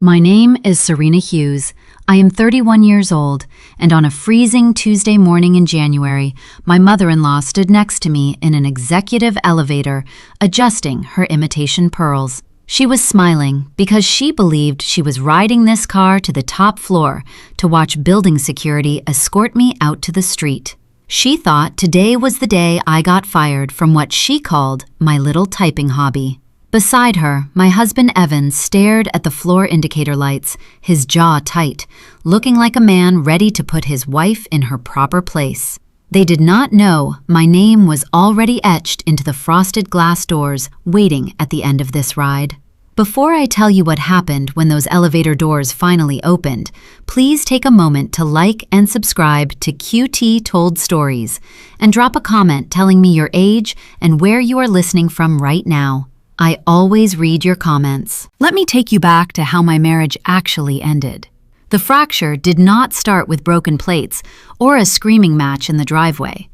My name is Serena Hughes. I am 31 years old, and on a freezing Tuesday morning in January, my mother-in-law stood next to me in an executive elevator, adjusting her imitation pearls. She was smiling because she believed she was riding this car to the top floor to watch building security escort me out to the street. She thought today was the day I got fired from what she called my little typing hobby. Beside her, my husband Evan stared at the floor indicator lights, his jaw tight, looking like a man ready to put his wife in her proper place. They did not know my name was already etched into the frosted glass doors waiting at the end of this ride. Before I tell you what happened when those elevator doors finally opened, please take a moment to like and subscribe to QT Told Stories and drop a comment telling me your age and where you are listening from right now. I always read your comments. Let me take you back to how my marriage actually ended. The fracture did not start with broken plates or a screaming match in the driveway.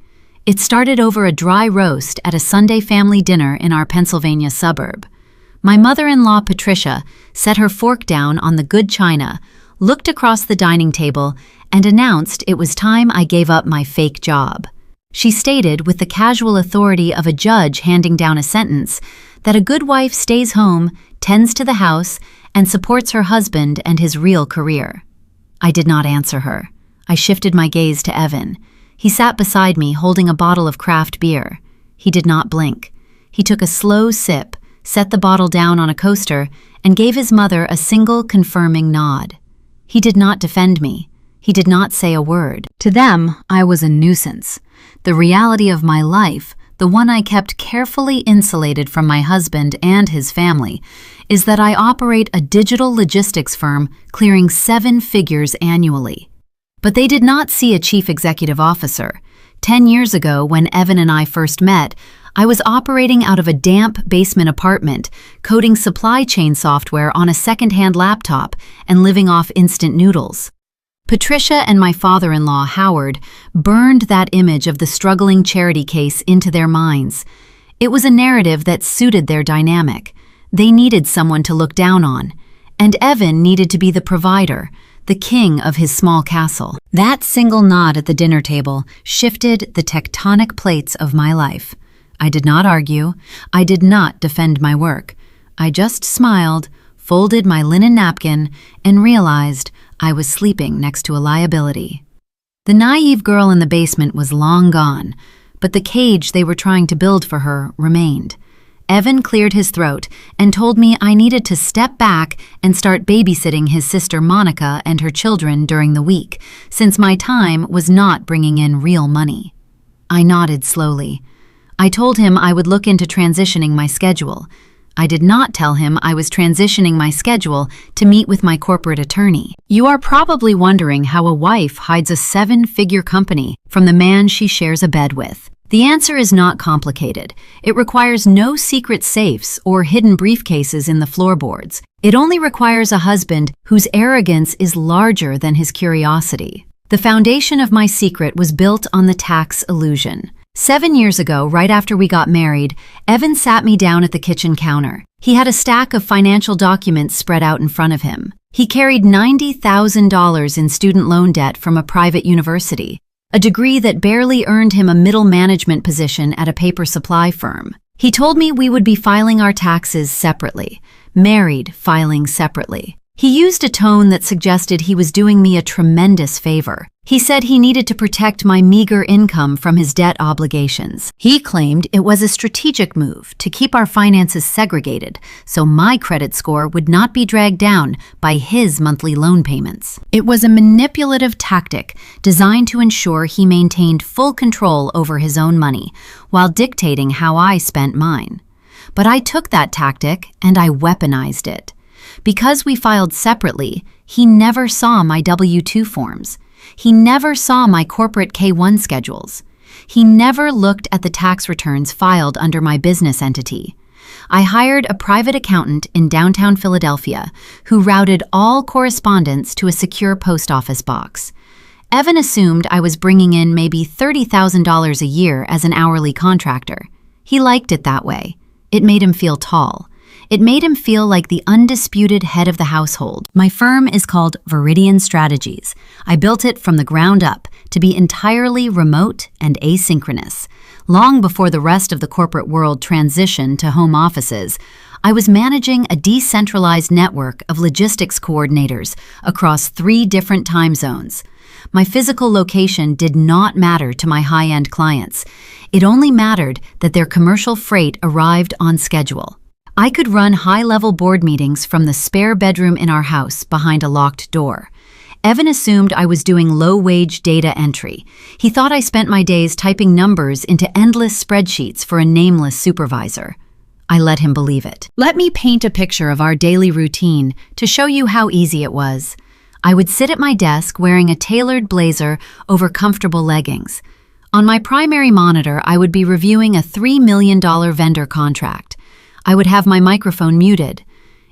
It started over a dry roast at a Sunday family dinner in our Pennsylvania suburb. My mother-in-law, Patricia, set her fork down on the good china, looked across the dining table, and announced it was time I gave up my fake job. She stated, with the casual authority of a judge handing down a sentence, that a good wife stays home, tends to the house, and supports her husband and his real career. I did not answer her. I shifted my gaze to Evan. He sat beside me holding a bottle of craft beer. He did not blink. He took a slow sip, set the bottle down on a coaster, and gave his mother a single confirming nod. He did not defend me. He did not say a word. To them, I was a nuisance. The reality of my life, the one I kept carefully insulated from my husband and his family, is that I operate a digital logistics firm clearing 7 figures annually. But they did not see a chief executive officer. 10 years ago, when Evan and I first met, I was operating out of a damp basement apartment, coding supply chain software on a second-hand laptop and living off instant noodles. Patricia and my father-in-law, Howard, burned that image of the struggling charity case into their minds. It was a narrative that suited their dynamic. They needed someone to look down on, and Evan needed to be the provider, the king of his small castle. That single nod at the dinner table shifted the tectonic plates of my life. I did not argue. I did not defend my work. I just smiled, folded my linen napkin, and realized I was sleeping next to a liability. The naive girl in the basement was long gone, but the cage they were trying to build for her remained. Evan cleared his throat and told me I needed to step back and start babysitting his sister Monica and her children during the week, since my time was not bringing in real money. I nodded slowly. I told him I would look into transitioning my schedule. I did not tell him I was transitioning my schedule to meet with my corporate attorney. You are probably wondering how a wife hides a 7-figure company from the man she shares a bed with. The answer is not complicated. It requires no secret safes or hidden briefcases in the floorboards. It only requires a husband whose arrogance is larger than his curiosity. The foundation of my secret was built on the tax illusion. 7 years ago, right after we got married, Evan sat me down at the kitchen counter. He had a stack of financial documents spread out in front of him. He carried $90,000 in student loan debt from a private university, a degree that barely earned him a middle management position at a paper supply firm. He told me we would be filing our taxes separately, married filing separately. He used a tone that suggested he was doing me a tremendous favor. He said he needed to protect my meager income from his debt obligations. He claimed it was a strategic move to keep our finances segregated so my credit score would not be dragged down by his monthly loan payments. It was a manipulative tactic designed to ensure he maintained full control over his own money while dictating how I spent mine. But I took that tactic and I weaponized it. Because we filed separately, he never saw my W-2 forms. He never saw my corporate K-1 schedules. He never looked at the tax returns filed under my business entity. I hired a private accountant in downtown Philadelphia who routed all correspondence to a secure post office box. Evan assumed I was bringing in maybe $30,000 a year as an hourly contractor. He liked it that way. It made him feel tall. It made him feel like the undisputed head of the household. My firm is called Viridian Strategies. I built it from the ground up to be entirely remote and asynchronous. Long before the rest of the corporate world transitioned to home offices, I was managing a decentralized network of logistics coordinators across 3 different time zones. My physical location did not matter to my high-end clients. It only mattered that their commercial freight arrived on schedule. I could run high-level board meetings from the spare bedroom in our house behind a locked door. Evan assumed I was doing low-wage data entry. He thought I spent my days typing numbers into endless spreadsheets for a nameless supervisor. I let him believe it. Let me paint a picture of our daily routine to show you how easy it was. I would sit at my desk wearing a tailored blazer over comfortable leggings. On my primary monitor, I would be reviewing a $3 million vendor contract. I would have my microphone muted.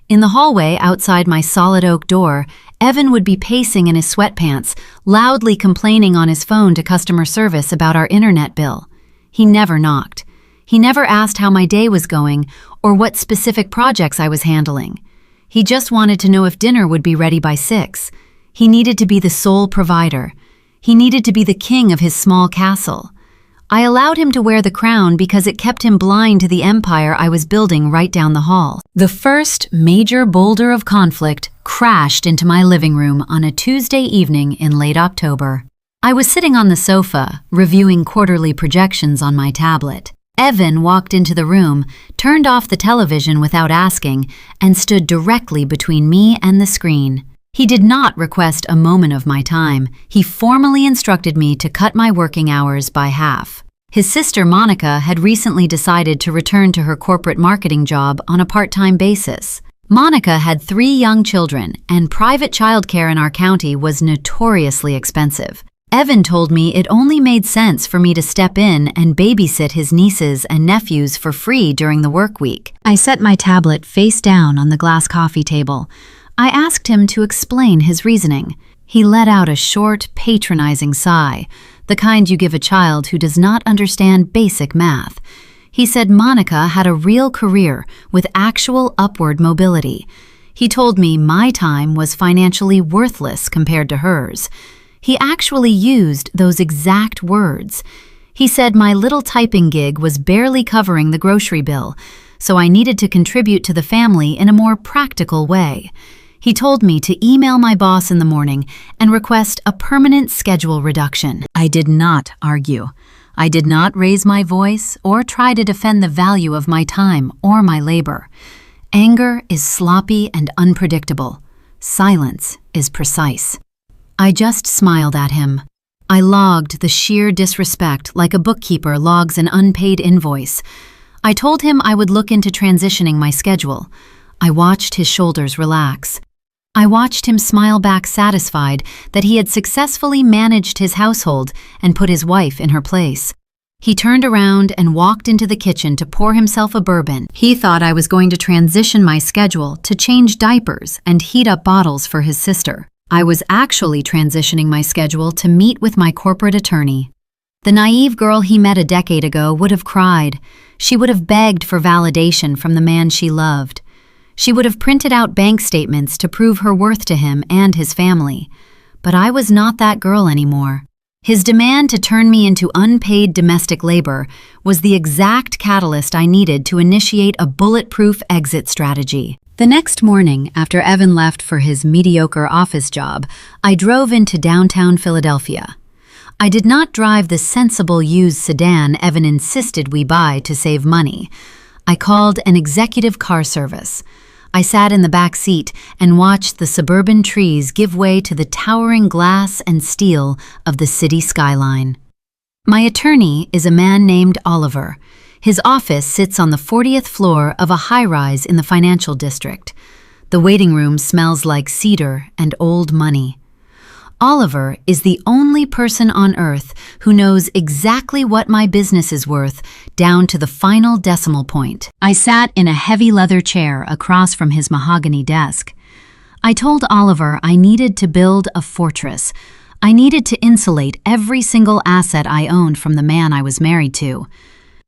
In the hallway outside my solid oak door, Evan would be pacing in his sweatpants, loudly complaining on his phone to customer service about our internet bill. He never knocked. He never asked how my day was going or what specific projects I was handling. He just wanted to know if dinner would be ready by 6. He needed to be the sole provider. He needed to be the king of his small castle. I allowed him to wear the crown because it kept him blind to the empire I was building right down the hall. The first major boulder of conflict crashed into my living room on a Tuesday evening in late October. I was sitting on the sofa, reviewing quarterly projections on my tablet. Evan walked into the room, turned off the television without asking, and stood directly between me and the screen. He did not request a moment of my time. He formally instructed me to cut my working hours by half. His sister Monica had recently decided to return to her corporate marketing job on a part-time basis. Monica had 3 young children, and private childcare in our county was notoriously expensive. Evan told me it only made sense for me to step in and babysit his nieces and nephews for free during the work week. I set my tablet face down on the glass coffee table. I asked him to explain his reasoning. He let out a short, patronizing sigh, the kind you give a child who does not understand basic math. He said Monica had a real career with actual upward mobility. He told me my time was financially worthless compared to hers. He actually used those exact words. He said my little typing gig was barely covering the grocery bill, so I needed to contribute to the family in a more practical way. He told me to email my boss in the morning and request a permanent schedule reduction. I did not argue. I did not raise my voice or try to defend the value of my time or my labor. Anger is sloppy and unpredictable. Silence is precise. I just smiled at him. I logged the sheer disrespect like a bookkeeper logs an unpaid invoice. I told him I would look into transitioning my schedule. I watched his shoulders relax. I watched him smile back satisfied that he had successfully managed his household and put his wife in her place. He turned around and walked into the kitchen to pour himself a bourbon. He thought I was going to transition my schedule to change diapers and heat up bottles for his sister. I was actually transitioning my schedule to meet with my corporate attorney. The naive girl he met a decade ago would have cried. She would have begged for validation from the man she loved. She would have printed out bank statements to prove her worth to him and his family. But I was not that girl anymore. His demand to turn me into unpaid domestic labor was the exact catalyst I needed to initiate a bulletproof exit strategy. The next morning, after Evan left for his mediocre office job, I drove into downtown Philadelphia. I did not drive the sensible used sedan Evan insisted we buy to save money. I called an executive car service. I sat in the back seat and watched the suburban trees give way to the towering glass and steel of the city skyline. My attorney is a man named Oliver. His office sits on the 40th floor of a high-rise in the financial district. The waiting room smells like cedar and old money. Oliver is the only person on earth who knows exactly what my business is worth, down to the final decimal point. I sat in a heavy leather chair across from his mahogany desk. I told Oliver I needed to build a fortress. I needed to insulate every single asset I owned from the man I was married to.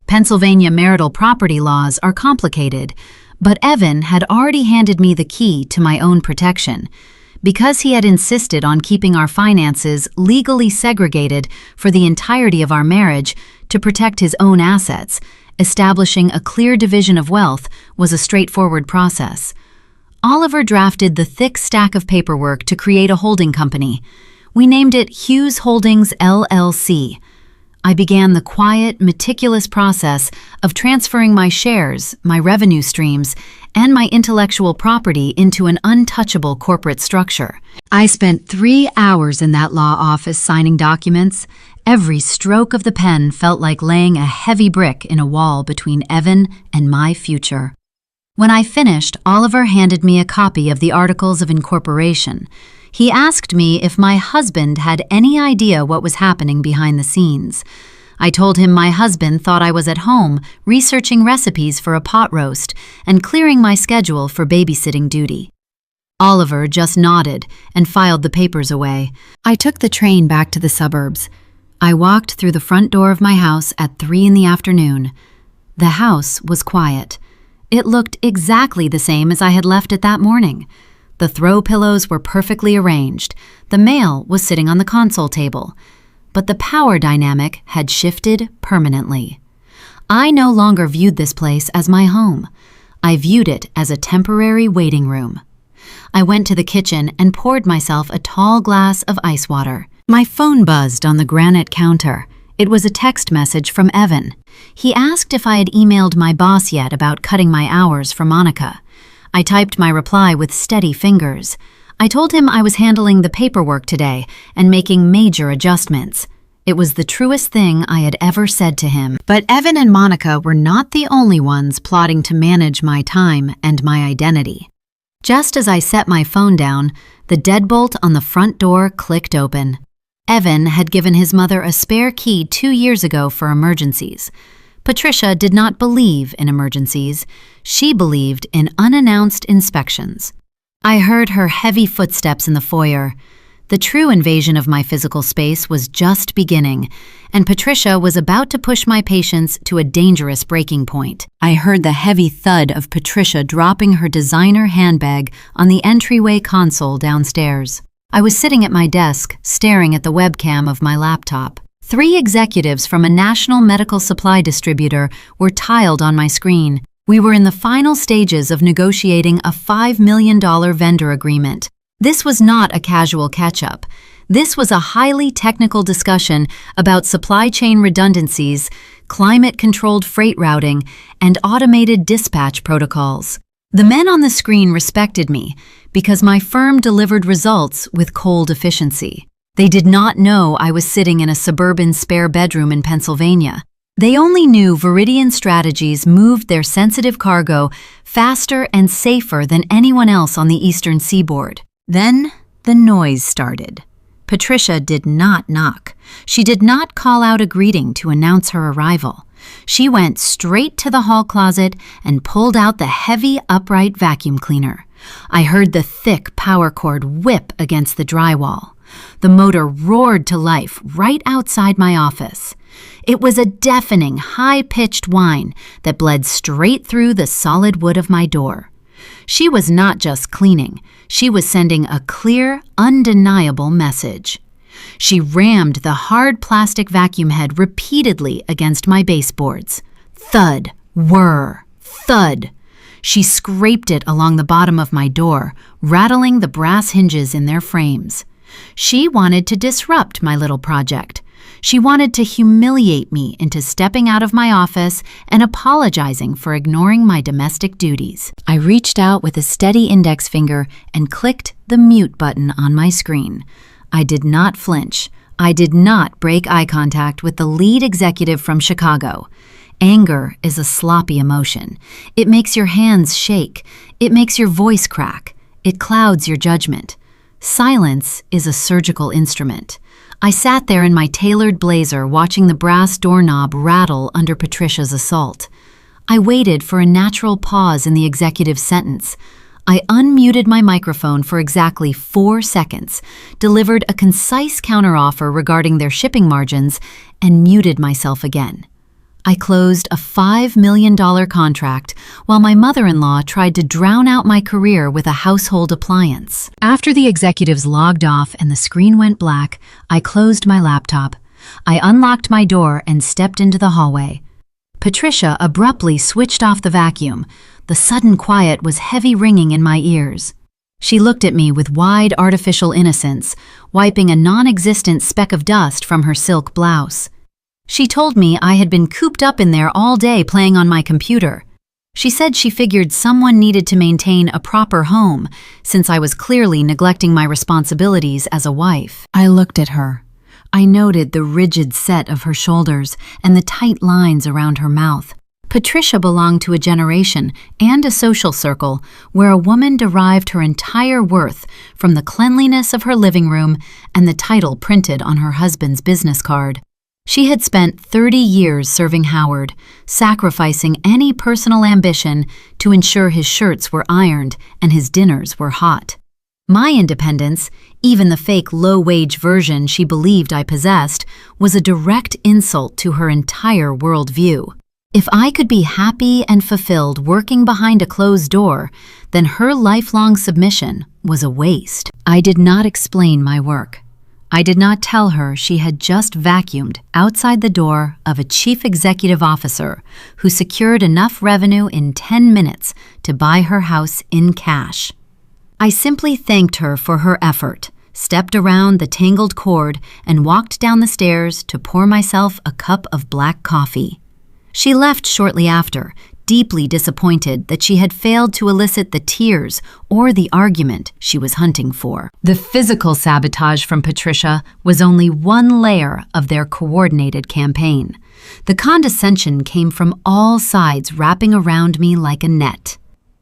Pennsylvania marital property laws are complicated, But Evan had already handed me the key to my own protection, because he had insisted on keeping our finances legally segregated for the entirety of our marriage to protect his own assets. Establishing a clear division of wealth was a straightforward process. Oliver drafted the thick stack of paperwork to create a holding company. We named it Hughes Holdings LLC. I began the quiet, meticulous process of transferring my shares, my revenue streams, and my intellectual property into an untouchable corporate structure. I spent 3 hours in that law office signing documents. Every stroke of the pen felt like laying a heavy brick in a wall between Evan and my future. When I finished, Oliver handed me a copy of the Articles of Incorporation. He asked me if my husband had any idea what was happening behind the scenes. I told him my husband thought I was at home researching recipes for a pot roast and clearing my schedule for babysitting duty. Oliver just nodded and filed the papers away. I took the train back to the suburbs. I walked through the front door of my house at 3 in the afternoon. The house was quiet. It looked exactly the same as I had left it that morning. The throw pillows were perfectly arranged. The mail was sitting on the console table. But the power dynamic had shifted permanently. I no longer viewed this place as my home. I viewed it as a temporary waiting room. I went to the kitchen and poured myself a tall glass of ice water. My phone buzzed on the granite counter. It was a text message from Evan. He asked if I had emailed my boss yet about cutting my hours for Monica. I typed my reply with steady fingers. I told him I was handling the paperwork today and making major adjustments. It was the truest thing I had ever said to him. But Evan and Monica were not the only ones plotting to manage my time and my identity. Just as I set my phone down, the deadbolt on the front door clicked open. Evan had given his mother a spare key 2 years ago for emergencies. Patricia did not believe in emergencies. She believed in unannounced inspections. I heard her heavy footsteps in the foyer. The true invasion of my physical space was just beginning, and Patricia was about to push my patience to a dangerous breaking point. I heard the heavy thud of Patricia dropping her designer handbag on the entryway console downstairs. I was sitting at my desk, staring at the webcam of my laptop. 3 executives from a national medical supply distributor were tiled on my screen. We were in the final stages of negotiating a $5 million vendor agreement. This was not a casual catch-up. This was a highly technical discussion about supply chain redundancies, climate-controlled freight routing, and automated dispatch protocols. The men on the screen respected me because my firm delivered results with cold efficiency. They did not know I was sitting in a suburban spare bedroom in Pennsylvania. They only knew Veridian Strategies moved their sensitive cargo faster and safer than anyone else on the eastern seaboard. Then the noise started. Patricia did not knock. She did not call out a greeting to announce her arrival. She went straight to the hall closet and pulled out the heavy upright vacuum cleaner. I heard the thick power cord whip against the drywall. The motor roared to life right outside my office. It was a deafening, high-pitched whine that bled straight through the solid wood of my door. She was not just cleaning. She was sending a clear, undeniable message. She rammed the hard plastic vacuum head repeatedly against my baseboards. Thud, whir, thud. She scraped it along the bottom of my door, rattling the brass hinges in their frames. She wanted to disrupt my little project. She wanted to humiliate me into stepping out of my office and apologizing for ignoring my domestic duties. I reached out with a steady index finger and clicked the mute button on my screen. I did not flinch. I did not break eye contact with the lead executive from Chicago. Anger is a sloppy emotion. It makes your hands shake. It makes your voice crack. It clouds your judgment. Silence is a surgical instrument. I sat there in my tailored blazer watching the brass doorknob rattle under Patricia's assault. I waited for a natural pause in the executive's sentence. I unmuted my microphone for exactly 4 seconds, delivered a concise counteroffer regarding their shipping margins, and muted myself again. I closed a $5 million contract while my mother-in-law tried to drown out my career with a household appliance. After the executives logged off and the screen went black, I closed my laptop. I unlocked my door and stepped into the hallway. Patricia abruptly switched off the vacuum. The sudden quiet was heavy ringing in my ears. She looked at me with wide artificial innocence, wiping a non-existent speck of dust from her silk blouse. She told me I had been cooped up in there all day playing on my computer. She said she figured someone needed to maintain a proper home, since I was clearly neglecting my responsibilities as a wife. I looked at her. I noted the rigid set of her shoulders and the tight lines around her mouth. Patricia belonged to a generation and a social circle where a woman derived her entire worth from the cleanliness of her living room and the title printed on her husband's business card. She had spent 30 years serving Howard, sacrificing any personal ambition to ensure his shirts were ironed and his dinners were hot. My independence, even the fake low-wage version she believed I possessed, was a direct insult to her entire worldview. If I could be happy and fulfilled working behind a closed door, then her lifelong submission was a waste. I did not explain my work. I did not tell her she had just vacuumed outside the door of a chief executive officer who secured enough revenue in 10 minutes to buy her house in cash. I simply thanked her for her effort, stepped around the tangled cord, and walked down the stairs to pour myself a cup of black coffee. She left shortly after, deeply disappointed that she had failed to elicit the tears or the argument she was hunting for. The physical sabotage from Patricia was only one layer of their coordinated campaign. The condescension came from all sides, wrapping around me like a net.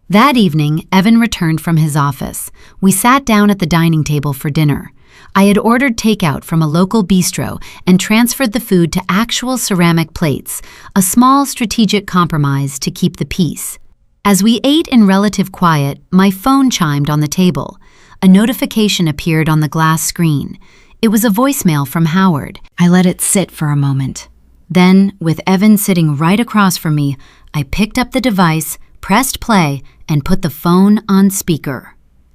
That evening, Evan returned from his office. We sat down at the dining table for dinner. I had ordered takeout from a local bistro and transferred the food to actual ceramic plates, a small strategic compromise to keep the peace. As we ate in relative quiet, my phone chimed on the table. A notification appeared on the glass screen. It was a voicemail from Howard. I let it sit for a moment. Then, with Evan sitting right across from me, I picked up the device, pressed play, and put the phone on speaker.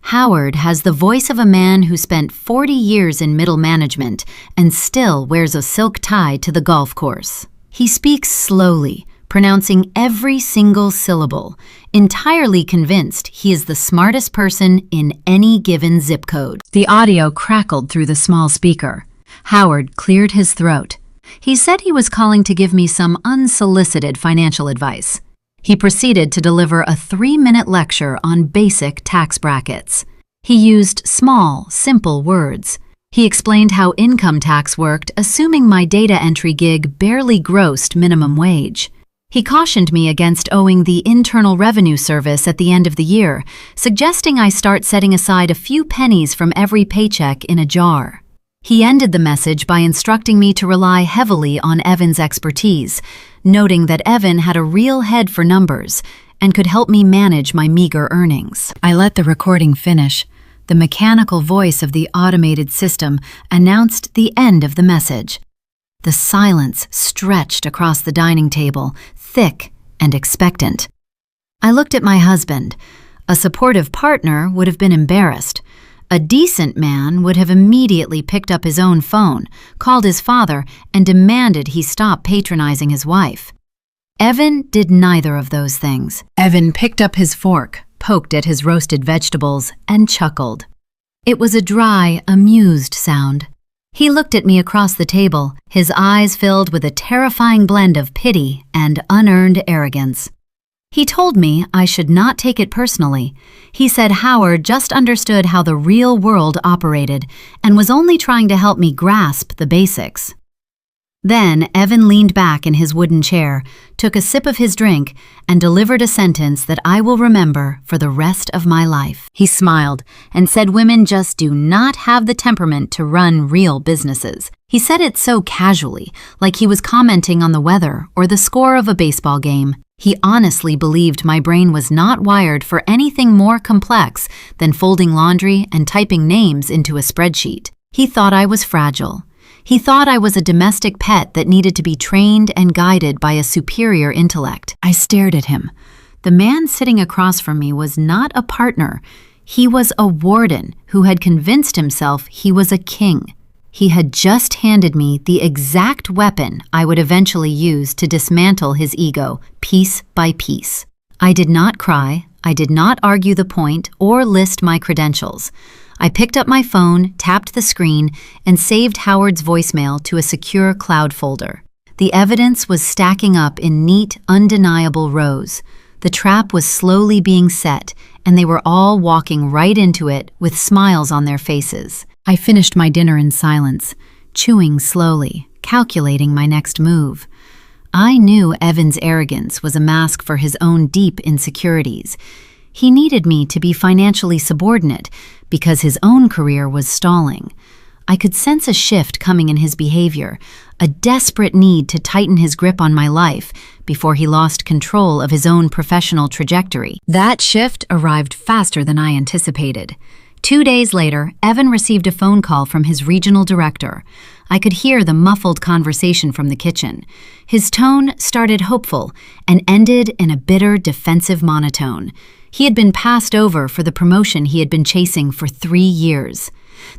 Howard has the voice of a man who spent 40 years in middle management and still wears a silk tie to the golf course. He speaks slowly, pronouncing every single syllable, entirely convinced he is the smartest person in any given zip code. The audio crackled through the small speaker. Howard cleared his throat. He said he was calling to give me some unsolicited financial advice. He proceeded to deliver a 3-minute lecture on basic tax brackets. He used small, simple words. He explained how income tax worked, assuming my data entry gig barely grossed minimum wage. He cautioned me against owing the Internal Revenue Service at the end of the year, suggesting I start setting aside a few pennies from every paycheck in a jar. He ended the message by instructing me to rely heavily on Evan's expertise, noting that Evan had a real head for numbers and could help me manage my meager earnings. I let the recording finish. The mechanical voice of the automated system announced the end of the message. The silence stretched across the dining table, thick and expectant. I looked at my husband. A supportive partner would have been embarrassed. A decent man would have immediately picked up his own phone, called his father, and demanded he stop patronizing his wife. Evan did neither of those things. Evan picked up his fork, poked at his roasted vegetables, and chuckled. It was a dry, amused sound. He looked at me across the table, his eyes filled with a terrifying blend of pity and unearned arrogance. He told me I should not take it personally. He said Howard just understood how the real world operated and was only trying to help me grasp the basics. Then Evan leaned back in his wooden chair, took a sip of his drink, and delivered a sentence that I will remember for the rest of my life. He smiled and said women just do not have the temperament to run real businesses. He said it so casually, like he was commenting on the weather or the score of a baseball game. He honestly believed my brain was not wired for anything more complex than folding laundry and typing names into a spreadsheet. He thought I was fragile. He thought I was a domestic pet that needed to be trained and guided by a superior intellect. I stared at him. The man sitting across from me was not a partner. He was a warden who had convinced himself he was a king. He had just handed me the exact weapon I would eventually use to dismantle his ego, piece by piece. I did not cry, I did not argue the point or list my credentials. I picked up my phone, tapped the screen, and saved Howard's voicemail to a secure cloud folder. The evidence was stacking up in neat, undeniable rows. The trap was slowly being set, and they were all walking right into it with smiles on their faces. I finished my dinner in silence, chewing slowly, calculating my next move. I knew Evan's arrogance was a mask for his own deep insecurities. He needed me to be financially subordinate because his own career was stalling. I could sense a shift coming in his behavior, a desperate need to tighten his grip on my life before he lost control of his own professional trajectory. That shift arrived faster than I anticipated. 2 days later, Evan received a phone call from his regional director. I could hear the muffled conversation from the kitchen. His tone started hopeful and ended in a bitter, defensive monotone. He had been passed over for the promotion he had been chasing for 3 years.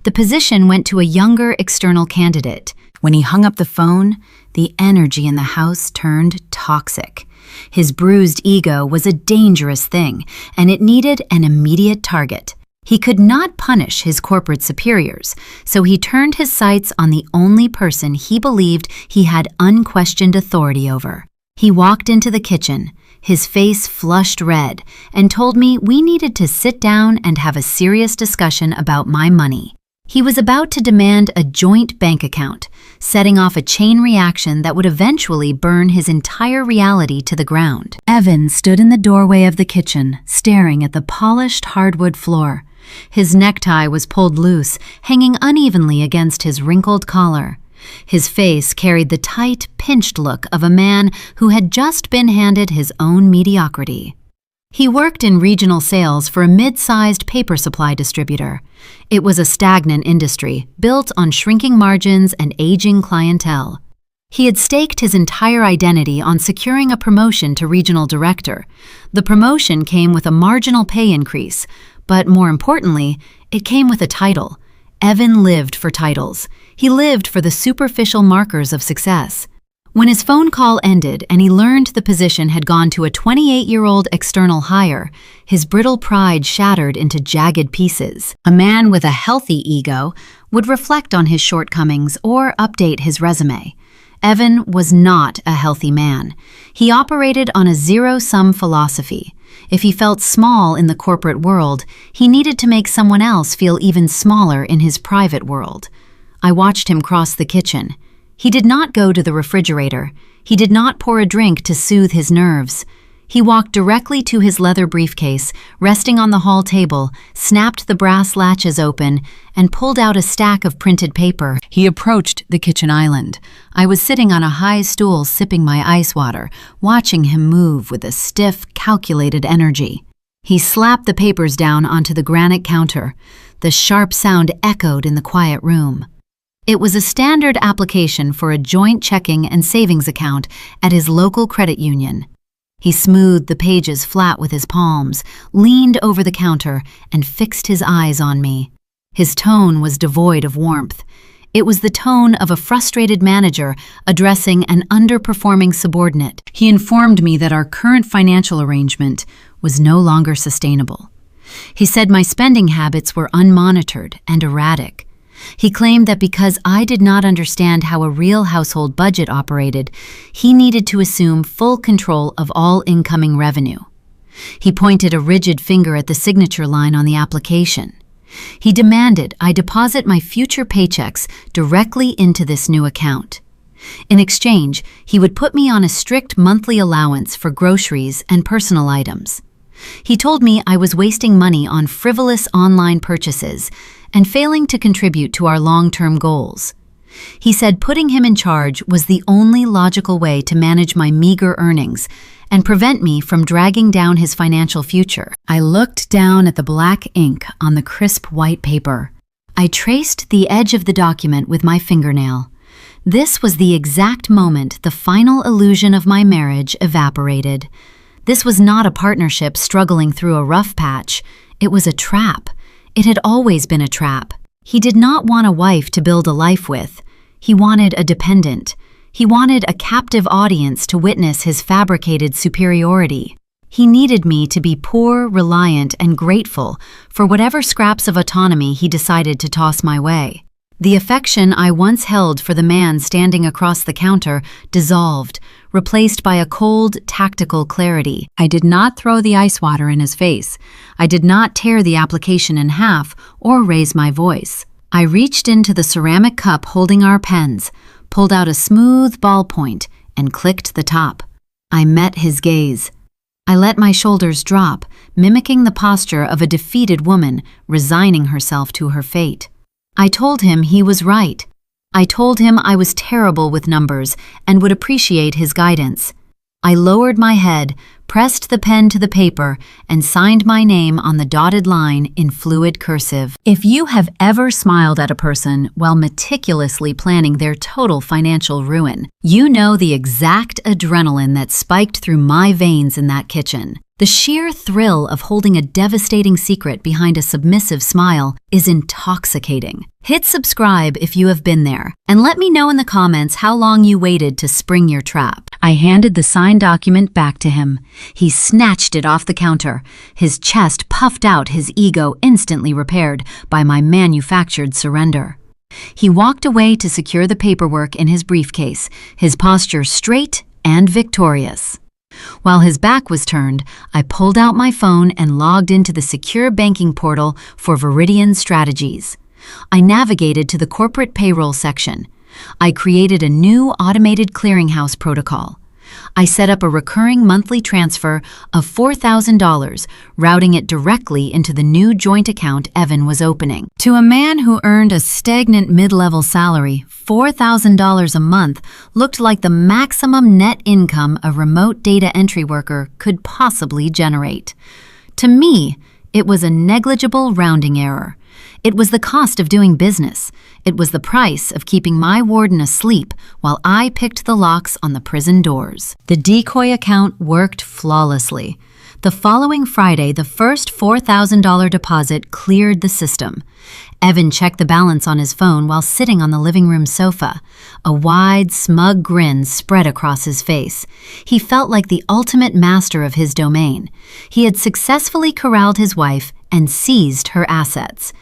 The position went to a younger external candidate. When he hung up the phone, the energy in the house turned toxic. His bruised ego was a dangerous thing, and it needed an immediate target. He could not punish his corporate superiors, so he turned his sights on the only person he believed he had unquestioned authority over. He walked into the kitchen, his face flushed red, and told me we needed to sit down and have a serious discussion about my money. He was about to demand a joint bank account, setting off a chain reaction that would eventually burn his entire reality to the ground. Evan stood in the doorway of the kitchen, staring at the polished hardwood floor. His necktie was pulled loose, hanging unevenly against his wrinkled collar. His face carried the tight, pinched look of a man who had just been handed his own mediocrity. He worked in regional sales for a mid-sized paper supply distributor. It was a stagnant industry, built on shrinking margins and aging clientele. He had staked his entire identity on securing a promotion to regional director. The promotion came with a marginal pay increase, but more importantly, it came with a title. Evan lived for titles. He lived for the superficial markers of success. When his phone call ended and he learned the position had gone to a 28-year-old external hire, his brittle pride shattered into jagged pieces. A man with a healthy ego would reflect on his shortcomings or update his resume. Evan was not a healthy man. He operated on a zero-sum philosophy. If he felt small in the corporate world, he needed to make someone else feel even smaller in his private world. I watched him cross the kitchen. He did not go to the refrigerator. He did not pour a drink to soothe his nerves. He walked directly to his leather briefcase, resting on the hall table, snapped the brass latches open, and pulled out a stack of printed paper. He approached the kitchen island. I was sitting on a high stool sipping my ice water, watching him move with a stiff, calculated energy. He slapped the papers down onto the granite counter. The sharp sound echoed in the quiet room. It was a standard application for a joint checking and savings account at his local credit union. He smoothed the pages flat with his palms, leaned over the counter, and fixed his eyes on me. His tone was devoid of warmth. It was the tone of a frustrated manager addressing an underperforming subordinate. He informed me that our current financial arrangement was no longer sustainable. He said my spending habits were unmonitored and erratic. He claimed that because I did not understand how a real household budget operated, he needed to assume full control of all incoming revenue. He pointed a rigid finger at the signature line on the application. He demanded I deposit my future paychecks directly into this new account. In exchange, he would put me on a strict monthly allowance for groceries and personal items. He told me I was wasting money on frivolous online purchases and failing to contribute to our long-term goals. He said putting him in charge was the only logical way to manage my meager earnings and prevent me from dragging down his financial future. I looked down at the black ink on the crisp white paper. I traced the edge of the document with my fingernail. This was the exact moment the final illusion of my marriage evaporated. This was not a partnership struggling through a rough patch. It was a trap. It had always been a trap. He did not want a wife to build a life with. He wanted a dependent. He wanted a captive audience to witness his fabricated superiority. He needed me to be poor, reliant, and grateful for whatever scraps of autonomy he decided to toss my way. The affection I once held for the man standing across the counter dissolved, replaced by a cold, tactical clarity. I did not throw the ice water in his face. I did not tear the application in half or raise my voice. I reached into the ceramic cup holding our pens, pulled out a smooth ballpoint, and clicked the top. I met his gaze. I let my shoulders drop, mimicking the posture of a defeated woman resigning herself to her fate. I told him he was right. I told him I was terrible with numbers and would appreciate his guidance. I lowered my head, pressed the pen to the paper, and signed my name on the dotted line in fluid cursive. If you have ever smiled at a person while meticulously planning their total financial ruin, you know the exact adrenaline that spiked through my veins in that kitchen. The sheer thrill of holding a devastating secret behind a submissive smile is intoxicating. Hit subscribe if you have been there, and let me know in the comments how long you waited to spring your trap. I handed the signed document back to him. He snatched it off the counter, his chest puffed out, his ego instantly repaired by my manufactured surrender. He walked away to secure the paperwork in his briefcase, his posture straight and victorious. While his back was turned, I pulled out my phone and logged into the secure banking portal for Viridian Strategies. I navigated to the corporate payroll section. I created a new automated clearinghouse protocol. I set up a recurring monthly transfer of $4,000, routing it directly into the new joint account Evan was opening. To a man who earned a stagnant mid-level salary, $4,000 a month looked like the maximum net income a remote data entry worker could possibly generate. To me, it was a negligible rounding error. It was the cost of doing business. It was the price of keeping my warden asleep while I picked the locks on the prison doors. The decoy account worked flawlessly. The following Friday, the first $4,000 deposit cleared the system. Evan checked the balance on his phone while sitting on the living room sofa. A wide, smug grin spread across his face. He felt like the ultimate master of his domain. He had successfully corralled his wife and seized her assets.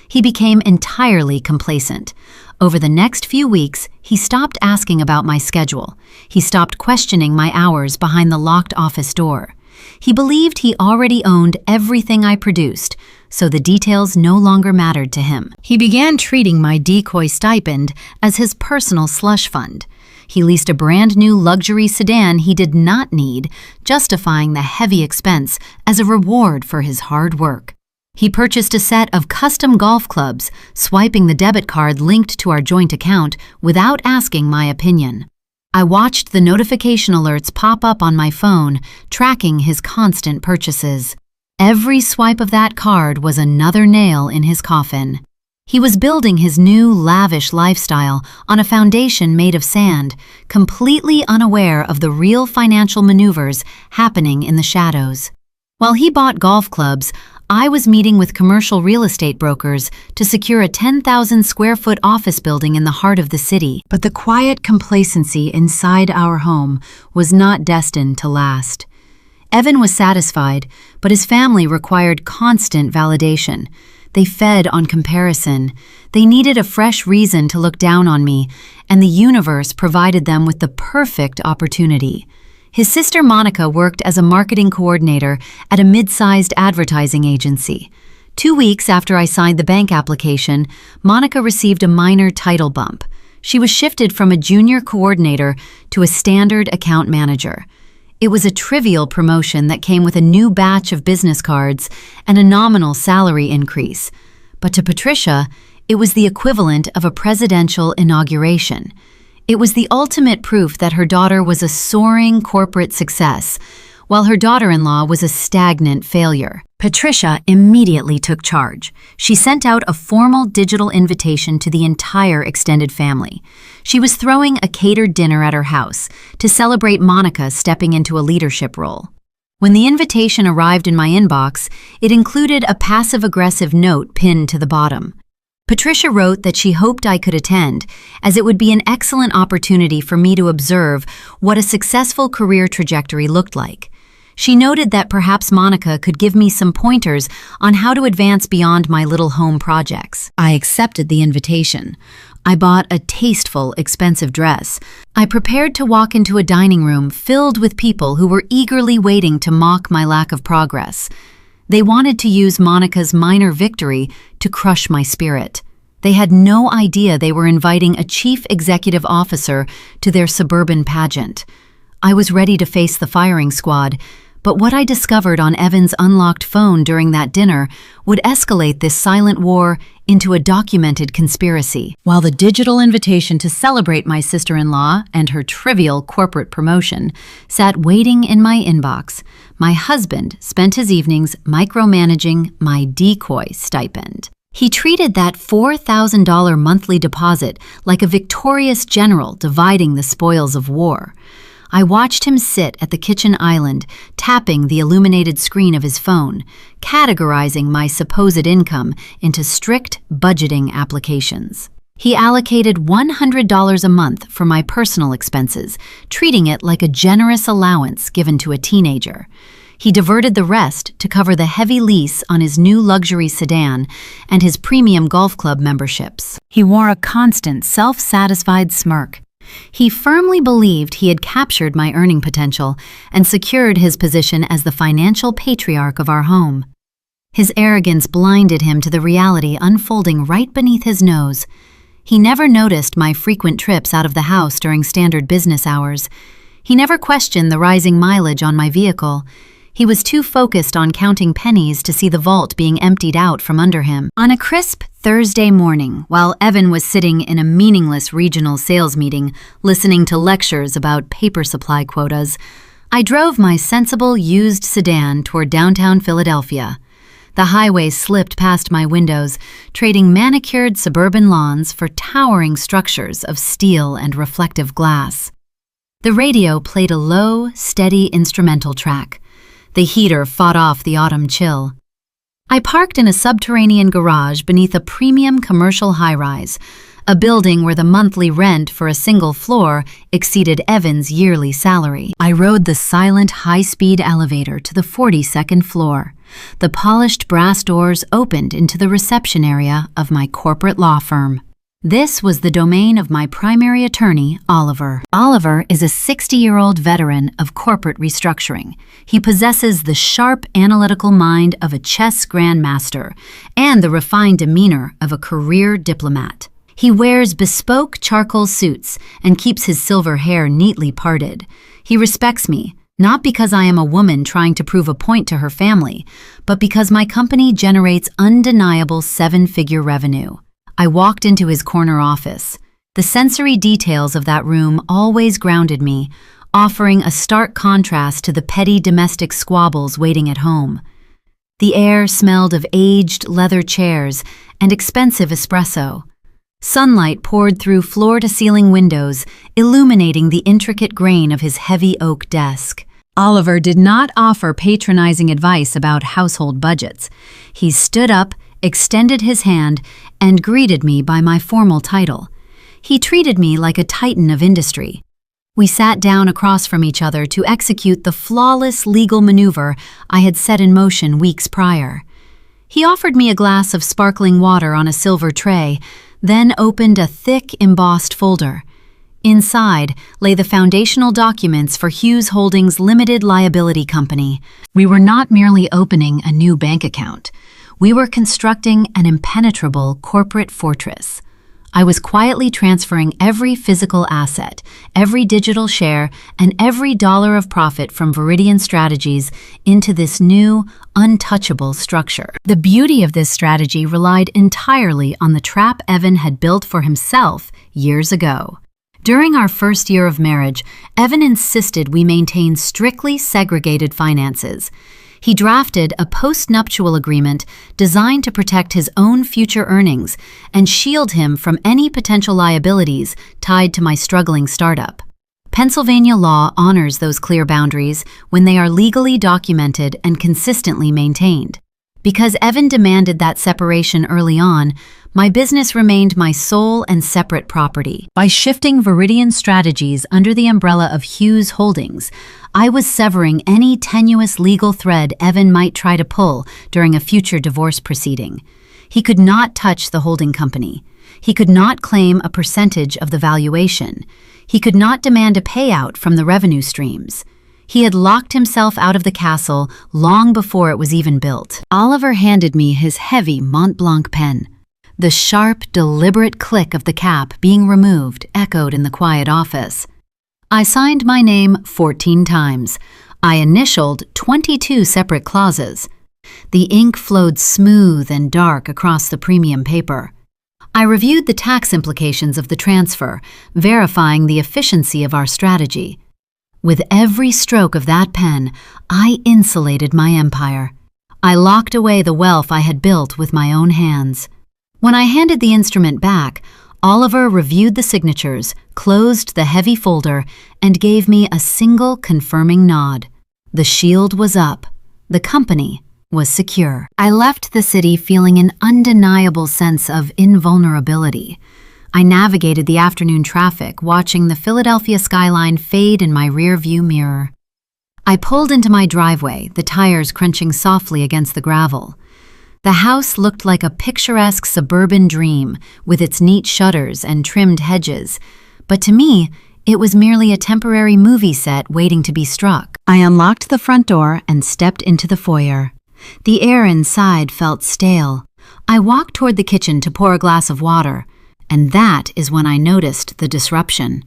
He became entirely complacent. Over the next few weeks, he stopped asking about my schedule. He stopped questioning my hours behind the locked office door. He believed he already owned everything I produced, so the details no longer mattered to him. He began treating my decoy stipend as his personal slush fund. He leased a brand new luxury sedan he did not need, justifying the heavy expense as a reward for his hard work. He purchased a set of custom golf clubs, swiping the debit card linked to our joint account without asking my opinion. I watched the notification alerts pop up on my phone, tracking his constant purchases. Every swipe of that card was another nail in his coffin. He was building his new, lavish lifestyle on a foundation made of sand, completely unaware of the real financial maneuvers happening in the shadows. While he bought golf clubs, I was meeting with commercial real estate brokers to secure a 10,000-square-foot office building in the heart of the city. But the quiet complacency inside our home was not destined to last. Evan was satisfied, but his family required constant validation. They fed on comparison. They needed a fresh reason to look down on me, and the universe provided them with the perfect opportunity. His sister Monica worked as a marketing coordinator at a mid-sized advertising agency. 2 weeks after I signed the bank application, Monica received a minor title bump. She was shifted from a junior coordinator to a standard account manager. It was a trivial promotion that came with a new batch of business cards and a nominal salary increase. But to Patricia, it was the equivalent of a presidential inauguration. It was the ultimate proof that her daughter was a soaring corporate success, while her daughter-in-law was a stagnant failure. Patricia immediately took charge. She sent out a formal digital invitation to the entire extended family. She was throwing a catered dinner at her house to celebrate Monica stepping into a leadership role. When the invitation arrived in my inbox, it included a passive-aggressive note pinned to the bottom. Patricia wrote that she hoped I could attend, as it would be an excellent opportunity for me to observe what a successful career trajectory looked like. She noted that perhaps Monica could give me some pointers on how to advance beyond my little home projects. I accepted the invitation. I bought a tasteful, expensive dress. I prepared to walk into a dining room filled with people who were eagerly waiting to mock my lack of progress. They wanted to use Monica's minor victory to crush my spirit. They had no idea they were inviting a chief executive officer to their suburban pageant. I was ready to face the firing squad, but what I discovered on Evan's unlocked phone during that dinner would escalate this silent war into a documented conspiracy. While the digital invitation to celebrate my sister-in-law and her trivial corporate promotion sat waiting in my inbox, my husband spent his evenings micromanaging my decoy stipend. He treated that $4,000 monthly deposit like a victorious general dividing the spoils of war. I watched him sit at the kitchen island, tapping the illuminated screen of his phone, categorizing my supposed income into strict budgeting applications. He allocated $100 a month for my personal expenses, treating it like a generous allowance given to a teenager. He diverted the rest to cover the heavy lease on his new luxury sedan and his premium golf club memberships. He wore a constant, self-satisfied smirk. He firmly believed he had captured my earning potential and secured his position as the financial patriarch of our home. His arrogance blinded him to the reality unfolding right beneath his nose. He never noticed my frequent trips out of the house during standard business hours. He never questioned the rising mileage on my vehicle. He was too focused on counting pennies to see the vault being emptied out from under him. On a crisp Thursday morning, while Evan was sitting in a meaningless regional sales meeting, listening to lectures about paper supply quotas, I drove my sensible used sedan toward downtown Philadelphia. The highway slipped past my windows, trading manicured suburban lawns for towering structures of steel and reflective glass. The radio played a low, steady instrumental track. The heater fought off the autumn chill. I parked in a subterranean garage beneath a premium commercial high-rise, a building where the monthly rent for a single floor exceeded Evan's yearly salary. I rode the silent, high-speed elevator to the 42nd floor. The polished brass doors opened into the reception area of my corporate law firm. This was the domain of my primary attorney, Oliver. Oliver is a 60-year-old veteran of corporate restructuring. He possesses the sharp, analytical mind of a chess grandmaster and the refined demeanor of a career diplomat. He wears bespoke charcoal suits and keeps his silver hair neatly parted. He respects me, not because I am a woman trying to prove a point to her family, but because my company generates undeniable seven-figure revenue. I walked into his corner office. The sensory details of that room always grounded me, offering a stark contrast to the petty domestic squabbles waiting at home. The air smelled of aged leather chairs and expensive espresso. Sunlight poured through floor-to-ceiling windows, illuminating the intricate grain of his heavy oak desk. Oliver did not offer patronizing advice about household budgets. He stood up, extended his hand, and greeted me by my formal title. He treated me like a titan of industry. We sat down across from each other to execute the flawless legal maneuver I had set in motion weeks prior. He offered me a glass of sparkling water on a silver tray, then opened a thick, embossed folder. Inside lay the foundational documents for Hughes Holdings Limited Liability Company. We were not merely opening a new bank account. We were constructing an impenetrable corporate fortress. I was quietly transferring every physical asset, every digital share, and every dollar of profit from Viridian Strategies into this new, untouchable structure. The beauty of this strategy relied entirely on the trap Evan had built for himself years ago. During our first year of marriage, Evan insisted we maintain strictly segregated finances. He drafted a post-nuptial agreement designed to protect his own future earnings and shield him from any potential liabilities tied to my struggling startup. Pennsylvania law honors those clear boundaries when they are legally documented and consistently maintained. Because Evan demanded that separation early on, my business remained my sole and separate property. By shifting Viridian strategies under the umbrella of Hughes Holdings, I was severing any tenuous legal thread Evan might try to pull during a future divorce proceeding. He could not touch the holding company. He could not claim a percentage of the valuation. He could not demand a payout from the revenue streams. He had locked himself out of the castle long before it was even built. Oliver handed me his heavy Mont Blanc pen. The sharp, deliberate click of the cap being removed echoed in the quiet office. I signed my name 14 times. I initialed 22 separate clauses. The ink flowed smooth and dark across the premium paper. I reviewed the tax implications of the transfer, verifying the efficiency of our strategy. With every stroke of that pen, I insulated my empire. I locked away the wealth I had built with my own hands. When I handed the instrument back, Oliver reviewed the signatures, closed the heavy folder, and gave me a single confirming nod. The shield was up. The company was secure. I left the city feeling an undeniable sense of invulnerability. I navigated the afternoon traffic, watching the Philadelphia skyline fade in my rear-view mirror. I pulled into my driveway, the tires crunching softly against the gravel. The house looked like a picturesque suburban dream, with its neat shutters and trimmed hedges, but to me, it was merely a temporary movie set waiting to be struck. I unlocked the front door and stepped into the foyer. The air inside felt stale. I walked toward the kitchen to pour a glass of water, and that is when I noticed the disruption.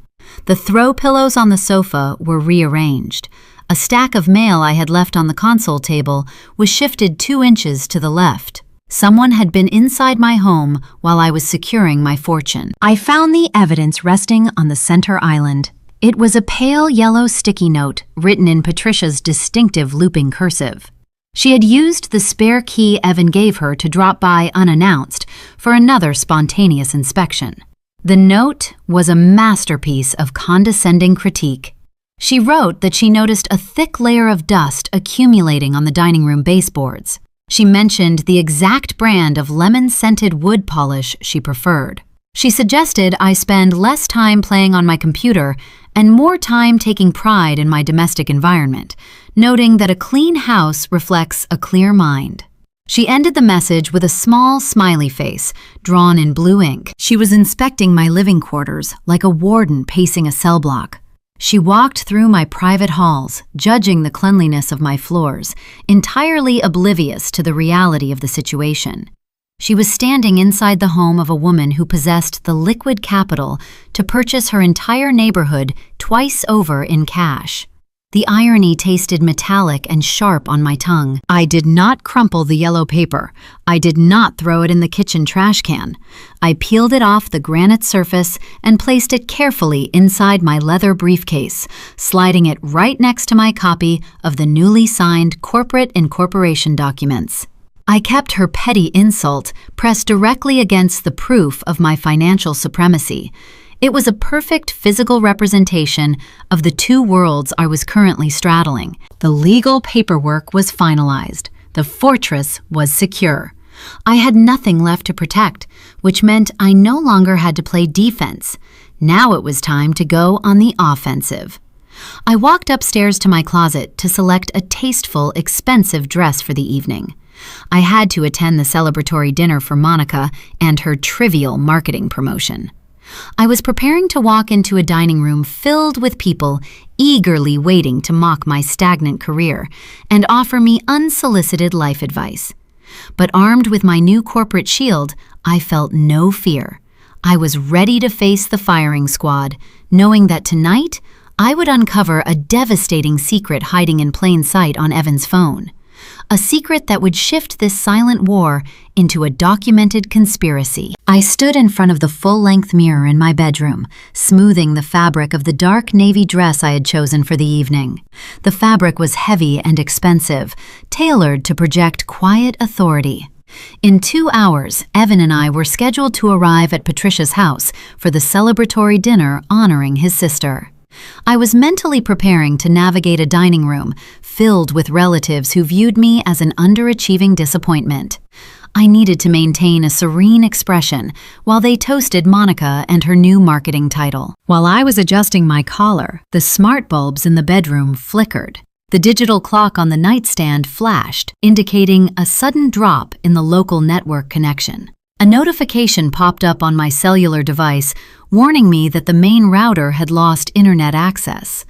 The throw pillows on the sofa were rearranged. A stack of mail I had left on the console table was shifted 2 inches to the left. Someone had been inside my home while I was securing my fortune. I found the evidence resting on the center island. It was a pale yellow sticky note written in Patricia's distinctive looping cursive. She had used the spare key Evan gave her to drop by unannounced for another spontaneous inspection. The note was a masterpiece of condescending critique. She wrote that she noticed a thick layer of dust accumulating on the dining room baseboards. She mentioned the exact brand of lemon-scented wood polish she preferred. She suggested I spend less time playing on my computer and more time taking pride in my domestic environment, noting that a clean house reflects a clear mind. She ended the message with a small smiley face, drawn in blue ink. She was inspecting my living quarters like a warden pacing a cell block. She walked through my private halls, judging the cleanliness of my floors, entirely oblivious to the reality of the situation. She was standing inside the home of a woman who possessed the liquid capital to purchase her entire neighborhood twice over in cash. The irony tasted metallic and sharp on my tongue. I did not crumple the yellow paper. I did not throw it in the kitchen trash can. I peeled it off the granite surface and placed it carefully inside my leather briefcase, sliding it right next to my copy of the newly signed corporate incorporation documents. I kept her petty insult pressed directly against the proof of my financial supremacy. It was a perfect physical representation of the 2 worlds I was currently straddling. The legal paperwork was finalized. The fortress was secure. I had nothing left to protect, which meant I no longer had to play defense. Now it was time to go on the offensive. I walked upstairs to my closet to select a tasteful, expensive dress for the evening. I had to attend the celebratory dinner for Monica and her trivial marketing promotion. I was preparing to walk into a dining room filled with people eagerly waiting to mock my stagnant career and offer me unsolicited life advice. But armed with my new corporate shield, I felt no fear. I was ready to face the firing squad, knowing that tonight I would uncover a devastating secret hiding in plain sight on Evan's phone. a secret that would shift this silent war into a documented conspiracy. I stood in front of the full-length mirror in my bedroom, smoothing the fabric of the dark navy dress I had chosen for the evening. The fabric was heavy and expensive, tailored to project quiet authority. In 2 hours, Evan and I were scheduled to arrive at Patricia's house for the celebratory dinner honoring his sister. I was mentally preparing to navigate a dining room filled with relatives who viewed me as an underachieving disappointment. I needed to maintain a serene expression while they toasted Monica and her new marketing title. While I was adjusting my collar, the smart bulbs in the bedroom flickered. The digital clock on the nightstand flashed, indicating a sudden drop in the local network connection. A notification popped up on my cellular device, warning me that the main router had lost internet access.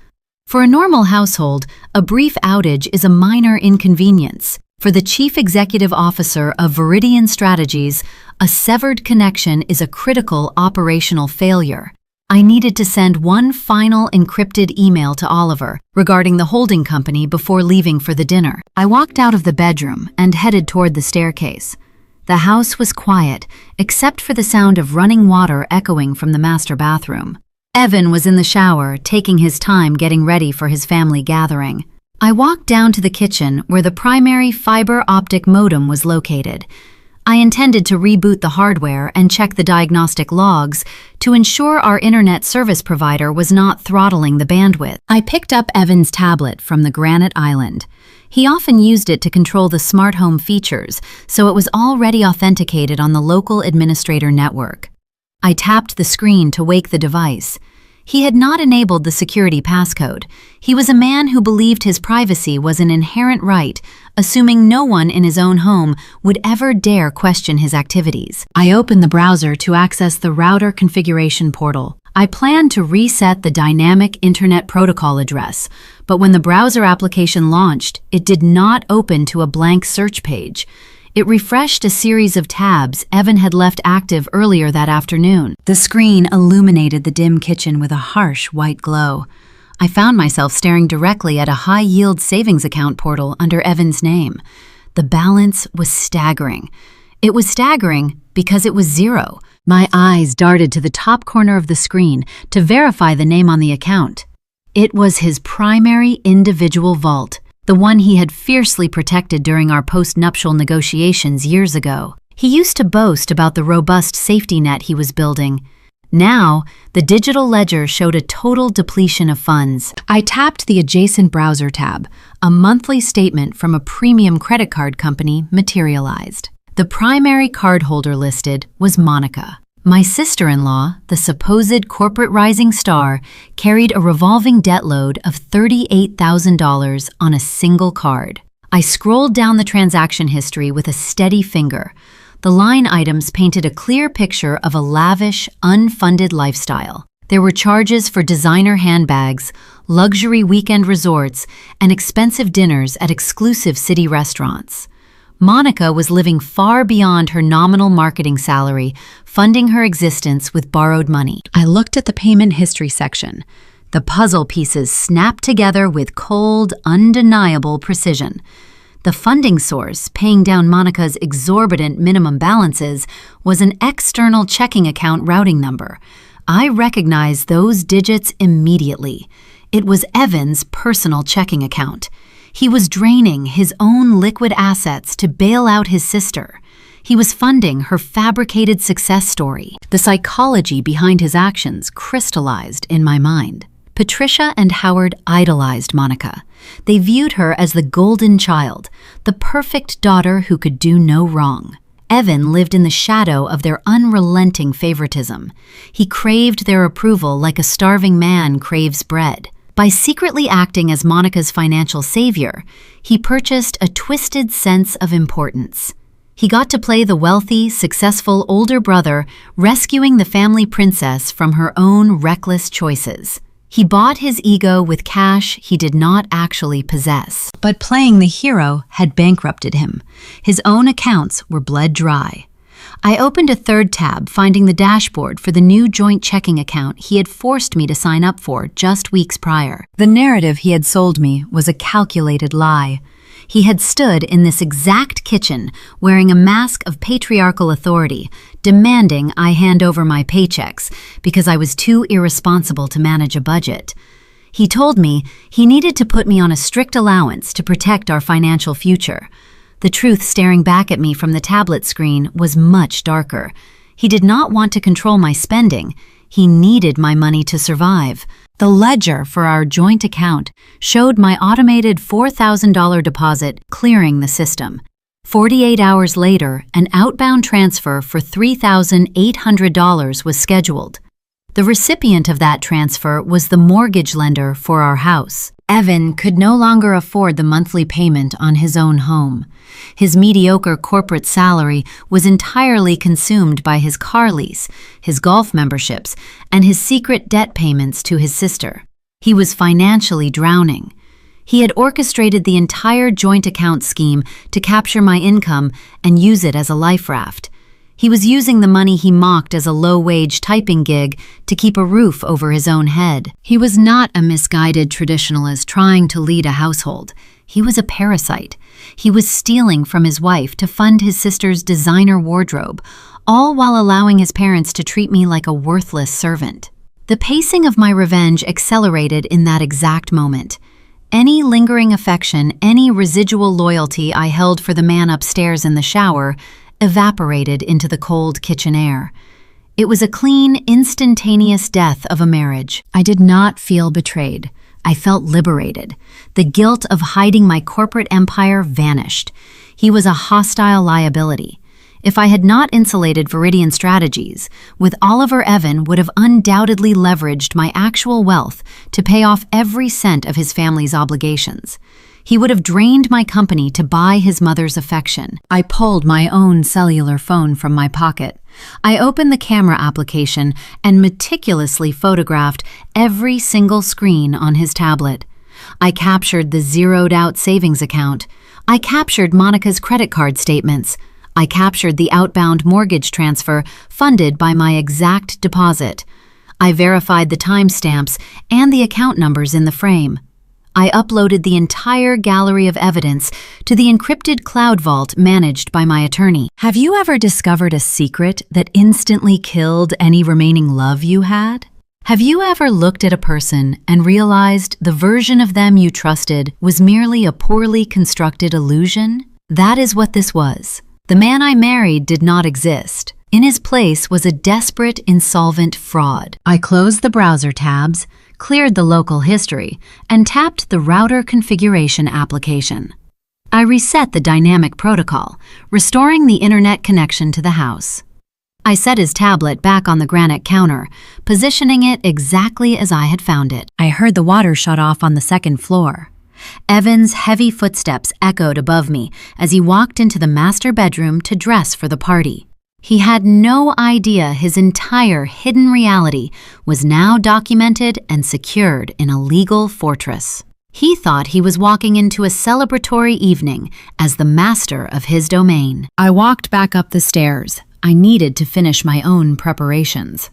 For a normal household, a brief outage is a minor inconvenience. For the chief executive officer of Viridian Strategies, a severed connection is a critical operational failure. I needed to send one final encrypted email to Oliver regarding the holding company before leaving for the dinner. I walked out of the bedroom and headed toward the staircase. The house was quiet, except for the sound of running water echoing from the master bathroom. Evan was in the shower, taking his time getting ready for his family gathering. I walked down to the kitchen where the primary fiber optic modem was located. I intended to reboot the hardware and check the diagnostic logs to ensure our internet service provider was not throttling the bandwidth. I picked up Evan's tablet from the granite island. He often used it to control the smart home features, so it was already authenticated on the local administrator network. I tapped the screen to wake the device. He had not enabled the security passcode. He was a man who believed his privacy was an inherent right, assuming no one in his own home would ever dare question his activities. I opened the browser to access the router configuration portal. I planned to reset the dynamic internet protocol address, but when the browser application launched, it did not open to a blank search page. It refreshed a series of tabs Evan had left active earlier that afternoon. The screen illuminated the dim kitchen with a harsh white glow. I found myself staring directly at a high-yield savings account portal under Evan's name. The balance was staggering. It was staggering because it was zero. My eyes darted to the top corner of the screen to verify the name on the account. It was his primary individual vault, the one he had fiercely protected during our post-nuptial negotiations years ago. He used to boast about the robust safety net he was building. Now, the digital ledger showed a total depletion of funds. I tapped the adjacent browser tab. A monthly statement from a premium credit card company materialized. The primary cardholder listed was Monica. My sister-in-law, the supposed corporate rising star, carried a revolving debt load of $38,000 on a single card. I scrolled down the transaction history with a steady finger. The line items painted a clear picture of a lavish, unfunded lifestyle. There were charges for designer handbags, luxury weekend resorts, and expensive dinners at exclusive city restaurants. Monica was living far beyond her nominal marketing salary, funding her existence with borrowed money. I looked at the payment history section. The puzzle pieces snapped together with cold, undeniable precision. The funding source, paying down Monica's exorbitant minimum balances, was an external checking account routing number. I recognized those digits immediately. It was Evan's personal checking account. He was draining his own liquid assets to bail out his sister. He was funding her fabricated success story. The psychology behind his actions crystallized in my mind. Patricia and Howard idolized Monica. They viewed her as the golden child, the perfect daughter who could do no wrong. Evan lived in the shadow of their unrelenting favoritism. He craved their approval like a starving man craves bread. By secretly acting as Monica's financial savior, he purchased a twisted sense of importance. He got to play the wealthy, successful older brother, rescuing the family princess from her own reckless choices. He bought his ego with cash he did not actually possess. But playing the hero had bankrupted him. His own accounts were bled dry. I opened a third tab, finding the dashboard for the new joint checking account he had forced me to sign up for just weeks prior. The narrative he had sold me was a calculated lie. He had stood in this exact kitchen, wearing a mask of patriarchal authority, demanding I hand over my paychecks because I was too irresponsible to manage a budget. He told me he needed to put me on a strict allowance to protect our financial future. The truth staring back at me from the tablet screen was much darker. He did not want to control my spending. He needed my money to survive. The ledger for our joint account showed my automated $4,000 deposit clearing the system. 48 hours later, an outbound transfer for $3,800 was scheduled. The recipient of that transfer was the mortgage lender for our house. Evan could no longer afford the monthly payment on his own home. His mediocre corporate salary was entirely consumed by his car lease, his golf memberships, and his secret debt payments to his sister. He was financially drowning. He had orchestrated the entire joint account scheme to capture my income and use it as a life raft. He was using the money he mocked as a low-wage typing gig to keep a roof over his own head. He was not a misguided traditionalist trying to lead a household. He was a parasite. He was stealing from his wife to fund his sister's designer wardrobe, all while allowing his parents to treat me like a worthless servant. The pacing of my revenge accelerated in that exact moment. Any lingering affection, any residual loyalty I held for the man upstairs in the shower evaporated into the cold kitchen air. It was a clean, instantaneous death of a marriage. I did not feel betrayed. I felt liberated. The guilt of hiding my corporate empire vanished. He was a hostile liability. If I had not insulated Viridian Strategies, with Oliver Evan would have undoubtedly leveraged my actual wealth to pay off every cent of his family's obligations. He would have drained my company to buy his mother's affection. I pulled my own cellular phone from my pocket. I opened the camera application and meticulously photographed every single screen on his tablet. I captured the zeroed-out savings account. I captured Monica's credit card statements. I captured the outbound mortgage transfer funded by my exact deposit. I verified the timestamps and the account numbers in the frame. I uploaded the entire gallery of evidence to the encrypted cloud vault managed by my attorney. Have you ever discovered a secret that instantly killed any remaining love you had? Have you ever looked at a person and realized the version of them you trusted was merely a poorly constructed illusion? That is what this was. The man I married did not exist. In his place was a desperate, insolvent fraud. I closed the browser tabs, cleared the local history, and tapped the router configuration application. I reset the dynamic protocol, restoring the internet connection to the house. I set his tablet back on the granite counter, positioning it exactly as I had found it. I heard the water shut off on the second floor. Evan's heavy footsteps echoed above me as he walked into the master bedroom to dress for the party. He had no idea his entire hidden reality was now documented and secured in a legal fortress. He thought he was walking into a celebratory evening as the master of his domain. I walked back up the stairs. I needed to finish my own preparations.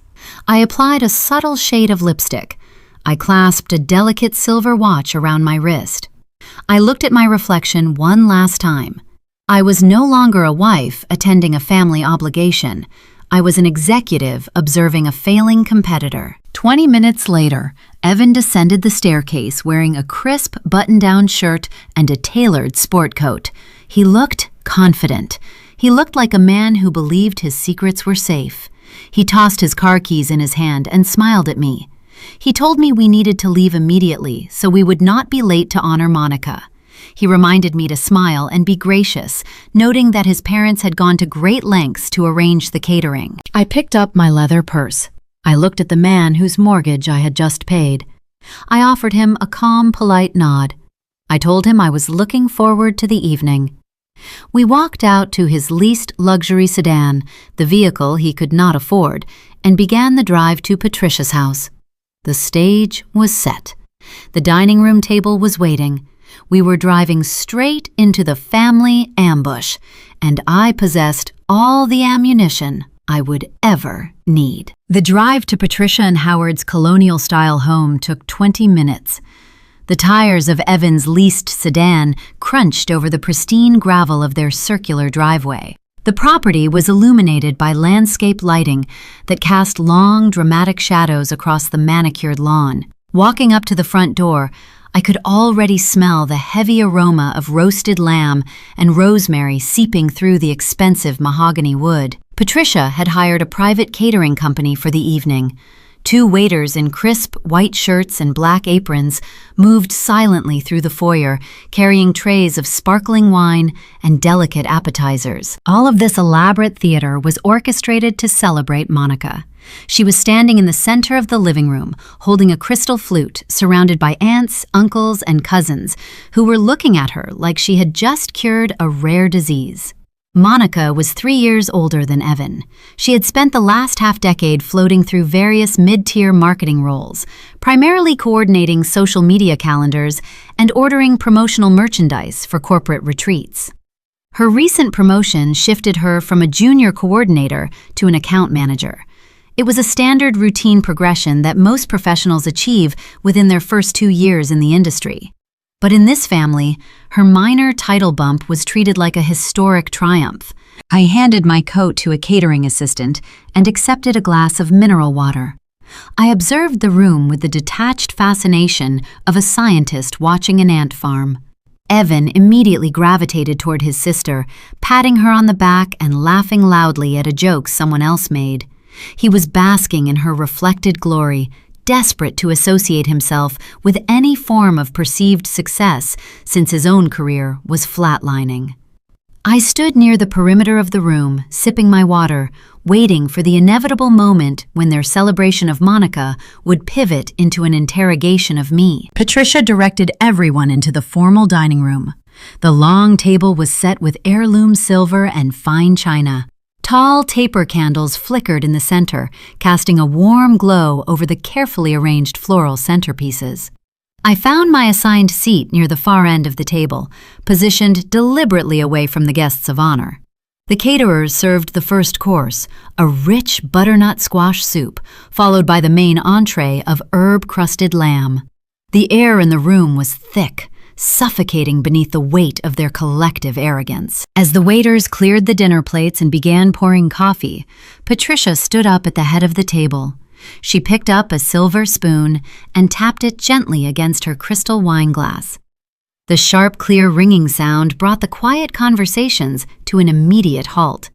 I applied a subtle shade of lipstick. I clasped a delicate silver watch around my wrist. I looked at my reflection one last time. I was no longer a wife attending a family obligation. I was an executive observing a failing competitor. 20 minutes later, Evan descended the staircase wearing a crisp button-down shirt and a tailored sport coat. He looked confident. He looked like a man who believed his secrets were safe. He tossed his car keys in his hand and smiled at me. He told me we needed to leave immediately so we would not be late to honor Monica. He reminded me to smile and be gracious, noting that his parents had gone to great lengths to arrange the catering. I picked up my leather purse. I looked at the man whose mortgage I had just paid. I offered him a calm, polite nod. I told him I was looking forward to the evening. We walked out to his leased luxury sedan, the vehicle he could not afford, and began the drive to Patricia's house. The stage was set. The dining room table was waiting. We were driving straight into the family ambush, and I possessed all the ammunition I would ever need. The drive to Patricia and Howard's colonial-style home took 20 minutes. The tires of Evan's leased sedan crunched over the pristine gravel of their circular driveway. The property was illuminated by landscape lighting that cast long, dramatic shadows across the manicured lawn. Walking up to the front door, I could already smell the heavy aroma of roasted lamb and rosemary seeping through the expensive mahogany wood. Patricia had hired a private catering company for the evening. 2 waiters in crisp white shirts and black aprons moved silently through the foyer, carrying trays of sparkling wine and delicate appetizers. All of this elaborate theater was orchestrated to celebrate Monica. She was standing in the center of the living room, holding a crystal flute, surrounded by aunts, uncles, and cousins, who were looking at her like she had just cured a rare disease. Monica was 3 years older than Evan. She had spent the last half-decade floating through various mid-tier marketing roles, primarily coordinating social media calendars and ordering promotional merchandise for corporate retreats. Her recent promotion shifted her from a junior coordinator to an account manager. It was a standard routine progression that most professionals achieve within their first 2 years in the industry. But in this family, her minor title bump was treated like a historic triumph. I handed my coat to a catering assistant and accepted a glass of mineral water. I observed the room with the detached fascination of a scientist watching an ant farm. Evan immediately gravitated toward his sister, patting her on the back and laughing loudly at a joke someone else made. He was basking in her reflected glory, desperate to associate himself with any form of perceived success since his own career was flatlining. I stood near the perimeter of the room, sipping my water, waiting for the inevitable moment when their celebration of Monica would pivot into an interrogation of me. Patricia directed everyone into the formal dining room. The long table was set with heirloom silver and fine china. Tall taper candles flickered in the center, casting a warm glow over the carefully arranged floral centerpieces. I found my assigned seat near the far end of the table, positioned deliberately away from the guests of honor. The caterers served the first course, a rich butternut squash soup, followed by the main entree of herb-crusted lamb. The air in the room was thick, suffocating beneath the weight of their collective arrogance. As the waiters cleared the dinner plates and began pouring coffee, Patricia stood up at the head of the table. She picked up a silver spoon and tapped it gently against her crystal wine glass. The sharp, clear ringing sound brought the quiet conversations to an immediate halt.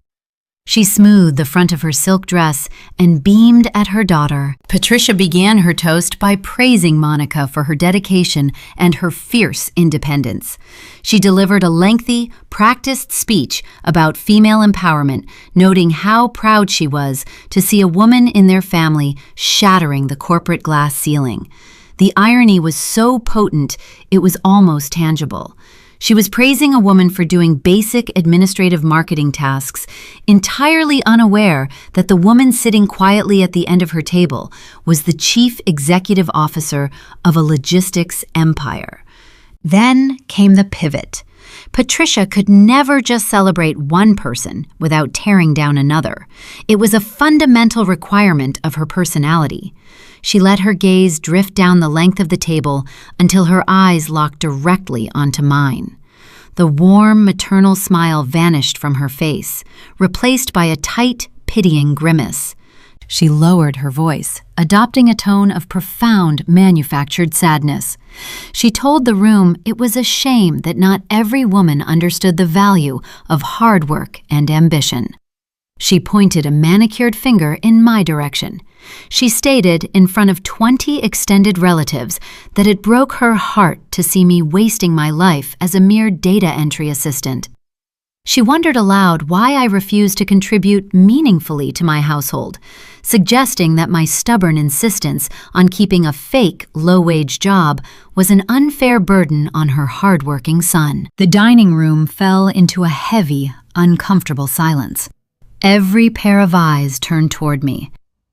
She smoothed the front of her silk dress and beamed at her daughter. Patricia began her toast by praising Monica for her dedication and her fierce independence. She delivered a lengthy, practiced speech about female empowerment, noting how proud she was to see a woman in their family shattering the corporate glass ceiling. The irony was so potent, it was almost tangible. She was praising a woman for doing basic administrative marketing tasks, entirely unaware that the woman sitting quietly at the end of her table was the chief executive officer of a logistics empire. Then came the pivot. Patricia could never just celebrate one person without tearing down another. It was a fundamental requirement of her personality. She let her gaze drift down the length of the table until her eyes locked directly onto mine. The warm, maternal smile vanished from her face, replaced by a tight, pitying grimace. She lowered her voice, adopting a tone of profound, manufactured sadness. She told the room it was a shame that not every woman understood the value of hard work and ambition. She pointed a manicured finger in my direction. She stated in front of 20 extended relatives that it broke her heart to see me wasting my life as a mere data entry assistant. She wondered aloud why I refused to contribute meaningfully to my household, suggesting that my stubborn insistence on keeping a fake, low-wage job was an unfair burden on her hardworking son. The dining room fell into a heavy, uncomfortable silence. Every pair of eyes turned toward me.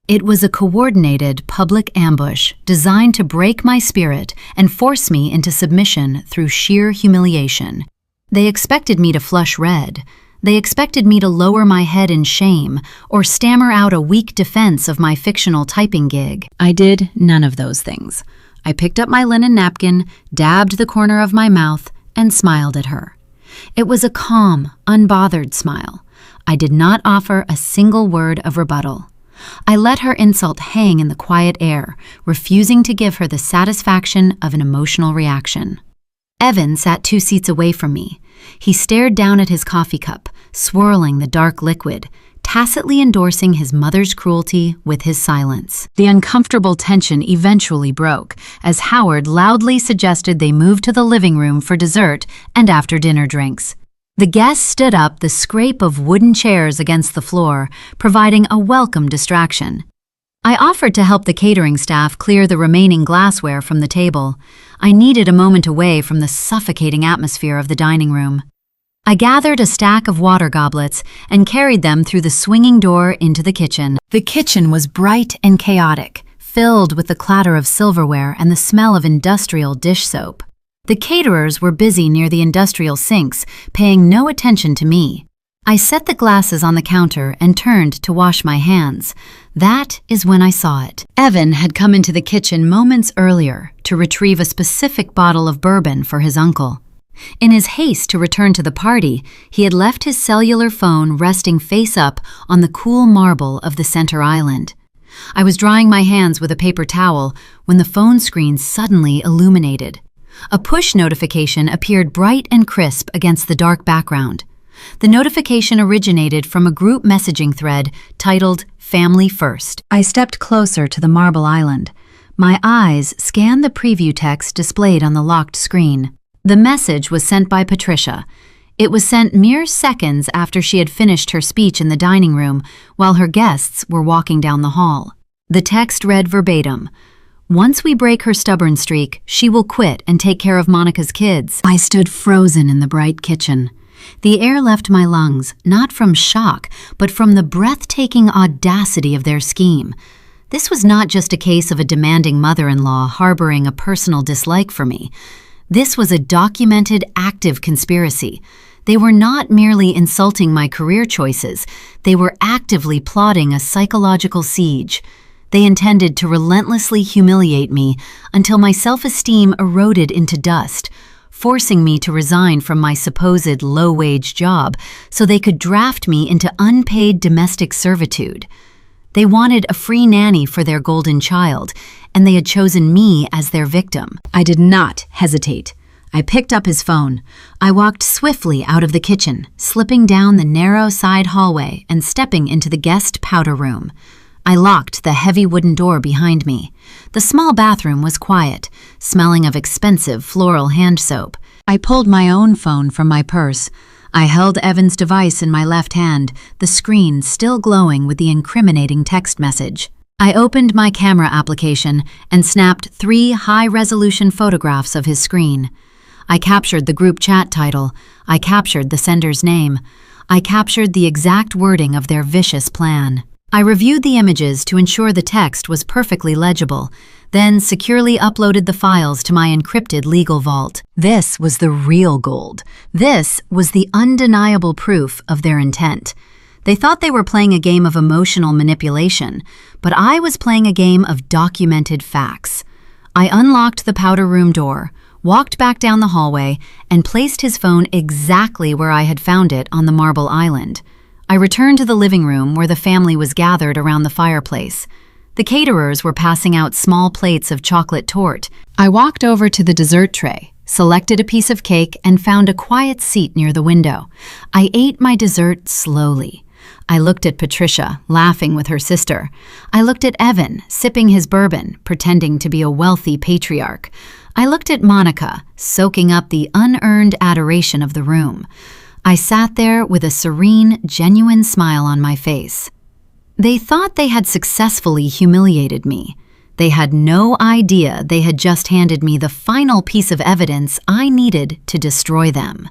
It was a coordinated public ambush designed to break my spirit and force me into submission through sheer humiliation. They expected me to flush red. They expected me to lower my head in shame or stammer out a weak defense of my fictional typing gig. I did none of those things. I picked up my linen napkin, dabbed the corner of my mouth, and smiled at her. It was a calm, unbothered smile. I did not offer a single word of rebuttal. I let her insult hang in the quiet air, refusing to give her the satisfaction of an emotional reaction. Evan sat 2 seats away from me. He stared down at his coffee cup, swirling the dark liquid, tacitly endorsing his mother's cruelty with his silence. The uncomfortable tension eventually broke, as Howard loudly suggested they move to the living room for dessert and after-dinner drinks. The guests stood up, the scrape of wooden chairs against the floor, providing a welcome distraction. I offered to help the catering staff clear the remaining glassware from the table. I needed a moment away from the suffocating atmosphere of the dining room. I gathered a stack of water goblets and carried them through the swinging door into the kitchen. The kitchen was bright and chaotic, filled with the clatter of silverware and the smell of industrial dish soap. The caterers were busy near the industrial sinks, paying no attention to me. I set the glasses on the counter and turned to wash my hands. That is when I saw it. Evan had come into the kitchen moments earlier to retrieve a specific bottle of bourbon for his uncle. In his haste to return to the party, he had left his cellular phone resting face up on the cool marble of the center island. I was drying my hands with a paper towel when the phone screen suddenly illuminated. A push notification appeared bright and crisp against the dark background. The notification originated from a group messaging thread titled Family First. I stepped closer to the marble island. My eyes scanned the preview text displayed on the locked screen. The message was sent by Patricia. It was sent mere seconds after she had finished her speech in the dining room while her guests were walking down the hall. The text read verbatim, "Once we break her stubborn streak, she will quit and take care of Monica's kids." I stood frozen in the bright kitchen. The air left my lungs, not from shock, but from the breathtaking audacity of their scheme. This was not just a case of a demanding mother-in-law harboring a personal dislike for me. This was a documented, active conspiracy. They were not merely insulting my career choices, they were actively plotting a psychological siege. They intended to relentlessly humiliate me until my self-esteem eroded into dust, forcing me to resign from my supposed low-wage job so they could draft me into unpaid domestic servitude. They wanted a free nanny for their golden child, and they had chosen me as their victim. I did not hesitate. I picked up his phone. I walked swiftly out of the kitchen, slipping down the narrow side hallway and stepping into the guest powder room. I locked the heavy wooden door behind me. The small bathroom was quiet, smelling of expensive floral hand soap. I pulled my own phone from my purse. I held Evan's device in my left hand, the screen still glowing with the incriminating text message. I opened my camera application and snapped 3 high-resolution photographs of his screen. I captured the group chat title. I captured the sender's name. I captured the exact wording of their vicious plan. I reviewed the images to ensure the text was perfectly legible, then securely uploaded the files to my encrypted legal vault. This was the real gold. This was the undeniable proof of their intent. They thought they were playing a game of emotional manipulation, but I was playing a game of documented facts. I unlocked the powder room door, walked back down the hallway, and placed his phone exactly where I had found it on the marble island. I returned to the living room where the family was gathered around the fireplace. The caterers were passing out small plates of chocolate torte. I walked over to the dessert tray, selected a piece of cake, and found a quiet seat near the window. I ate my dessert slowly. I looked at Patricia, laughing with her sister. I looked at Evan, sipping his bourbon, pretending to be a wealthy patriarch. I looked at Monica, soaking up the unearned adoration of the room. I sat there with a serene, genuine smile on my face. They thought they had successfully humiliated me. They had no idea they had just handed me the final piece of evidence I needed to destroy them.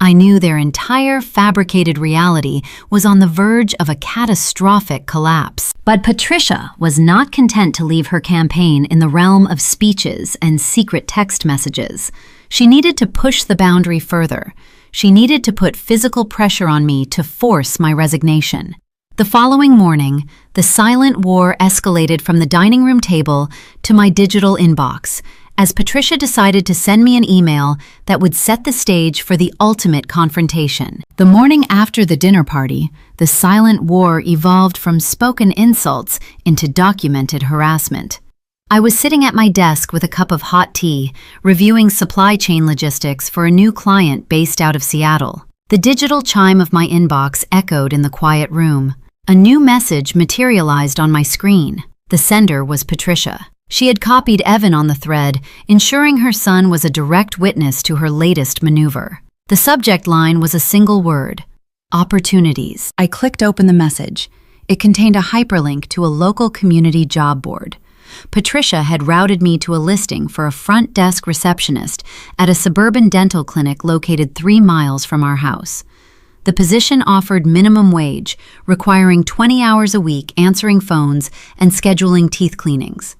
I knew their entire fabricated reality was on the verge of a catastrophic collapse. But Patricia was not content to leave her campaign in the realm of speeches and secret text messages. She needed to push the boundary further. She needed to put physical pressure on me to force my resignation. The following morning, the silent war escalated from the dining room table to my digital inbox, as Patricia decided to send me an email that would set the stage for the ultimate confrontation. The morning after the dinner party, the silent war evolved from spoken insults into documented harassment. I was sitting at my desk with a cup of hot tea, reviewing supply chain logistics for a new client based out of Seattle. The digital chime of my inbox echoed in the quiet room. A new message materialized on my screen. The sender was Patricia. She had copied Evan on the thread, ensuring her son was a direct witness to her latest maneuver. The subject line was a single word: opportunities. I clicked open the message. It contained a hyperlink to a local community job board. Patricia had routed me to a listing for a front desk receptionist at a suburban dental clinic located 3 miles from our house. The position offered minimum wage, requiring 20 hours a week answering phones and scheduling teeth cleanings.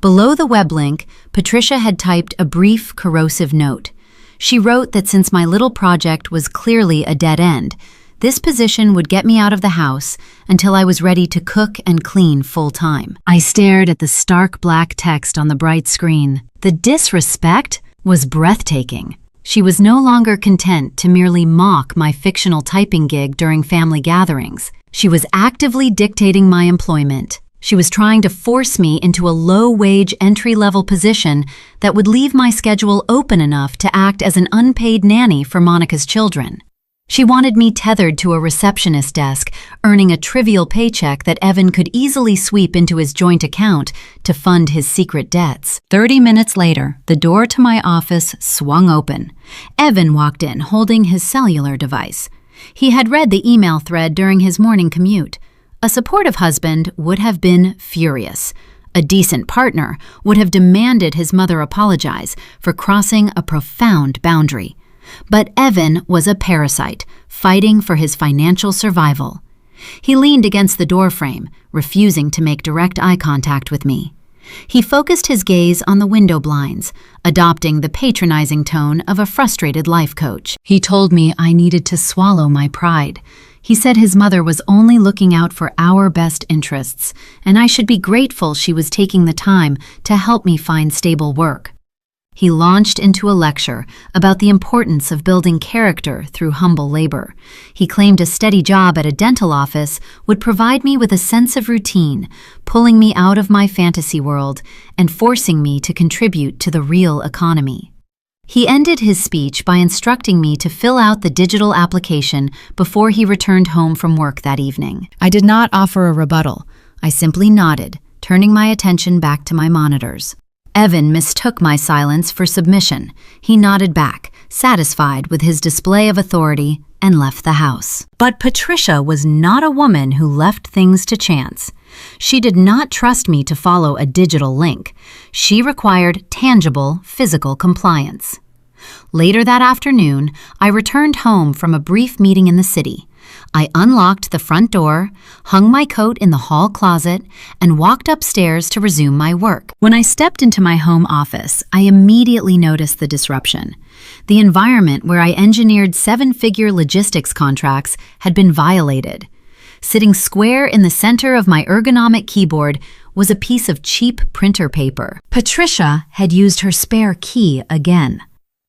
Below the web link, Patricia had typed a brief, corrosive note. She wrote that since my little project was clearly a dead end, this position would get me out of the house until I was ready to cook and clean full-time. I stared at the stark black text on the bright screen. The disrespect was breathtaking. She was no longer content to merely mock my fictional typing gig during family gatherings. She was actively dictating my employment. She was trying to force me into a low-wage entry-level position that would leave my schedule open enough to act as an unpaid nanny for Monica's children. She wanted me tethered to a receptionist desk, earning a trivial paycheck that Evan could easily sweep into his joint account to fund his secret debts. 30 minutes later, the door to my office swung open. Evan walked in holding his cellular device. He had read the email thread during his morning commute. A supportive husband would have been furious. A decent partner would have demanded his mother apologize for crossing a profound boundary. But Evan was a parasite, fighting for his financial survival. He leaned against the doorframe, refusing to make direct eye contact with me. He focused his gaze on the window blinds, adopting the patronizing tone of a frustrated life coach. He told me I needed to swallow my pride. He said his mother was only looking out for our best interests, and I should be grateful she was taking the time to help me find stable work. He launched into a lecture about the importance of building character through humble labor. He claimed a steady job at a dental office would provide me with a sense of routine, pulling me out of my fantasy world and forcing me to contribute to the real economy. He ended his speech by instructing me to fill out the digital application before he returned home from work that evening. I did not offer a rebuttal. I simply nodded, turning my attention back to my monitors. Evan mistook my silence for submission. He nodded back, satisfied with his display of authority, and left the house. But Patricia was not a woman who left things to chance. She did not trust me to follow a digital link. She required tangible, physical compliance. Later that afternoon, I returned home from a brief meeting in the city. I unlocked the front door, hung my coat in the hall closet, and walked upstairs to resume my work. When I stepped into my home office, I immediately noticed the disruption. The environment where I engineered 7-figure logistics contracts had been violated. Sitting square in the center of my ergonomic keyboard was a piece of cheap printer paper. Patricia had used her spare key again.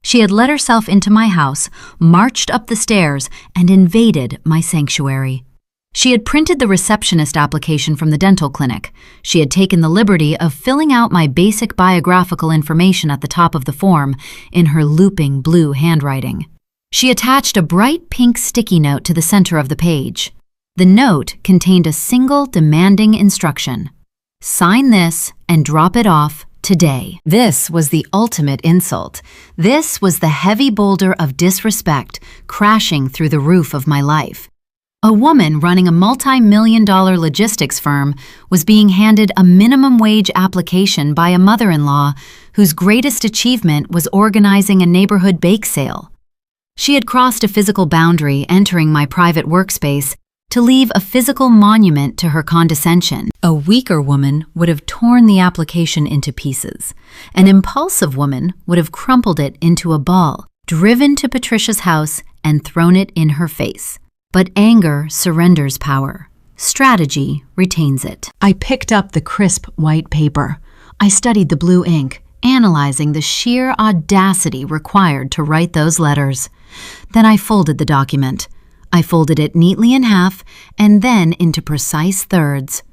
She had let herself into my house, marched up the stairs, and invaded my sanctuary. She had printed the receptionist application from the dental clinic. She had taken the liberty of filling out my basic biographical information at the top of the form in her looping blue handwriting. She attached a bright pink sticky note to the center of the page. The note contained a single demanding instruction: sign this and drop it off today. This was the ultimate insult. This was the heavy boulder of disrespect crashing through the roof of my life. A woman running a multi-million-dollar logistics firm was being handed a minimum wage application by a mother-in-law whose greatest achievement was organizing a neighborhood bake sale. She had crossed a physical boundary entering my private workspace to leave a physical monument to her condescension. A weaker woman would have torn the application into pieces. An impulsive woman would have crumpled it into a ball, driven to Patricia's house, and thrown it in her face. But anger surrenders power. strategy retains it. I picked up the crisp white paper. I studied the blue ink, analyzing the sheer audacity required to write those letters. Then I folded the document. I folded it neatly in half and then into precise thirds.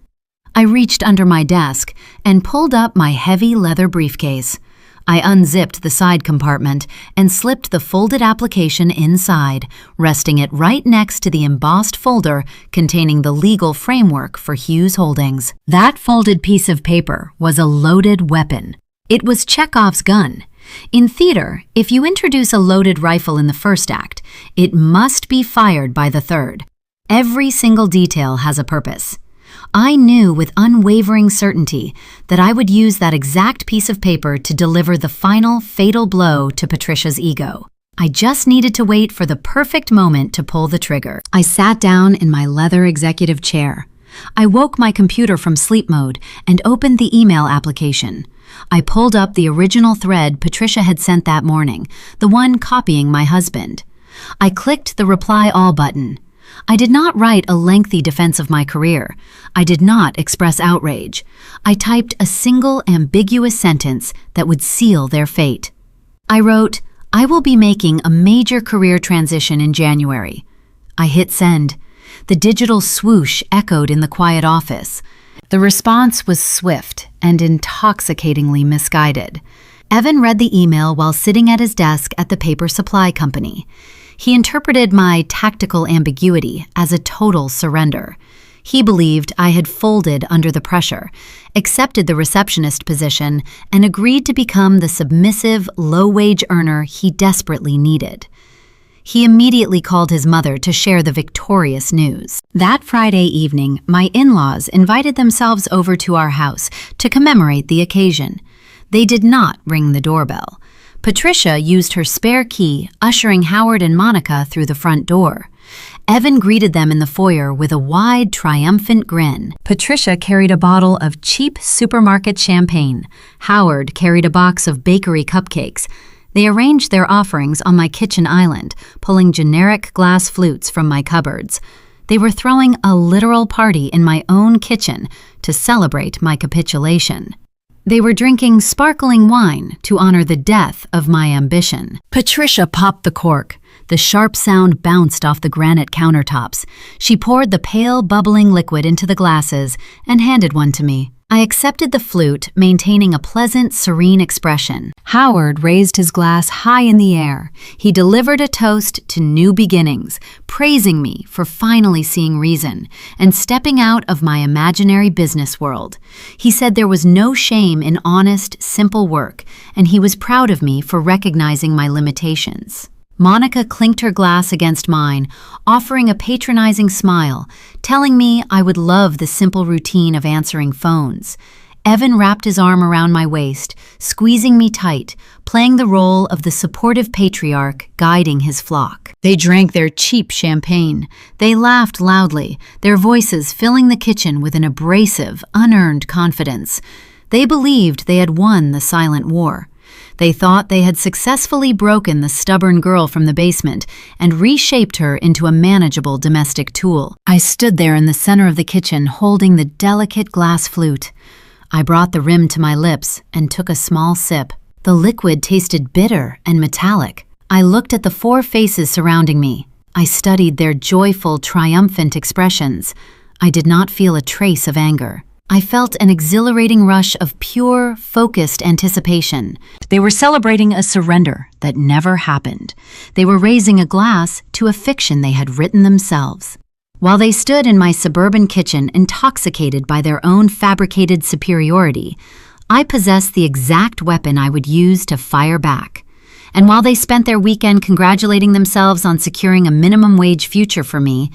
I reached under my desk and pulled up my heavy leather briefcase. I unzipped the side compartment and slipped the folded application inside, resting it right next to the embossed folder containing the legal framework for Hughes Holdings. That folded piece of paper was a loaded weapon. It was Chekhov's gun. In theater, if you introduce a loaded rifle in the first act, it must be fired by the third. Every single detail has a purpose. I knew with unwavering certainty that I would use that exact piece of paper to deliver the final fatal blow to Patricia's ego. I just needed to wait for the perfect moment to pull the trigger. I sat down in my leather executive chair. I woke my computer from sleep mode and opened the email application. I pulled up the original thread Patricia had sent that morning, the one copying my husband. I clicked the Reply All button. I did not write a lengthy defense of my career. I did not express outrage. I typed a single ambiguous sentence that would seal their fate. I wrote, "I will be making a major career transition in January." I hit send. The digital swoosh echoed in the quiet office. The response was swift and intoxicatingly misguided. Evan read the email while sitting at his desk at the paper supply company. He interpreted my tactical ambiguity as a total surrender. He believed I had folded under the pressure, accepted the receptionist position, and agreed to become the submissive, low-wage earner he desperately needed. He immediately called his mother to share the victorious news. That Friday evening, my in-laws invited themselves over to our house to commemorate the occasion. They did not ring the doorbell. Patricia used her spare key, ushering Howard and Monica through the front door. Evan greeted them in the foyer with a wide, triumphant grin. Patricia carried a bottle of cheap supermarket champagne. Howard carried a box of bakery cupcakes. They arranged their offerings on my kitchen island, pulling generic glass flutes from my cupboards. They were throwing a literal party in my own kitchen to celebrate my capitulation. They were drinking sparkling wine to honor the death of my ambition. Patricia popped the cork. The sharp sound bounced off the granite countertops. She poured the pale, bubbling liquid into the glasses and handed one to me. I accepted the flute, maintaining a pleasant, serene expression. Howard raised his glass high in the air. He delivered a toast to new beginnings, praising me for finally seeing reason and stepping out of my imaginary business world. He said there was no shame in honest, simple work, and he was proud of me for recognizing my limitations. Monica clinked her glass against mine, offering a patronizing smile, telling me I would love the simple routine of answering phones. Evan wrapped his arm around my waist, squeezing me tight, playing the role of the supportive patriarch guiding his flock. They drank their cheap champagne. They laughed loudly, their voices filling the kitchen with an abrasive, unearned confidence. They believed they had won the silent war. They thought they had successfully broken the stubborn girl from the basement and reshaped her into a manageable domestic tool. I stood there in the center of the kitchen holding the delicate glass flute. I brought the rim to my lips and took a small sip. The liquid tasted bitter and metallic. I looked at the four faces surrounding me. I studied their joyful, triumphant expressions. I did not feel a trace of anger. I felt an exhilarating rush of pure, focused anticipation. They were celebrating a surrender that never happened. They were raising a glass to a fiction they had written themselves. While they stood in my suburban kitchen intoxicated by their own fabricated superiority, I possessed the exact weapon I would use to fire back. And while they spent their weekend congratulating themselves on securing a minimum wage future for me,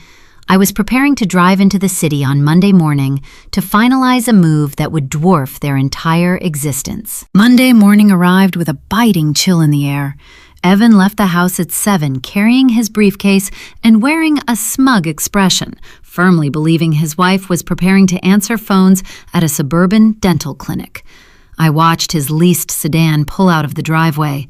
I was preparing to drive into the city on Monday morning to finalize a move that would dwarf their entire existence. Monday morning arrived with a biting chill in the air. Evan left the house at 7, carrying his briefcase and wearing a smug expression, firmly believing his wife was preparing to answer phones at a suburban dental clinic. I watched his leased sedan pull out of the driveway.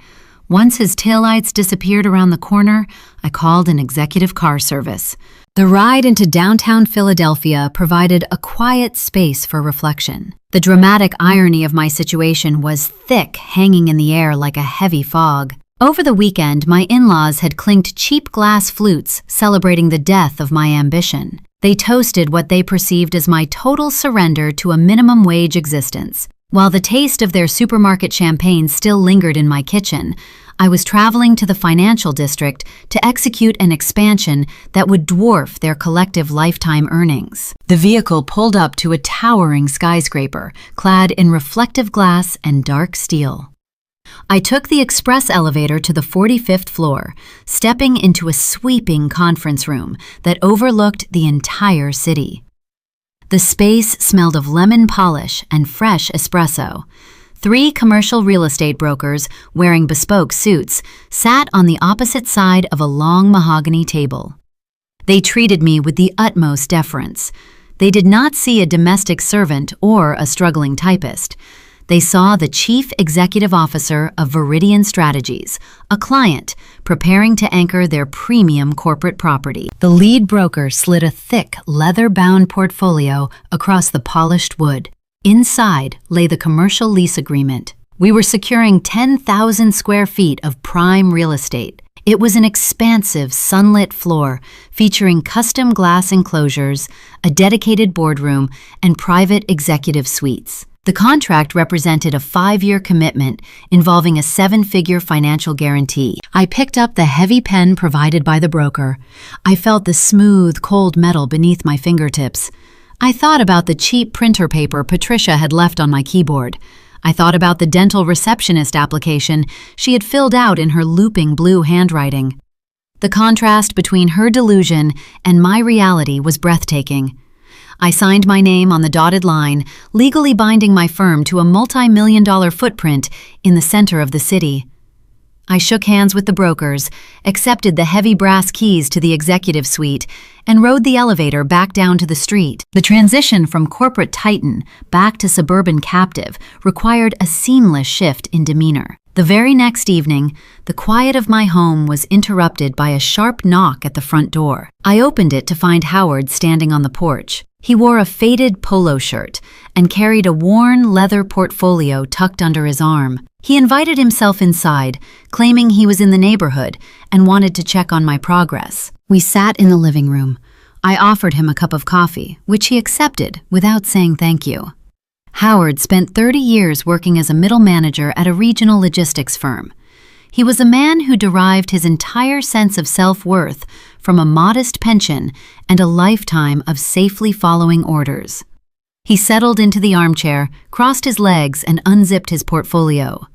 Once his taillights disappeared around the corner, I called an executive car service. The ride into downtown Philadelphia provided a quiet space for reflection. The dramatic irony of my situation was thick, hanging in the air like a heavy fog. Over the weekend, my in-laws had clinked cheap glass flutes celebrating the death of my ambition. They toasted what they perceived as my total surrender to a minimum wage existence. While the taste of their supermarket champagne still lingered in my kitchen, I was traveling to the financial district to execute an expansion that would dwarf their collective lifetime earnings. The vehicle pulled up to a towering skyscraper, clad in reflective glass and dark steel. I took the express elevator to the 45th floor, stepping into a sweeping conference room that overlooked the entire city. The space smelled of lemon polish and fresh espresso. 3 commercial real estate brokers, wearing bespoke suits, sat on the opposite side of a long mahogany table. They treated me with the utmost deference. They did not see a domestic servant or a struggling typist. They saw the chief executive officer of Viridian Strategies, a client preparing to anchor their premium corporate property. The lead broker slid a thick, leather-bound portfolio across the polished wood. Inside lay the commercial lease agreement. We were securing 10,000 square feet of prime real estate. It was an expansive, sunlit floor featuring custom glass enclosures, a dedicated boardroom, and private executive suites. The contract represented a 5-year commitment involving a 7-figure financial guarantee. I picked up the heavy pen provided by the broker. I felt the smooth, cold metal beneath my fingertips. I thought about the cheap printer paper Patricia had left on my keyboard. I thought about the dental receptionist application she had filled out in her looping blue handwriting. The contrast between her delusion and my reality was breathtaking. I signed my name on the dotted line, legally binding my firm to a multi-million-dollar footprint in the center of the city. I shook hands with the brokers, accepted the heavy brass keys to the executive suite, and rode the elevator back down to the street. The transition from corporate titan back to suburban captive required a seamless shift in demeanor. The very next evening, the quiet of my home was interrupted by a sharp knock at the front door. I opened it to find Howard standing on the porch. He wore a faded polo shirt and carried a worn leather portfolio tucked under his arm. He invited himself inside, claiming he was in the neighborhood and wanted to check on my progress. We sat in the living room. I offered him a cup of coffee, which he accepted without saying thank you. Howard spent 30 years working as a middle manager at a regional logistics firm. He was a man who derived his entire sense of self-worth from a modest pension and a lifetime of safely following orders. He settled into the armchair, crossed his legs, and unzipped his portfolio.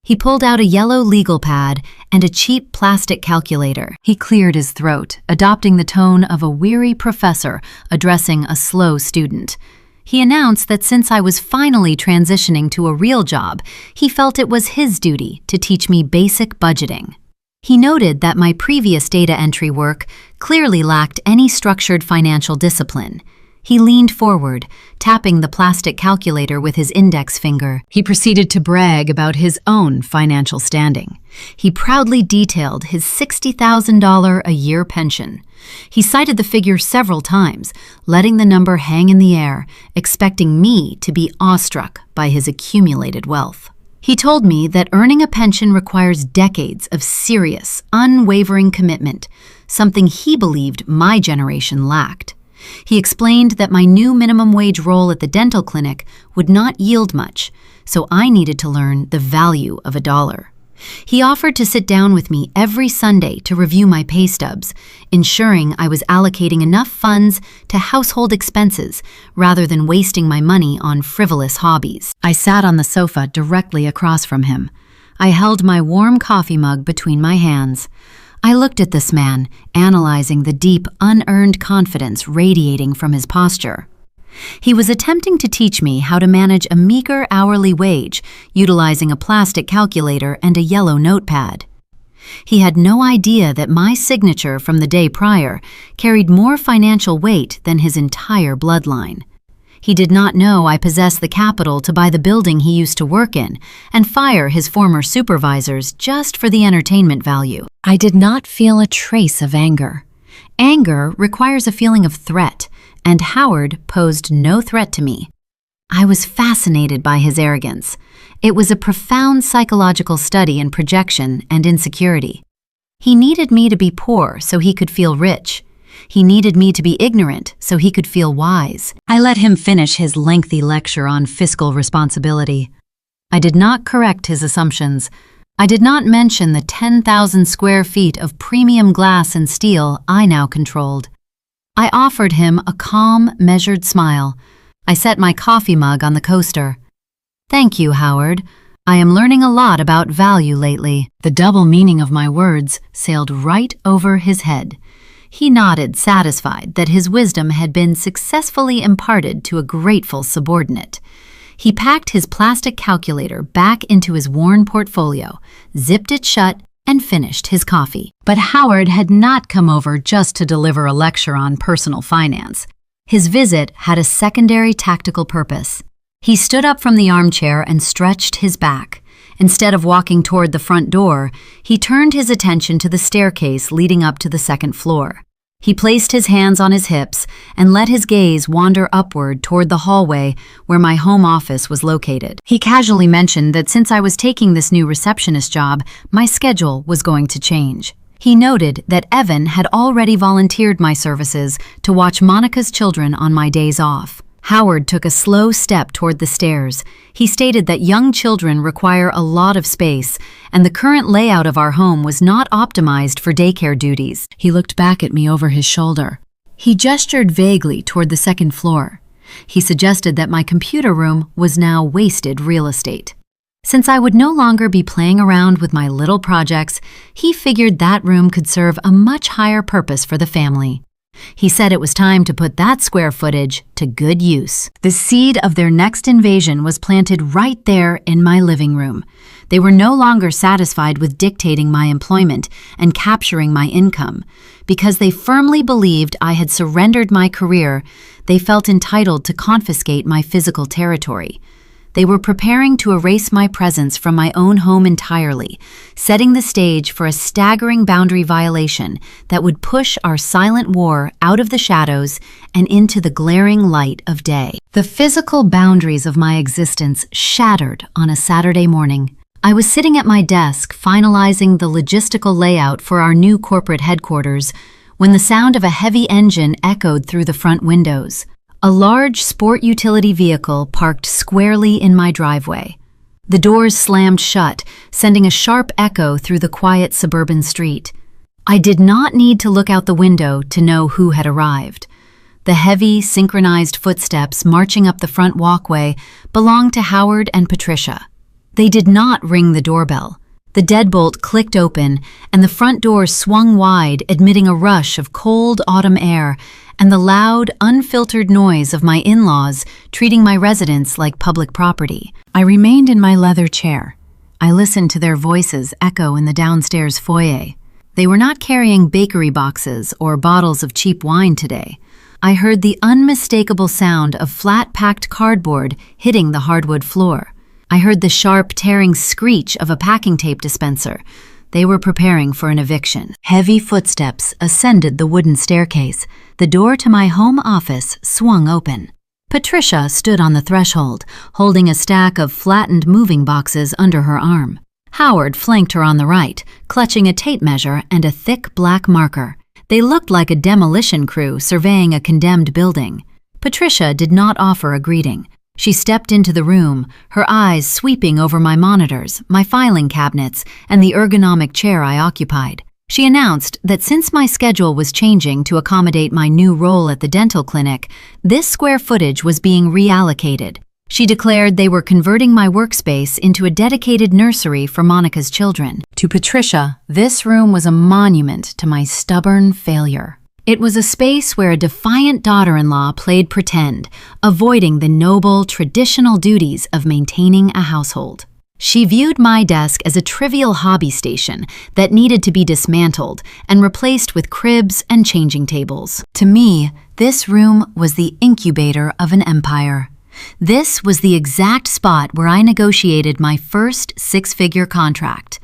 He pulled out a yellow legal pad and a cheap plastic calculator. He cleared his throat, adopting the tone of a weary professor addressing a slow student. He announced that since I was finally transitioning to a real job, he felt it was his duty to teach me basic budgeting. He noted that my previous data entry work clearly lacked any structured financial discipline. He leaned forward, tapping the plastic calculator with his index finger. He proceeded to brag about his own financial standing. He proudly detailed his $60,000 a year pension. He cited the figure several times, letting the number hang in the air, expecting me to be awestruck by his accumulated wealth. He told me that earning a pension requires decades of serious, unwavering commitment, something he believed my generation lacked. He explained that my new minimum wage role at the dental clinic would not yield much, so I needed to learn the value of a dollar. He offered to sit down with me every Sunday to review my pay stubs, ensuring I was allocating enough funds to household expenses rather than wasting my money on frivolous hobbies. I sat on the sofa directly across from him. I held my warm coffee mug between my hands. I looked at this man, analyzing the deep, unearned confidence radiating from his posture. He was attempting to teach me how to manage a meager hourly wage, utilizing a plastic calculator and a yellow notepad. He had no idea that my signature from the day prior carried more financial weight than his entire bloodline. He did not know I possessed the capital to buy the building he used to work in and fire his former supervisors just for the entertainment value. I did not feel a trace of anger. Anger requires a feeling of threat, and Howard posed no threat to me. I was fascinated by his arrogance. It was a profound psychological study in projection and insecurity. He needed me to be poor so he could feel rich. He needed me to be ignorant so he could feel wise. I let him finish his lengthy lecture on fiscal responsibility. I did not correct his assumptions. I did not mention the 10,000 square feet of premium glass and steel I now controlled. I offered him a calm, measured smile. I set my coffee mug on the coaster. "Thank you, Howard. I am learning a lot about value lately." The double meaning of my words sailed right over his head. He nodded, satisfied that his wisdom had been successfully imparted to a grateful subordinate. He packed his plastic calculator back into his worn portfolio, zipped it shut, and finished his coffee. But Howard had not come over just to deliver a lecture on personal finance. His visit had a secondary tactical purpose. He stood up from the armchair and stretched his back. Instead of walking toward the front door, he turned his attention to the staircase leading up to the second floor. He placed his hands on his hips and let his gaze wander upward toward the hallway where my home office was located. He casually mentioned that since I was taking this new receptionist job, my schedule was going to change. He noted that Evan had already volunteered my services to watch Monica's children on my days off. Howard took a slow step toward the stairs. He stated that young children require a lot of space, and the current layout of our home was not optimized for daycare duties. He looked back at me over his shoulder. He gestured vaguely toward the second floor. He suggested that my computer room was now wasted real estate. Since I would no longer be playing around with my little projects, he figured that room could serve a much higher purpose for the family. He said it was time to put that square footage to good use. The seed of their next invasion was planted right there in my living room. They were no longer satisfied with dictating my employment and capturing my income. Because they firmly believed I had surrendered my career, they felt entitled to confiscate my physical territory. They were preparing to erase my presence from my own home entirely, setting the stage for a staggering boundary violation that would push our silent war out of the shadows and into the glaring light of day. The physical boundaries of my existence shattered on a Saturday morning. I was sitting at my desk finalizing the logistical layout for our new corporate headquarters when the sound of a heavy engine echoed through the front windows. A large sport utility vehicle parked squarely in my driveway. The doors slammed shut, sending a sharp echo through the quiet suburban street. I did not need to look out the window to know who had arrived. The heavy, synchronized footsteps marching up the front walkway belonged to Howard and Patricia. They did not ring the doorbell. The deadbolt clicked open, and the front door swung wide, admitting a rush of cold autumn air and the loud, unfiltered noise of my in-laws treating my residence like public property. I remained in my leather chair. I listened to their voices echo in the downstairs foyer. They were not carrying bakery boxes or bottles of cheap wine today. I heard the unmistakable sound of flat-packed cardboard hitting the hardwood floor. I heard the sharp, tearing screech of a packing tape dispenser. They were preparing for an eviction. Heavy footsteps ascended the wooden staircase. The door to my home office swung open. Patricia stood on the threshold, holding a stack of flattened moving boxes under her arm. Howard flanked her on the right, clutching a tape measure and a thick black marker. They looked like a demolition crew surveying a condemned building. Patricia did not offer a greeting. She stepped into the room, her eyes sweeping over my monitors, my filing cabinets, and the ergonomic chair I occupied. She announced that since my schedule was changing to accommodate my new role at the dental clinic, this square footage was being reallocated. She declared they were converting my workspace into a dedicated nursery for Monica's children. To Patricia, this room was a monument to my stubborn failure. It was a space where a defiant daughter-in-law played pretend, avoiding the noble, traditional duties of maintaining a household. She viewed my desk as a trivial hobby station that needed to be dismantled and replaced with cribs and changing tables. To me, This room was the incubator of an empire. This was the exact spot where I negotiated my first six-figure contract.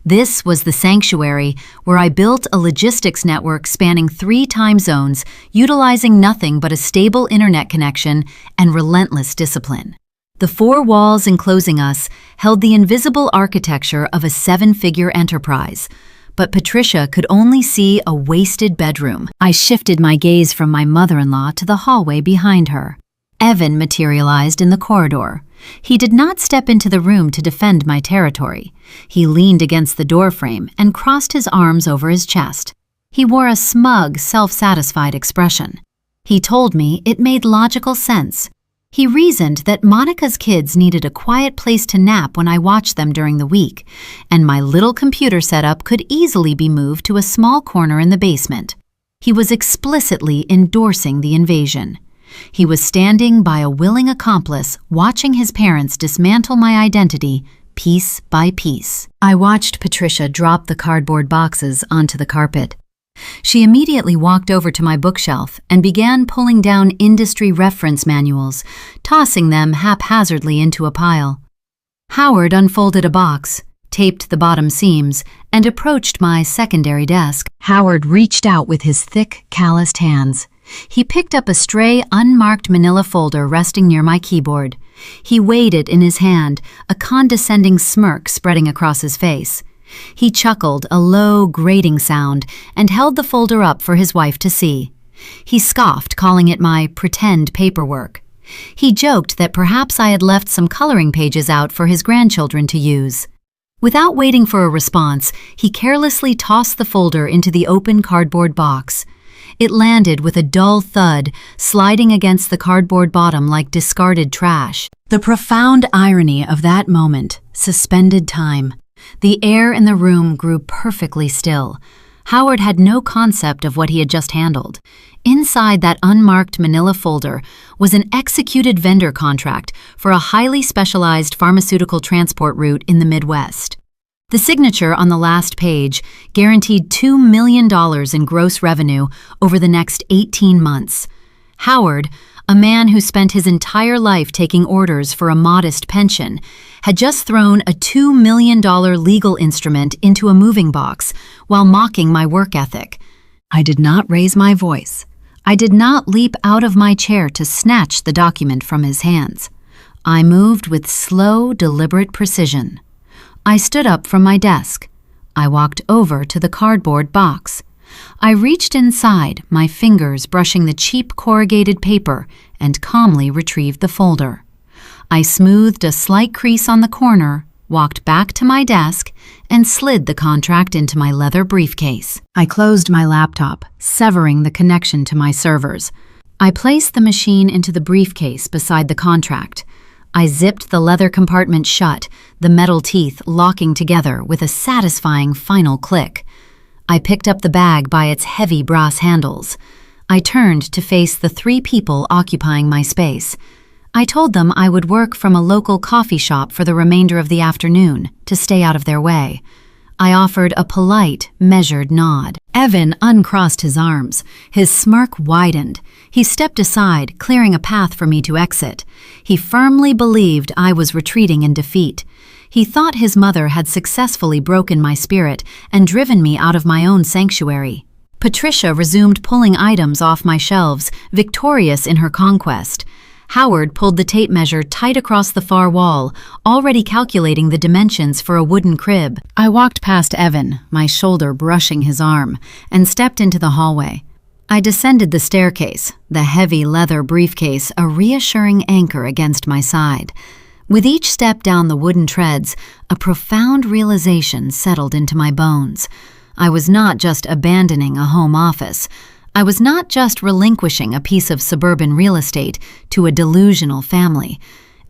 This was the sanctuary where I built a logistics network spanning 3 time zones, utilizing nothing but a stable internet connection and relentless discipline. The 4 walls enclosing us held the invisible architecture of a 7-figure enterprise, but Patricia could only see a wasted bedroom. I shifted my gaze from my mother-in-law to the hallway behind her. Evan materialized in the corridor. He did not step into the room to defend my territory. He leaned against the doorframe and crossed his arms over his chest. He wore a smug, self-satisfied expression. He told me it made logical sense. He reasoned that Monica's kids needed a quiet place to nap when I watched them during the week, and my little computer setup could easily be moved to a small corner in the basement. He was explicitly endorsing the invasion. He was standing by a willing accomplice, watching his parents dismantle my identity piece by piece. I watched Patricia drop the cardboard boxes onto the carpet. She immediately walked over to my bookshelf and began pulling down industry reference manuals, tossing them haphazardly into a pile. Howard unfolded a box, taped the bottom seams, and approached my secondary desk. Howard reached out with his thick, calloused hands. He picked up a stray, unmarked manila folder resting near my keyboard. He weighed it in his hand, a condescending smirk spreading across his face. He chuckled, a low, grating sound, and held the folder up for his wife to see. He scoffed, calling it my pretend paperwork. He joked that perhaps I had left some coloring pages out for his grandchildren to use. Without waiting for a response, he carelessly tossed the folder into the open cardboard box. It landed with a dull thud, sliding against the cardboard bottom like discarded trash. The profound irony of that moment suspended time. The air in the room grew perfectly still. Howard had no concept of what he had just handled. Inside that unmarked manila folder was an executed vendor contract for a highly specialized pharmaceutical transport route in the Midwest. The signature on the last page guaranteed $2 million in gross revenue over the next 18 months. Howard, a man who spent his entire life taking orders for a modest pension, had just thrown a $2 million legal instrument into a moving box while mocking my work ethic. I did not raise my voice. I did not leap out of my chair to snatch the document from his hands. I moved with slow, deliberate precision. I stood up from my desk. I walked over to the cardboard box. I reached inside, my fingers brushing the cheap corrugated paper, and calmly retrieved the folder. I smoothed a slight crease on the corner, walked back to my desk, and slid the contract into my leather briefcase. I closed my laptop, severing the connection to my servers. I placed the machine into the briefcase beside the contract. I zipped the leather compartment shut, the metal teeth locking together with a satisfying final click. I picked up the bag by its heavy brass handles. I turned to face the 3 people occupying my space. I told them I would work from a local coffee shop for the remainder of the afternoon to stay out of their way. I offered a polite, measured nod. Evan uncrossed his arms. His smirk widened. He stepped aside, clearing a path for me to exit. He firmly believed I was retreating in defeat. He thought his mother had successfully broken my spirit and driven me out of my own sanctuary. Patricia resumed pulling items off my shelves, victorious in her conquest. Howard pulled the tape measure tight across the far wall, already calculating the dimensions for a wooden crib. I walked past Evan, my shoulder brushing his arm, and stepped into the hallway. I descended the staircase, the heavy leather briefcase a reassuring anchor against my side. With each step down the wooden treads, a profound realization settled into my bones. I was not just abandoning a home office. I was not just relinquishing a piece of suburban real estate to a delusional family.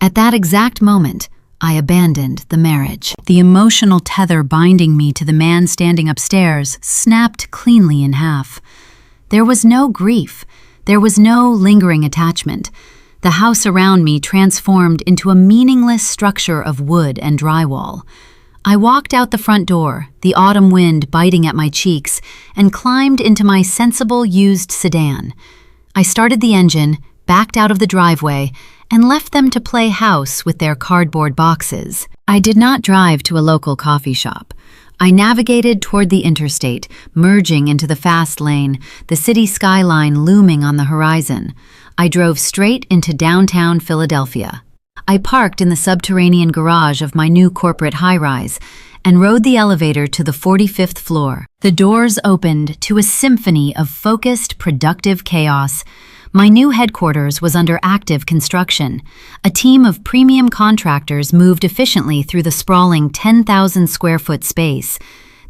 At that exact moment, I abandoned the marriage. The emotional tether binding me to the man standing upstairs snapped cleanly in half. There was no grief. There was no lingering attachment. The house around me transformed into a meaningless structure of wood and drywall. I walked out the front door, the autumn wind biting at my cheeks, and climbed into my sensible used sedan. I started the engine, backed out of the driveway, and left them to play house with their cardboard boxes. I did not drive to a local coffee shop. I navigated toward the interstate, merging into the fast lane, the city skyline looming on the horizon. I drove straight into downtown Philadelphia. I parked in the subterranean garage of my new corporate high-rise and rode the elevator to the 45th floor. The doors opened to a symphony of focused, productive chaos. My new headquarters was under active construction. A team of premium contractors moved efficiently through the sprawling 10,000-square-foot space.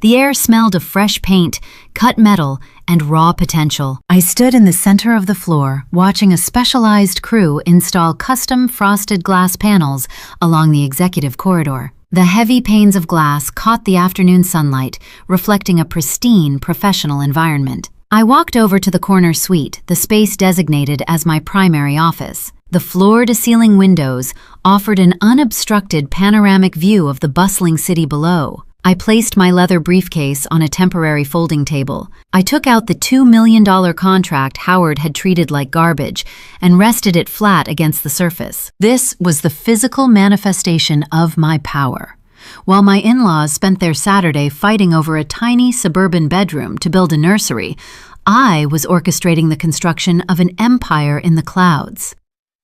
The air smelled of fresh paint, cut metal, and raw potential. I stood in the center of the floor, watching a specialized crew install custom frosted glass panels along the executive corridor. The heavy panes of glass caught the afternoon sunlight, reflecting a pristine, professional environment. I walked over to the corner suite, the space designated as my primary office. The floor-to-ceiling windows offered an unobstructed panoramic view of the bustling city below. I placed my leather briefcase on a temporary folding table. I took out the $2 million contract Howard had treated like garbage and rested it flat against the surface. This was the physical manifestation of my power. While my in-laws spent their Saturday fighting over a tiny suburban bedroom to build a nursery, I was orchestrating the construction of an empire in the clouds.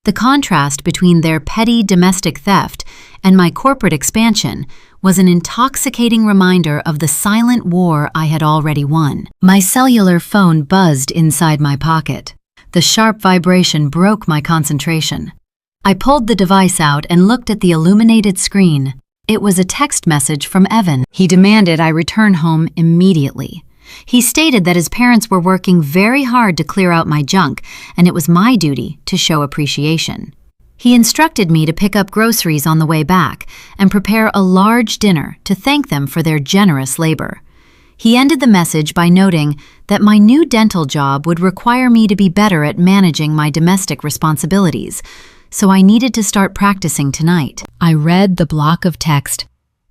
The contrast between their petty domestic theft and my corporate expansion was an intoxicating reminder of the silent war I had already won. My cellular phone buzzed inside my pocket. The sharp vibration broke my concentration. I pulled the device out and looked at the illuminated screen. It was a text message from Evan. He demanded I return home immediately. He stated that his parents were working very hard to clear out my junk, and it was my duty to show appreciation. He instructed me to pick up groceries on the way back and prepare a large dinner to thank them for their generous labor. He ended the message by noting that my new dental job would require me to be better at managing my domestic responsibilities, so I needed to start practicing tonight. I read the block of text.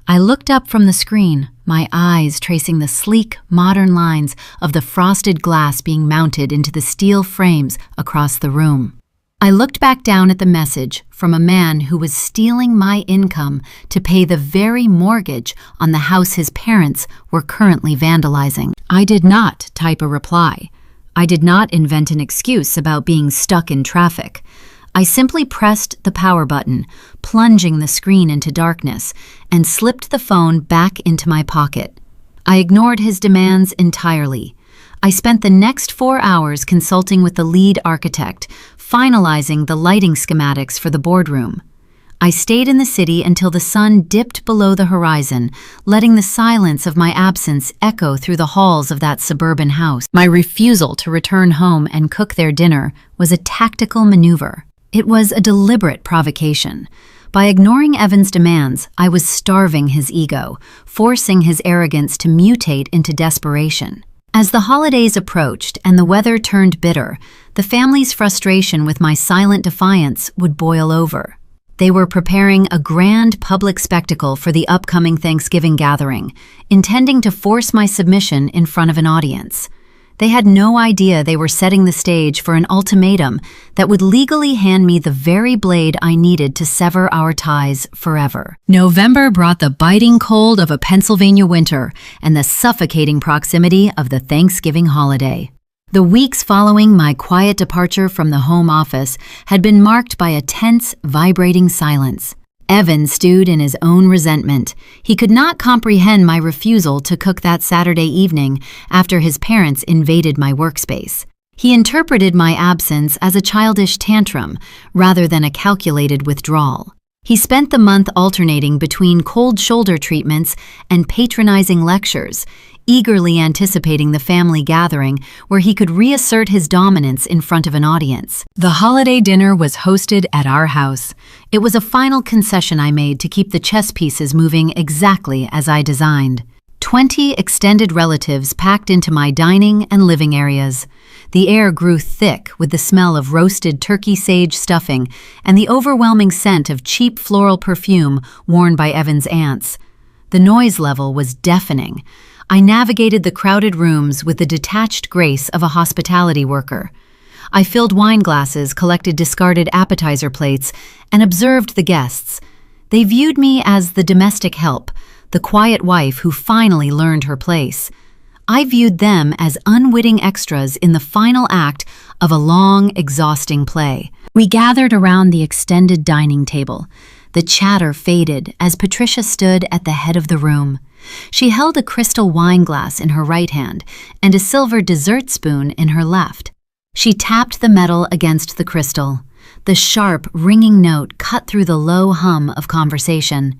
I looked up from the screen, my eyes tracing the sleek, modern lines of the frosted glass being mounted into the steel frames across the room. I looked back down at the message from a man who was stealing my income to pay the very mortgage on the house his parents were currently vandalizing. I did not type a reply. I did not invent an excuse about being stuck in traffic. I simply pressed the power button, plunging the screen into darkness, and slipped the phone back into my pocket. I ignored his demands entirely. I spent the next 4 hours consulting with the lead architect, finalizing the lighting schematics for the boardroom. I stayed in the city until the sun dipped below the horizon, letting the silence of my absence echo through the halls of that suburban house. My refusal to return home and cook their dinner was a tactical maneuver. It was a deliberate provocation. By ignoring Evan's demands, I was starving his ego, forcing his arrogance to mutate into desperation. As the holidays approached and the weather turned bitter, the family's frustration with my silent defiance would boil over. They were preparing a grand public spectacle for the upcoming Thanksgiving gathering, intending to force my submission in front of an audience. They had no idea they were setting the stage for an ultimatum that would legally hand me the very blade I needed to sever our ties forever. November brought the biting cold of a Pennsylvania winter and the suffocating proximity of the Thanksgiving holiday. The weeks following my quiet departure from the home office had been marked by a tense, vibrating silence. Evan stewed in his own resentment. He could not comprehend my refusal to cook that Saturday evening after his parents invaded my workspace. He interpreted my absence as a childish tantrum rather than a calculated withdrawal. He spent the month alternating between cold shoulder treatments and patronizing lectures, eagerly anticipating the family gathering where he could reassert his dominance in front of an audience. The holiday dinner was hosted at our house. It was a final concession I made to keep the chess pieces moving exactly as I designed. 20 extended relatives packed into my dining and living areas. The air grew thick with the smell of roasted turkey sage stuffing and the overwhelming scent of cheap floral perfume worn by Evan's aunts. The noise level was deafening. I navigated the crowded rooms with the detached grace of a hospitality worker. I filled wine glasses, collected discarded appetizer plates, and observed the guests. They viewed me as the domestic help, the quiet wife who finally learned her place. I viewed them as unwitting extras in the final act of a long, exhausting play. We gathered around the extended dining table. The chatter faded as Patricia stood at the head of the room. She held a crystal wine glass in her right hand and a silver dessert spoon in her left. She tapped the metal against the crystal. The sharp, ringing note cut through the low hum of conversation.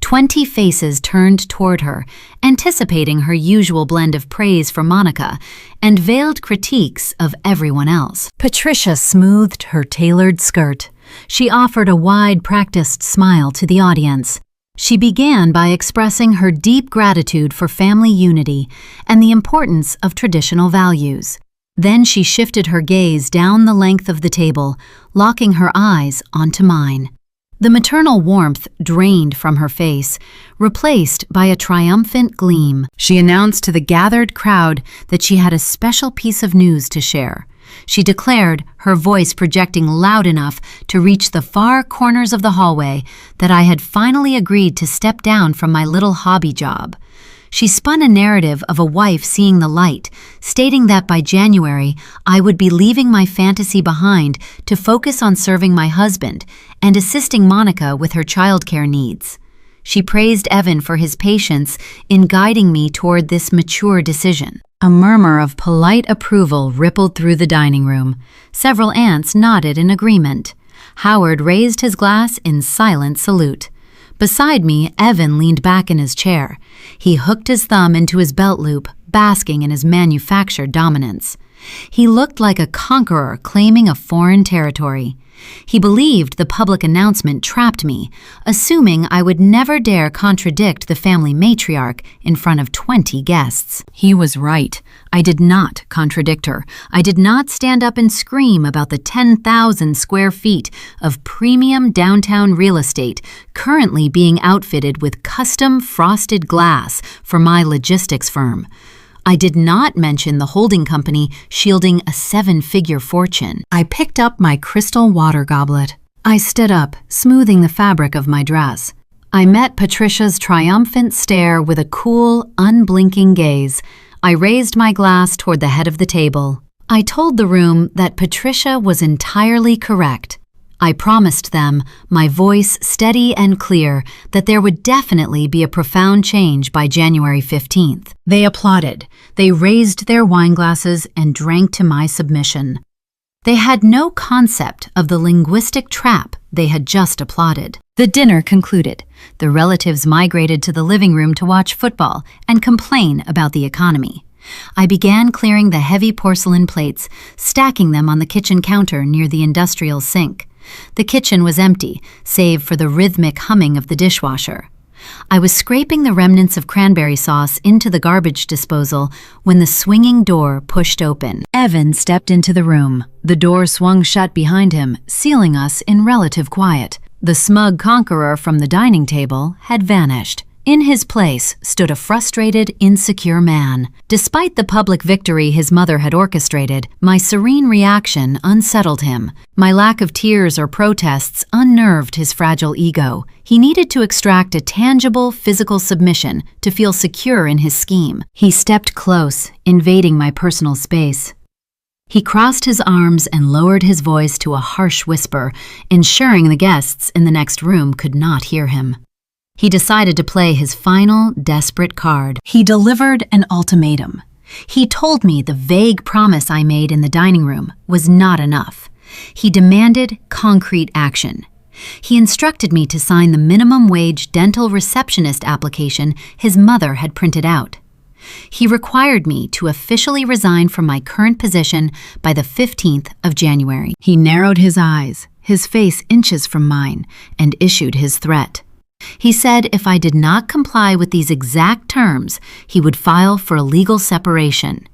20 faces turned toward her, anticipating her usual blend of praise for Monica and veiled critiques of everyone else. Patricia smoothed her tailored skirt. She offered a wide, practiced smile to the audience. She began by expressing her deep gratitude for family unity and the importance of traditional values. Then she shifted her gaze down the length of the table, locking her eyes onto mine. The maternal warmth drained from her face, replaced by a triumphant gleam. She announced to the gathered crowd that she had a special piece of news to share. She declared, her voice projecting loud enough to reach the far corners of the hallway, that I had finally agreed to step down from my little hobby job. She spun a narrative of a wife seeing the light, stating that by January, I would be leaving my fantasy behind to focus on serving my husband and assisting Monica with her childcare needs. She praised Evan for his patience in guiding me toward this mature decision. A murmur of polite approval rippled through the dining room. Several aunts nodded in agreement. Howard raised his glass in silent salute. Beside me, Evan leaned back in his chair. He hooked his thumb into his belt loop, basking in his manufactured dominance. He looked like a conqueror claiming a foreign territory. He believed the public announcement trapped me, assuming I would never dare contradict the family matriarch in front of 20 guests. He was right. I did not contradict her. I did not stand up and scream about the 10,000 square feet of premium downtown real estate currently being outfitted with custom frosted glass for my logistics firm. I did not mention the holding company shielding a 7-figure fortune. I picked up my crystal water goblet. I stood up, smoothing the fabric of my dress. I met Patricia's triumphant stare with a cool, unblinking gaze. I raised my glass toward the head of the table. I told the room that Patricia was entirely correct. I promised them, my voice steady and clear, that there would definitely be a profound change by January 15th. They applauded. They raised their wine glasses and drank to my submission. They had no concept of the linguistic trap they had just applauded. The dinner concluded. The relatives migrated to the living room to watch football and complain about the economy. I began clearing the heavy porcelain plates, stacking them on the kitchen counter near the industrial sink. The kitchen was empty, save for the rhythmic humming of the dishwasher. I was scraping the remnants of cranberry sauce into the garbage disposal when the swinging door pushed open. Evan stepped into the room. The door swung shut behind him, sealing us in relative quiet. The smug conqueror from the dining table had vanished. In his place stood a frustrated, insecure man. Despite the public victory his mother had orchestrated, my serene reaction unsettled him. My lack of tears or protests unnerved his fragile ego. He needed to extract a tangible physical submission to feel secure in his scheme. He stepped close, invading my personal space. He crossed his arms and lowered his voice to a harsh whisper, ensuring the guests in the next room could not hear him. He decided to play his final, desperate card. He delivered an ultimatum. He told me the vague promise I made in the dining room was not enough. He demanded concrete action. He instructed me to sign the minimum wage dental receptionist application his mother had printed out. He required me to officially resign from my current position by the 15th of January. He narrowed his eyes, his face inches from mine, and issued his threat. He said if I did not comply with these exact terms, he would file for a legal separation.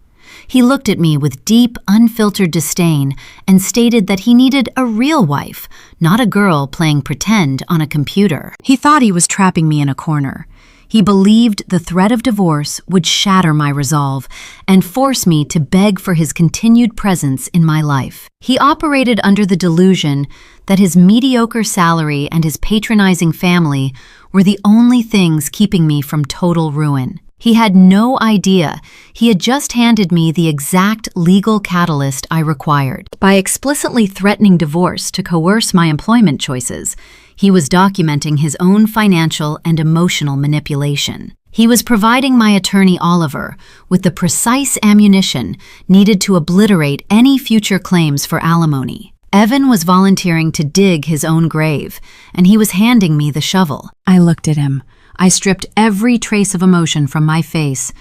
He looked at me with deep, unfiltered disdain and stated that he needed a real wife, not a girl playing pretend on a computer. He thought he was trapping me in a corner. He believed the threat of divorce would shatter my resolve and force me to beg for his continued presence in my life. He operated under the delusion that his mediocre salary and his patronizing family were the only things keeping me from total ruin. He had no idea he had just handed me the exact legal catalyst I required. By explicitly threatening divorce to coerce my employment choices, he was documenting his own financial and emotional manipulation. He was providing my attorney Oliver with the precise ammunition needed to obliterate any future claims for alimony. Evan was volunteering to dig his own grave, and he was handing me the shovel. I looked at him. I stripped every trace of emotion from my face.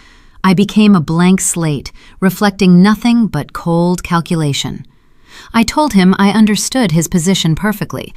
I became a blank slate, reflecting nothing but cold calculation. I told him I understood his position perfectly.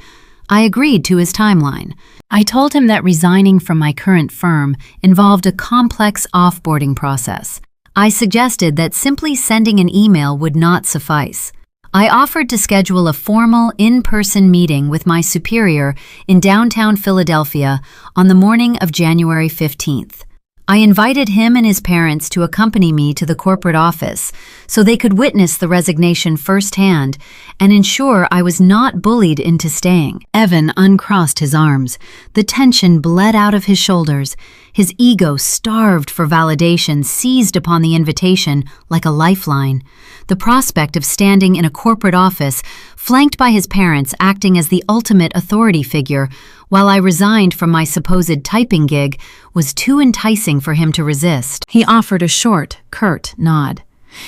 I agreed to his timeline. I told him that resigning from my current firm involved a complex offboarding process. I suggested that simply sending an email would not suffice. I offered to schedule a formal, in-person meeting with my superior in downtown Philadelphia on the morning of January 15th. I invited him and his parents to accompany me to the corporate office so they could witness the resignation firsthand and ensure I was not bullied into staying. Evan uncrossed his arms. The tension bled out of his shoulders. His ego, starved for validation, seized upon the invitation like a lifeline. The prospect of standing in a corporate office, flanked by his parents acting as the ultimate authority figure, while I resigned from my supposed typing gig, was too enticing for him to resist. He offered a short, curt nod.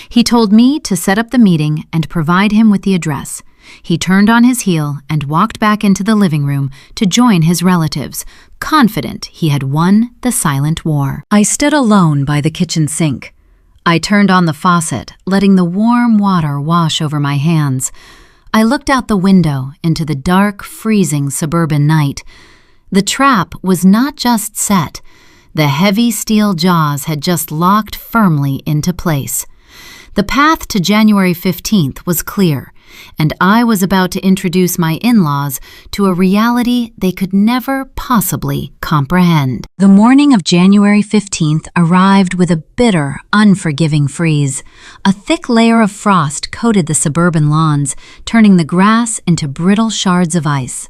He told me to set up the meeting and provide him with the address. He turned on his heel and walked back into the living room to join his relatives, confident he had won the silent war. I stood alone by the kitchen sink. I turned on the faucet, letting the warm water wash over my hands. I looked out the window into the dark, freezing suburban night. The trap was not just set. The heavy steel jaws had just locked firmly into place. The path to January 15th was clear, and I was about to introduce my in-laws to a reality they could never possibly comprehend. The morning of January 15th arrived with a bitter, unforgiving freeze. A thick layer of frost coated the suburban lawns, turning the grass into brittle shards of ice.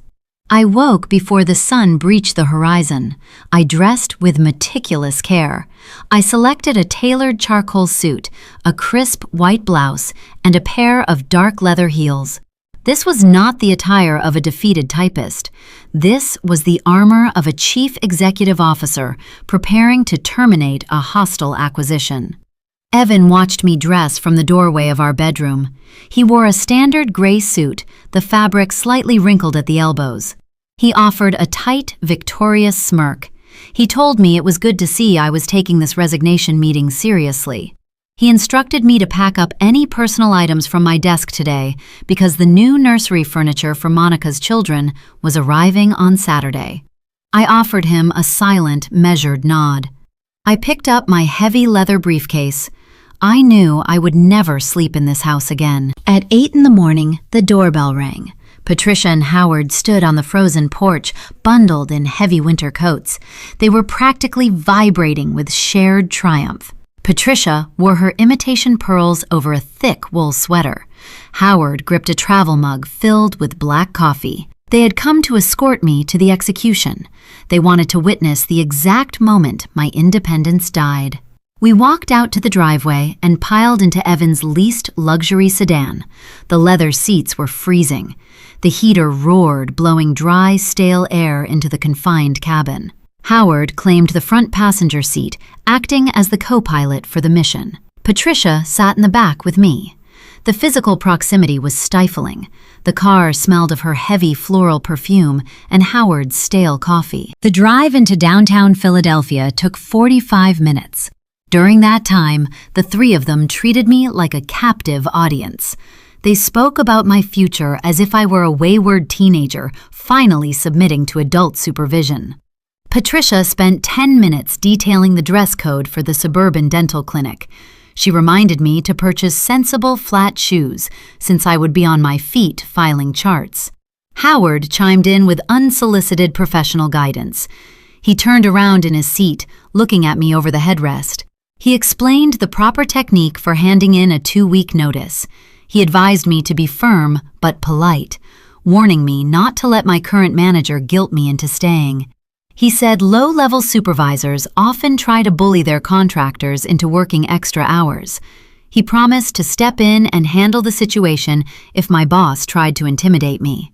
I woke before the sun breached the horizon. I dressed with meticulous care. I selected a tailored charcoal suit, a crisp white blouse, and a pair of dark leather heels. This was not the attire of a defeated typist. This was the armor of a chief executive officer preparing to terminate a hostile acquisition. Evan watched me dress from the doorway of our bedroom. He wore a standard gray suit, the fabric slightly wrinkled at the elbows. He offered a tight, victorious smirk. He told me it was good to see I was taking this resignation meeting seriously. He instructed me to pack up any personal items from my desk today because the new nursery furniture for Monica's children was arriving on Saturday. I offered him a silent, measured nod. I picked up my heavy leather briefcase. I knew I would never sleep in this house again. At 8 in the morning, the doorbell rang. Patricia and Howard stood on the frozen porch, bundled in heavy winter coats. They were practically vibrating with shared triumph. Patricia wore her imitation pearls over a thick wool sweater. Howard gripped a travel mug filled with black coffee. They had come to escort me to the execution. They wanted to witness the exact moment my independence died. We walked out to the driveway and piled into Evan's least luxury sedan. The leather seats were freezing. The heater roared, blowing dry, stale air into the confined cabin. Howard claimed the front passenger seat, acting as the co-pilot for the mission. Patricia sat in the back with me. The physical proximity was stifling. The car smelled of her heavy floral perfume and Howard's stale coffee. The drive into downtown Philadelphia took 45 minutes. During that time, the three of them treated me like a captive audience. They spoke about my future as if I were a wayward teenager finally submitting to adult supervision. Patricia spent 10 minutes detailing the dress code for the suburban dental clinic. She reminded me to purchase sensible flat shoes, since I would be on my feet filing charts. Howard chimed in with unsolicited professional guidance. He turned around in his seat, looking at me over the headrest. He explained the proper technique for handing in a 2-week notice. He advised me to be firm but polite, warning me not to let my current manager guilt me into staying. He said low-level supervisors often try to bully their contractors into working extra hours. He promised to step in and handle the situation if my boss tried to intimidate me.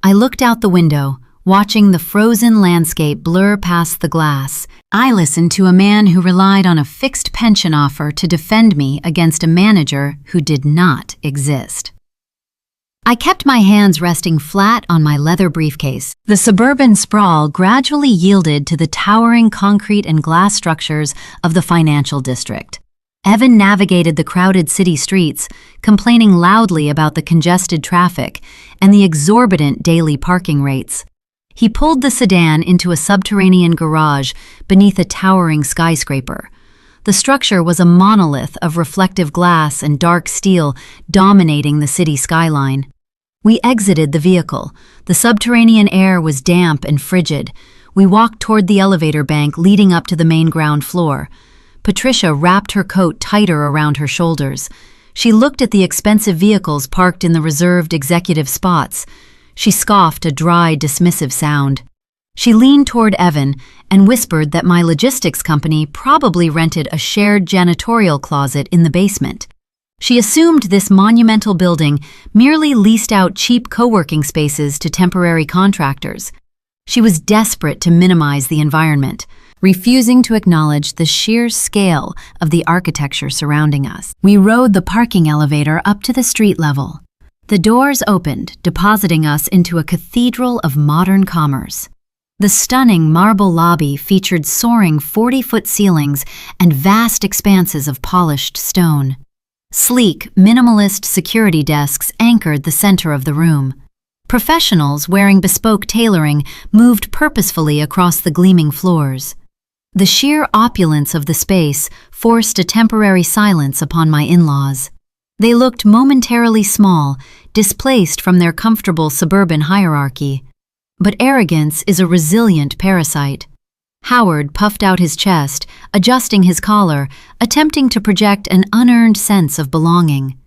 I looked out the window, watching the frozen landscape blur past the glass. I listened to a man who relied on a fixed pension offer to defend me against a manager who did not exist. I kept my hands resting flat on my leather briefcase. The suburban sprawl gradually yielded to the towering concrete and glass structures of the financial district. Evan navigated the crowded city streets, complaining loudly about the congested traffic and the exorbitant daily parking rates. He pulled the sedan into a subterranean garage beneath a towering skyscraper. The structure was a monolith of reflective glass and dark steel dominating the city skyline. We exited the vehicle. The subterranean air was damp and frigid. We walked toward the elevator bank leading up to the main ground floor. Patricia wrapped her coat tighter around her shoulders. She looked at the expensive vehicles parked in the reserved executive spots. She scoffed a dry, dismissive sound. She leaned toward Evan and whispered that my logistics company probably rented a shared janitorial closet in the basement. She assumed this monumental building merely leased out cheap co-working spaces to temporary contractors. She was desperate to minimize the environment, refusing to acknowledge the sheer scale of the architecture surrounding us. We rode the parking elevator up to the street level. The doors opened, depositing us into a cathedral of modern commerce. The stunning marble lobby featured soaring 40-foot ceilings and vast expanses of polished stone. Sleek, minimalist security desks anchored the center of the room. Professionals wearing bespoke tailoring moved purposefully across the gleaming floors. The sheer opulence of the space forced a temporary silence upon my in-laws. They looked momentarily small, displaced from their comfortable suburban hierarchy. But arrogance is a resilient parasite. Howard puffed out his chest, adjusting his collar, attempting to project an unearned sense of belonging.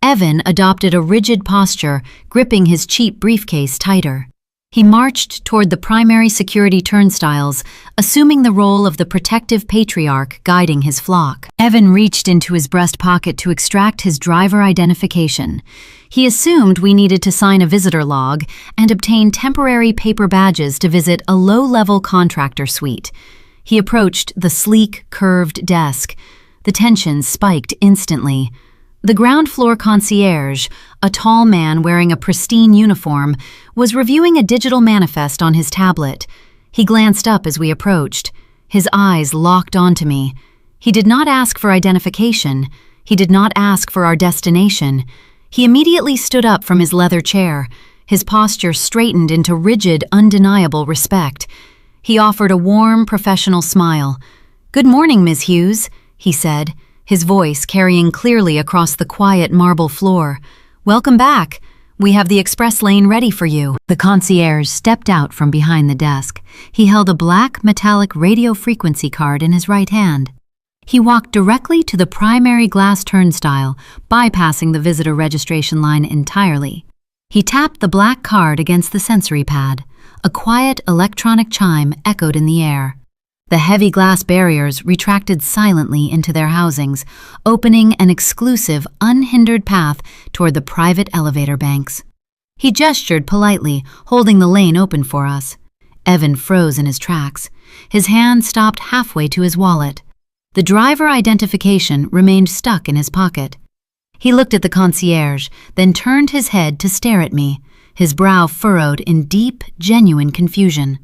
Evan adopted a rigid posture, gripping his cheap briefcase tighter. He marched toward the primary security turnstiles, assuming the role of the protective patriarch guiding his flock. Evan reached into his breast pocket to extract his driver identification. He assumed we needed to sign a visitor log and obtain temporary paper badges to visit a low-level contractor suite. He approached the sleek, curved desk. The tension spiked instantly. The ground floor concierge, a tall man wearing a pristine uniform, was reviewing a digital manifest on his tablet. He glanced up as we approached. His eyes locked onto me. He did not ask for identification. He did not ask for our destination. He immediately stood up from his leather chair. His posture straightened into rigid, undeniable respect. He offered a warm, professional smile. "Good morning, Ms. Hughes," he said, his voice carrying clearly across the quiet marble floor. "Welcome back. We have the express lane ready for you." The concierge stepped out from behind the desk. He held a black metallic radio frequency card in his right hand. He walked directly to the primary glass turnstile, bypassing the visitor registration line entirely. He tapped the black card against the sensory pad. A quiet electronic chime echoed in the air. The heavy glass barriers retracted silently into their housings, opening an exclusive, unhindered path toward the private elevator banks. He gestured politely, holding the lane open for us. Evan froze in his tracks. His hand stopped halfway to his wallet. The driver identification remained stuck in his pocket. He looked at the concierge, then turned his head to stare at me, his brow furrowed in deep, genuine confusion.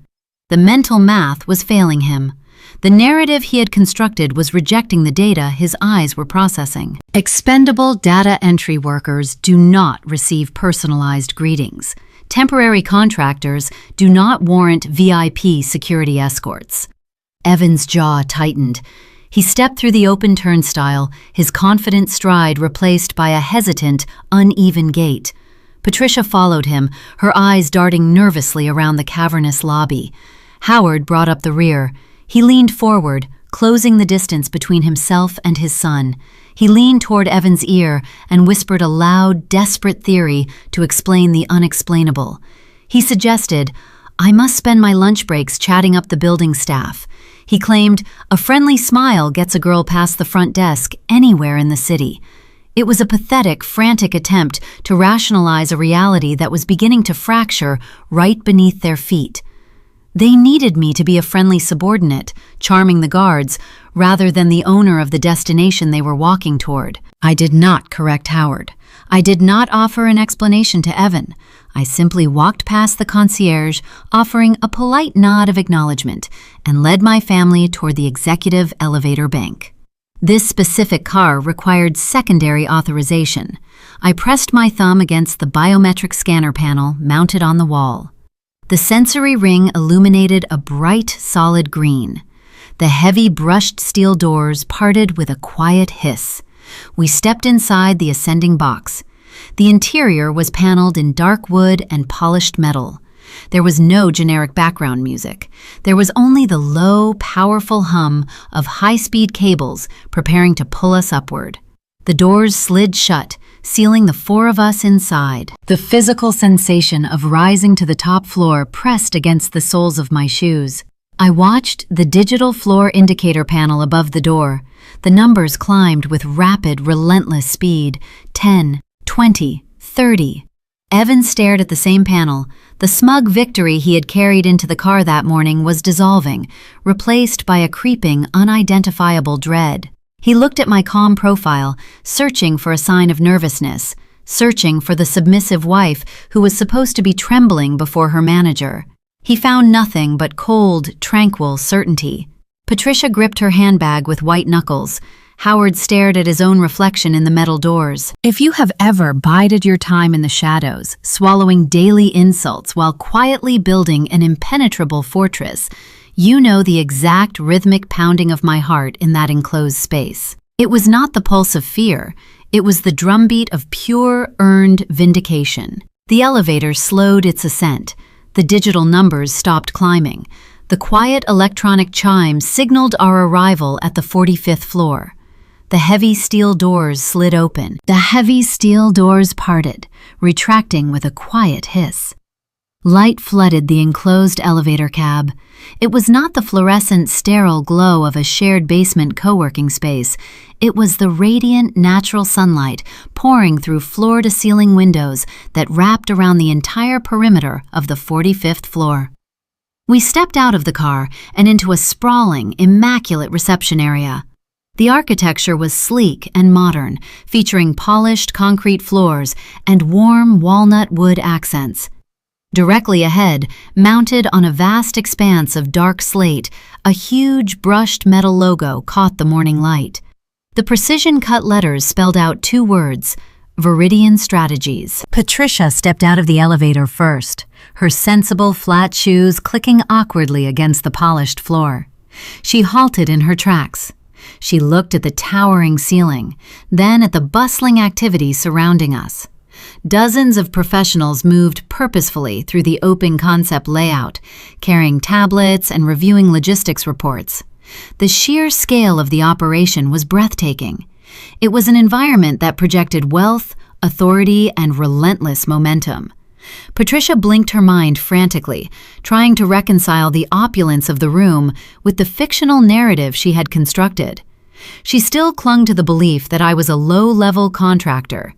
The mental math was failing him. The narrative he had constructed was rejecting the data his eyes were processing. Expendable data entry workers do not receive personalized greetings. Temporary contractors do not warrant VIP security escorts. Evan's jaw tightened. He stepped through the open turnstile, his confident stride replaced by a hesitant, uneven gait. Patricia followed him, her eyes darting nervously around the cavernous lobby. Howard brought up the rear. He leaned forward, closing the distance between himself and his son. He leaned toward Evan's ear and whispered a loud, desperate theory to explain the unexplainable. He suggested, "I must spend my lunch breaks chatting up the building staff." He claimed, "A friendly smile gets a girl past the front desk anywhere in the city." It was a pathetic, frantic attempt to rationalize a reality that was beginning to fracture right beneath their feet. They needed me to be a friendly subordinate, charming the guards, rather than the owner of the destination they were walking toward. I did not correct Howard. I did not offer an explanation to Evan. I simply walked past the concierge, offering a polite nod of acknowledgement, and led my family toward the executive elevator bank. This specific car required secondary authorization. I pressed my thumb against the biometric scanner panel mounted on the wall. The sensory ring illuminated a bright, solid green. The heavy brushed steel doors parted with a quiet hiss. We stepped inside the ascending box. The interior was paneled in dark wood and polished metal. There was no generic background music. There was only the low, powerful hum of high-speed cables preparing to pull us upward. The doors slid shut, sealing the four of us inside. The physical sensation of rising to the top floor pressed against the soles of my shoes. I watched the digital floor indicator panel above the door. The numbers climbed with rapid, relentless speed. 10, 20, 30. Evan stared at the same panel. The smug victory he had carried into the car that morning was dissolving, replaced by a creeping, unidentifiable dread. He looked at my calm profile, searching for a sign of nervousness, searching for the submissive wife who was supposed to be trembling before her manager. He found nothing but cold, tranquil certainty. Patricia gripped her handbag with white knuckles. Howard stared at his own reflection in the metal doors. If you have ever bided your time in the shadows, swallowing daily insults while quietly building an impenetrable fortress, you know the exact rhythmic pounding of my heart in that enclosed space. It was not the pulse of fear. It was the drumbeat of pure, earned vindication. The elevator slowed its ascent. The digital numbers stopped climbing. The quiet electronic chime signaled our arrival at the 45th floor. The heavy steel doors slid open. The heavy steel doors parted, retracting with a quiet hiss. Light flooded the enclosed elevator cab. It was not the fluorescent, sterile glow of a shared basement co-working space. It was the radiant, natural sunlight pouring through floor-to-ceiling windows that wrapped around the entire perimeter of the 45th floor. We stepped out of the car and into a sprawling, immaculate reception area. The architecture was sleek and modern, featuring polished concrete floors and warm walnut wood accents. Directly ahead, mounted on a vast expanse of dark slate, a huge brushed metal logo caught the morning light. The precision-cut letters spelled out two words: Viridian Strategies. Patricia stepped out of the elevator first, her sensible flat shoes clicking awkwardly against the polished floor. She halted in her tracks. She looked at the towering ceiling, then at the bustling activity surrounding us. Dozens of professionals moved purposefully through the open concept layout, carrying tablets and reviewing logistics reports. The sheer scale of the operation was breathtaking. It was an environment that projected wealth, authority, and relentless momentum. Patricia blinked her mind frantically, trying to reconcile the opulence of the room with the fictional narrative she had constructed. She still clung to the belief that I was a low-level contractor.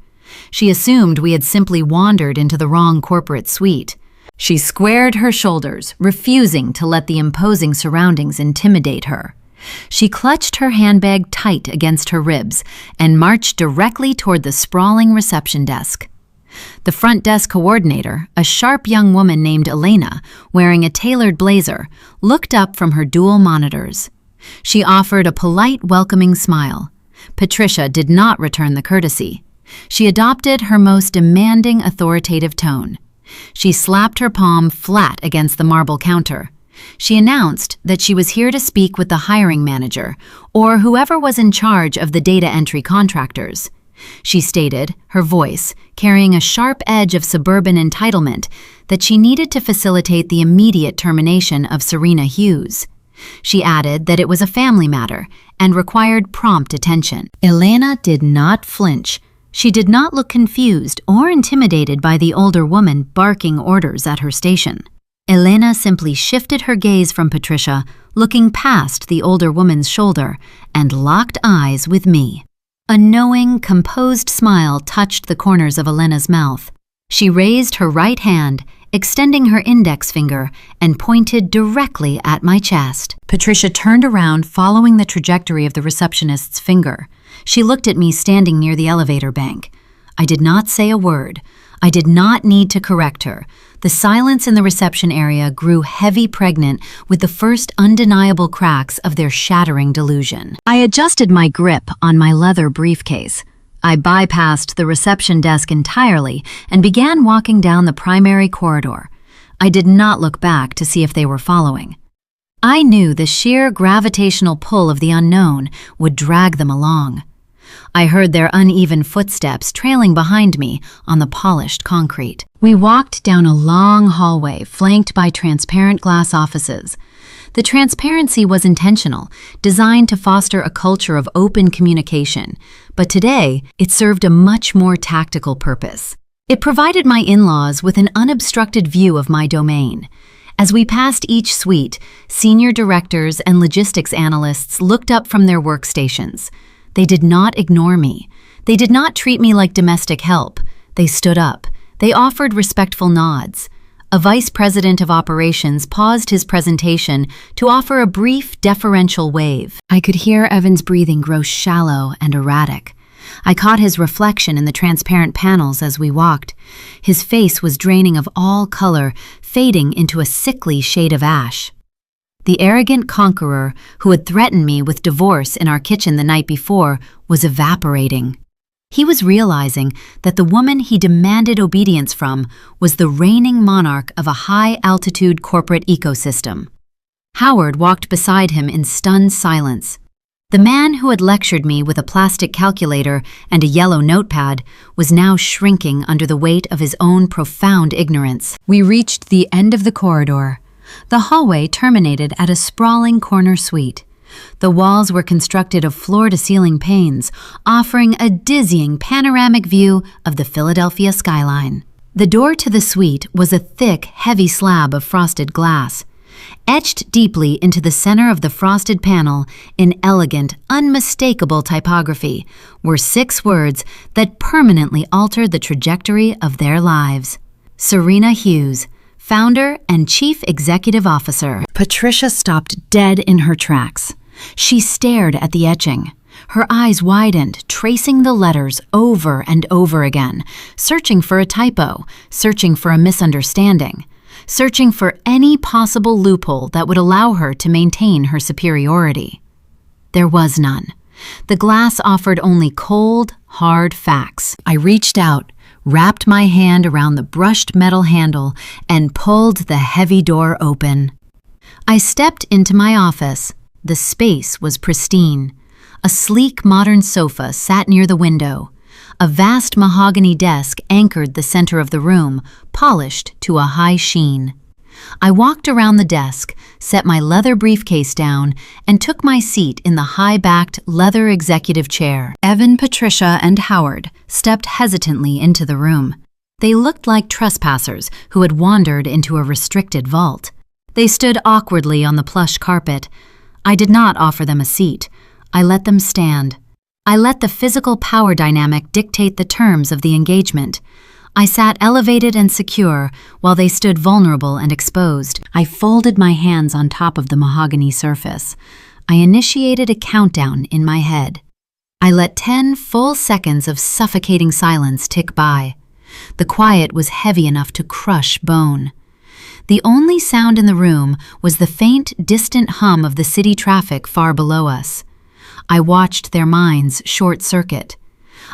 She assumed we had simply wandered into the wrong corporate suite. She squared her shoulders, refusing to let the imposing surroundings intimidate her. She clutched her handbag tight against her ribs and marched directly toward the sprawling reception desk. The front desk coordinator, a sharp young woman named Elena, wearing a tailored blazer, looked up from her dual monitors. She offered a polite, welcoming smile. Patricia did not return the courtesy. She adopted her most demanding, authoritative tone. She slapped her palm flat against the marble counter. She announced that she was here to speak with the hiring manager, or whoever was in charge of the data entry contractors. She stated, her voice carrying a sharp edge of suburban entitlement, that she needed to facilitate the immediate termination of Serena Hughes. She added that it was a family matter and required prompt attention. Elena did not flinch. She did not look confused or intimidated by the older woman barking orders at her station. Elena simply shifted her gaze from Patricia, looking past the older woman's shoulder, and locked eyes with me. A knowing, composed smile touched the corners of Elena's mouth. She raised her right hand, extending her index finger, and pointed directly at my chest. Patricia turned around, following the trajectory of the receptionist's finger. She looked at me standing near the elevator bank. I did not say a word. I did not need to correct her. The silence in the reception area grew heavy pregnant with the first undeniable cracks of their shattering delusion. I adjusted my grip on my leather briefcase. I bypassed the reception desk entirely and began walking down the primary corridor. I did not look back to see if they were following. I knew the sheer gravitational pull of the unknown would drag them along. I heard their uneven footsteps trailing behind me on the polished concrete. We walked down a long hallway flanked by transparent glass offices. The transparency was intentional, designed to foster a culture of open communication, but today it served a much more tactical purpose. It provided my in-laws with an unobstructed view of my domain. As we passed each suite, senior directors and logistics analysts looked up from their workstations. They did not ignore me. They did not treat me like domestic help. They stood up. They offered respectful nods. A vice president of operations paused his presentation to offer a brief, deferential wave. I could hear Evan's breathing grow shallow and erratic. I caught his reflection in the transparent panels as we walked. His face was draining of all color, fading into a sickly shade of ash. The arrogant conqueror who had threatened me with divorce in our kitchen the night before was evaporating. He was realizing that the woman he demanded obedience from was the reigning monarch of a high-altitude corporate ecosystem. Howard walked beside him in stunned silence. The man who had lectured me with a plastic calculator and a yellow notepad was now shrinking under the weight of his own profound ignorance. We reached the end of the corridor. The hallway terminated at a sprawling corner suite. The walls were constructed of floor-to-ceiling panes, offering a dizzying panoramic view of the Philadelphia skyline. The door to the suite was a thick, heavy slab of frosted glass. Etched deeply into the center of the frosted panel, in elegant, unmistakable typography, were 6 words that permanently altered the trajectory of their lives. Serena Hughes, Founder and Chief Executive Officer. Patricia stopped dead in her tracks. She stared at the etching. Her eyes widened, tracing the letters over and over again, searching for a typo, searching for a misunderstanding, searching for any possible loophole that would allow her to maintain her superiority. There was none. The glass offered only cold, hard facts. I reached out, wrapped my hand around the brushed metal handle, and pulled the heavy door open. I stepped into my office. The space was pristine. A sleek modern sofa sat near the window. A vast mahogany desk anchored the center of the room, polished to a high sheen. I walked around the desk, set my leather briefcase down, and took my seat in the high-backed leather executive chair. Evan, Patricia, and Howard stepped hesitantly into the room. They looked like trespassers who had wandered into a restricted vault. They stood awkwardly on the plush carpet. I did not offer them a seat. I let them stand. I let the physical power dynamic dictate the terms of the engagement. I sat elevated and secure while they stood vulnerable and exposed. I folded my hands on top of the mahogany surface. I initiated a countdown in my head. I let 10 full seconds of suffocating silence tick by. The quiet was heavy enough to crush bone. The only sound in the room was the faint, distant hum of the city traffic far below us. I watched their minds short-circuit.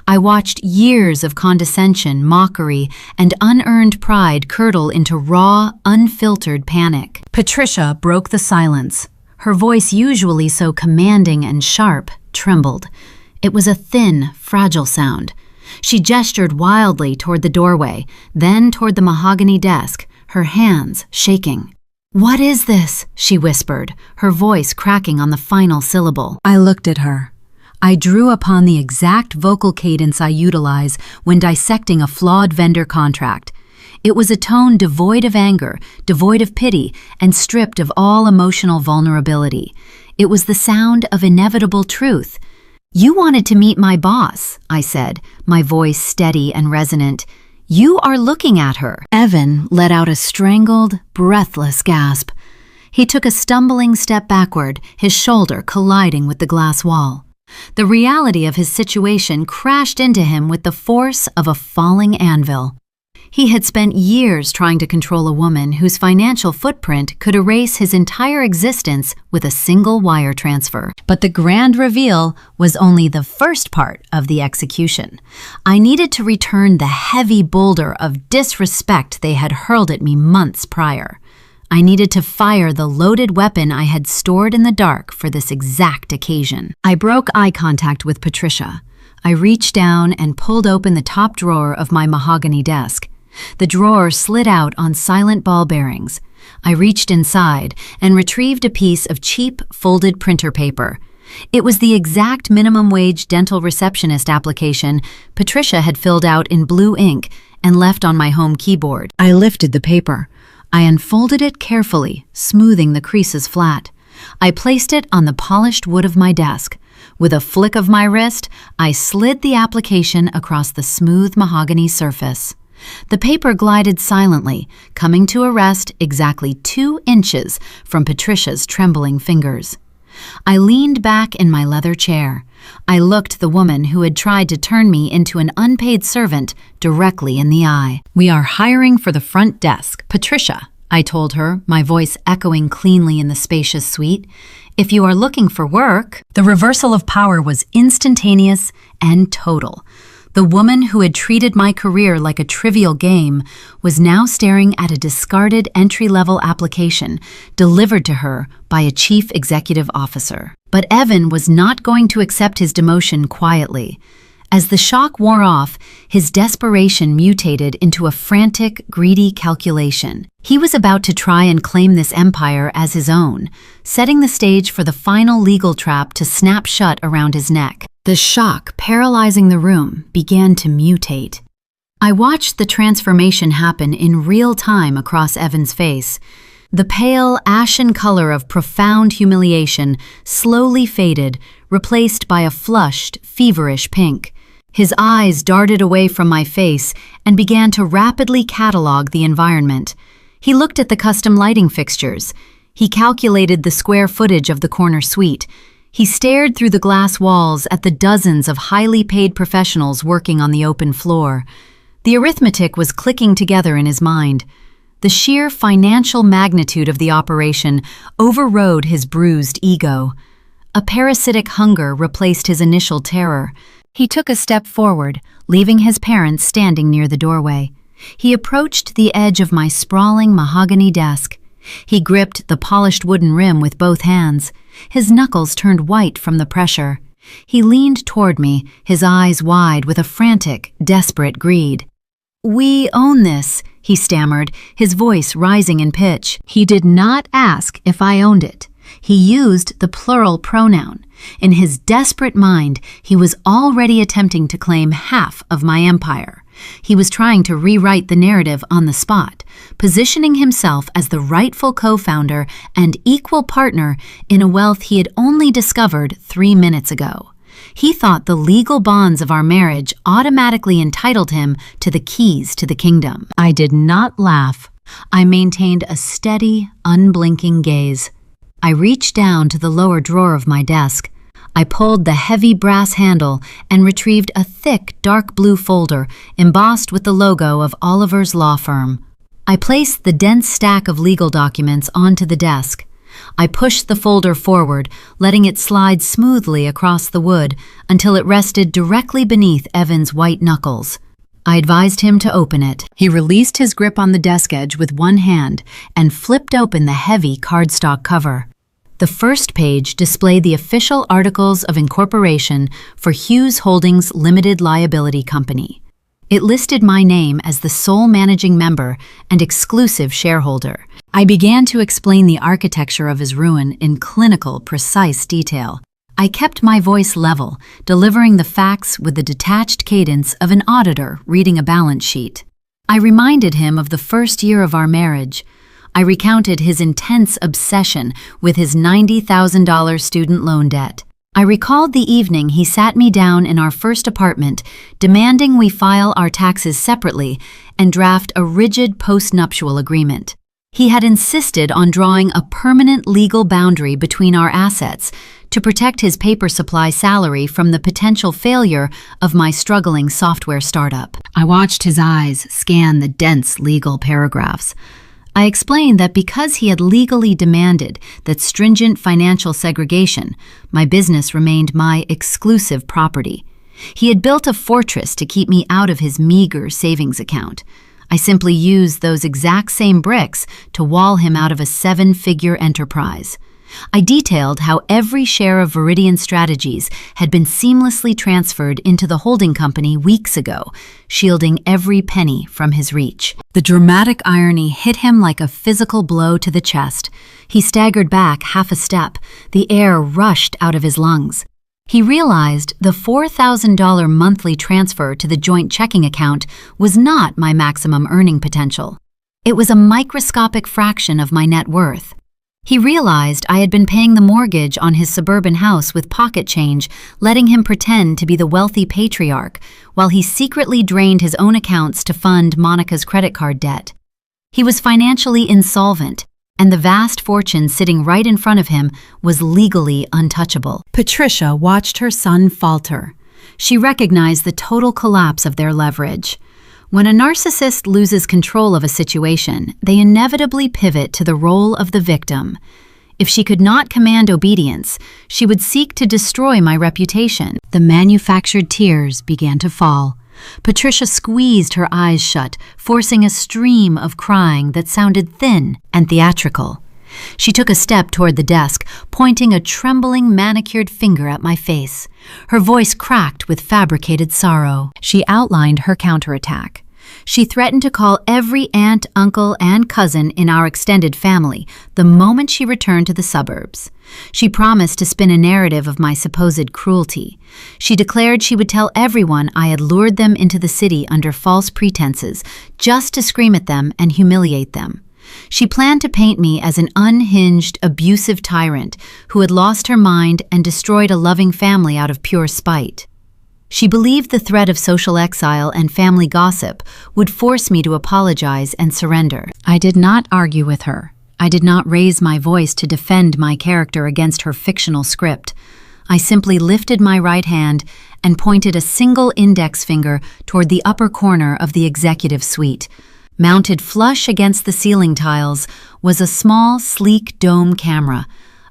I watched years of condescension, mockery, and unearned pride curdle into raw, unfiltered panic. Patricia broke the silence. Her voice, usually so commanding and sharp, trembled. It was a thin, fragile sound. She gestured wildly toward the doorway, then toward the mahogany desk, her hands shaking. "What is this?" she whispered, her voice cracking on the final syllable. I looked at her. I drew upon the exact vocal cadence I utilize when dissecting a flawed vendor contract. It was a tone devoid of anger, devoid of pity, and stripped of all emotional vulnerability. It was the sound of inevitable truth. "You wanted to meet my boss," I said, my voice steady and resonant. "You are looking at her." Evan let out a strangled, breathless gasp. He took a stumbling step backward, his shoulder colliding with the glass wall. The reality of his situation crashed into him with the force of a falling anvil. He had spent years trying to control a woman whose financial footprint could erase his entire existence with a single wire transfer. But the grand reveal was only the first part of the execution. I needed to return the heavy boulder of disrespect they had hurled at me months prior. I needed to fire the loaded weapon I had stored in the dark for this exact occasion. I broke eye contact with Patricia. I reached down and pulled open the top drawer of my mahogany desk. The drawer slid out on silent ball bearings. I reached inside and retrieved a piece of cheap, folded printer paper. It was the exact minimum wage dental receptionist application Patricia had filled out in blue ink and left on my home keyboard. I lifted the paper. I unfolded it carefully, smoothing the creases flat. I placed it on the polished wood of my desk. With a flick of my wrist, I slid the application across the smooth mahogany surface. The paper glided silently, coming to a rest exactly 2 inches from Patricia's trembling fingers. I leaned back in my leather chair. I looked the woman who had tried to turn me into an unpaid servant directly in the eye. "We are hiring for the front desk, Patricia," I told her, my voice echoing cleanly in the spacious suite. "If you are looking for work..." The reversal of power was instantaneous and total. The woman who had treated my career like a trivial game was now staring at a discarded entry-level application delivered to her by a chief executive officer. But Evan was not going to accept his demotion quietly. As the shock wore off, his desperation mutated into a frantic, greedy calculation. He was about to try and claim this empire as his own, setting the stage for the final legal trap to snap shut around his neck. The shock paralyzing the room began to mutate. I watched the transformation happen in real time across Evan's face. The pale, ashen color of profound humiliation slowly faded, replaced by a flushed, feverish pink. His eyes darted away from my face and began to rapidly catalog the environment. He looked at the custom lighting fixtures. He calculated the square footage of the corner suite. He stared through the glass walls at the dozens of highly paid professionals working on the open floor. The arithmetic was clicking together in his mind. The sheer financial magnitude of the operation overrode his bruised ego. A parasitic hunger replaced his initial terror. He took a step forward, leaving his parents standing near the doorway. He approached the edge of my sprawling mahogany desk. He gripped the polished wooden rim with both hands. His knuckles turned white from the pressure. He leaned toward me, his eyes wide with a frantic, desperate greed. "We own this," he stammered, his voice rising in pitch. He did not ask if I owned it. He used the plural pronoun. In his desperate mind, he was already attempting to claim half of my empire. He was trying to rewrite the narrative on the spot, positioning himself as the rightful co-founder and equal partner in a wealth he had only discovered 3 minutes ago. He thought the legal bonds of our marriage automatically entitled him to the keys to the kingdom. I did not laugh. I maintained a steady, unblinking gaze. I reached down to the lower drawer of my desk. I pulled the heavy brass handle and retrieved a thick, dark blue folder embossed with the logo of Oliver's law firm. I placed the dense stack of legal documents onto the desk. I pushed the folder forward, letting it slide smoothly across the wood until it rested directly beneath Evan's white knuckles. I advised him to open it. He released his grip on the desk edge with one hand and flipped open the heavy cardstock cover. The first page displayed the official articles of incorporation for Hughes Holdings Limited Liability Company. It listed my name as the sole managing member and exclusive shareholder. I began to explain the architecture of his ruin in clinical, precise detail. I kept my voice level, delivering the facts with the detached cadence of an auditor reading a balance sheet. I reminded him of the first year of our marriage. I recounted his intense obsession with his $90,000 student loan debt. I recalled the evening he sat me down in our first apartment, demanding we file our taxes separately and draft a rigid post-nuptial agreement. He had insisted on drawing a permanent legal boundary between our assets to protect his paper supply salary from the potential failure of my struggling software startup. I watched his eyes scan the dense legal paragraphs. I explained that because he had legally demanded that stringent financial segregation, my business remained my exclusive property. He had built a fortress to keep me out of his meager savings account. I simply used those exact same bricks to wall him out of a 7-figure enterprise. I detailed how every share of Viridian Strategies had been seamlessly transferred into the holding company weeks ago, shielding every penny from his reach. The dramatic irony hit him like a physical blow to the chest. He staggered back half a step, the air rushed out of his lungs. He realized the $4,000 monthly transfer to the joint checking account was not my maximum earning potential. It was a microscopic fraction of my net worth. He realized I had been paying the mortgage on his suburban house with pocket change, letting him pretend to be the wealthy patriarch, while he secretly drained his own accounts to fund Monica's credit card debt. He was financially insolvent, and the vast fortune sitting right in front of him was legally untouchable. Patricia watched her son falter. She recognized the total collapse of their leverage. When a narcissist loses control of a situation, they inevitably pivot to the role of the victim. If she could not command obedience, she would seek to destroy my reputation. The manufactured tears began to fall. Patricia squeezed her eyes shut, forcing a stream of crying that sounded thin and theatrical. She took a step toward the desk, pointing a trembling manicured finger at my face. Her voice cracked with fabricated sorrow. She outlined her counterattack. She threatened to call every aunt, uncle, and cousin in our extended family the moment she returned to the suburbs. She promised to spin a narrative of my supposed cruelty. She declared she would tell everyone I had lured them into the city under false pretenses, just to scream at them and humiliate them. She planned to paint me as an unhinged, abusive tyrant who had lost her mind and destroyed a loving family out of pure spite. She believed the threat of social exile and family gossip would force me to apologize and surrender. I did not argue with her. I did not raise my voice to defend my character against her fictional script. I simply lifted my right hand and pointed a single index finger toward the upper corner of the executive suite. Mounted flush against the ceiling tiles was a small, sleek dome camera.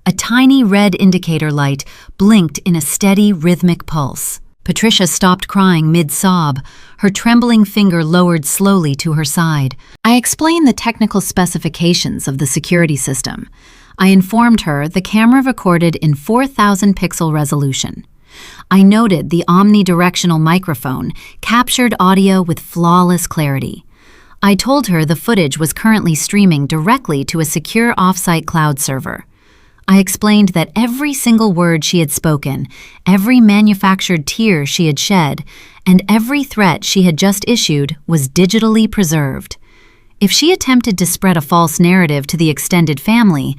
A tiny red indicator light blinked in a steady, rhythmic pulse. Patricia stopped crying mid-sob, her trembling finger lowered slowly to her side. I explained the technical specifications of the security system. I informed her the camera recorded in 4,000 pixel resolution. I noted the omnidirectional microphone captured audio with flawless clarity. I told her the footage was currently streaming directly to a secure off-site cloud server. I explained that every single word she had spoken, every manufactured tear she had shed, and every threat she had just issued was digitally preserved. If she attempted to spread a false narrative to the extended family,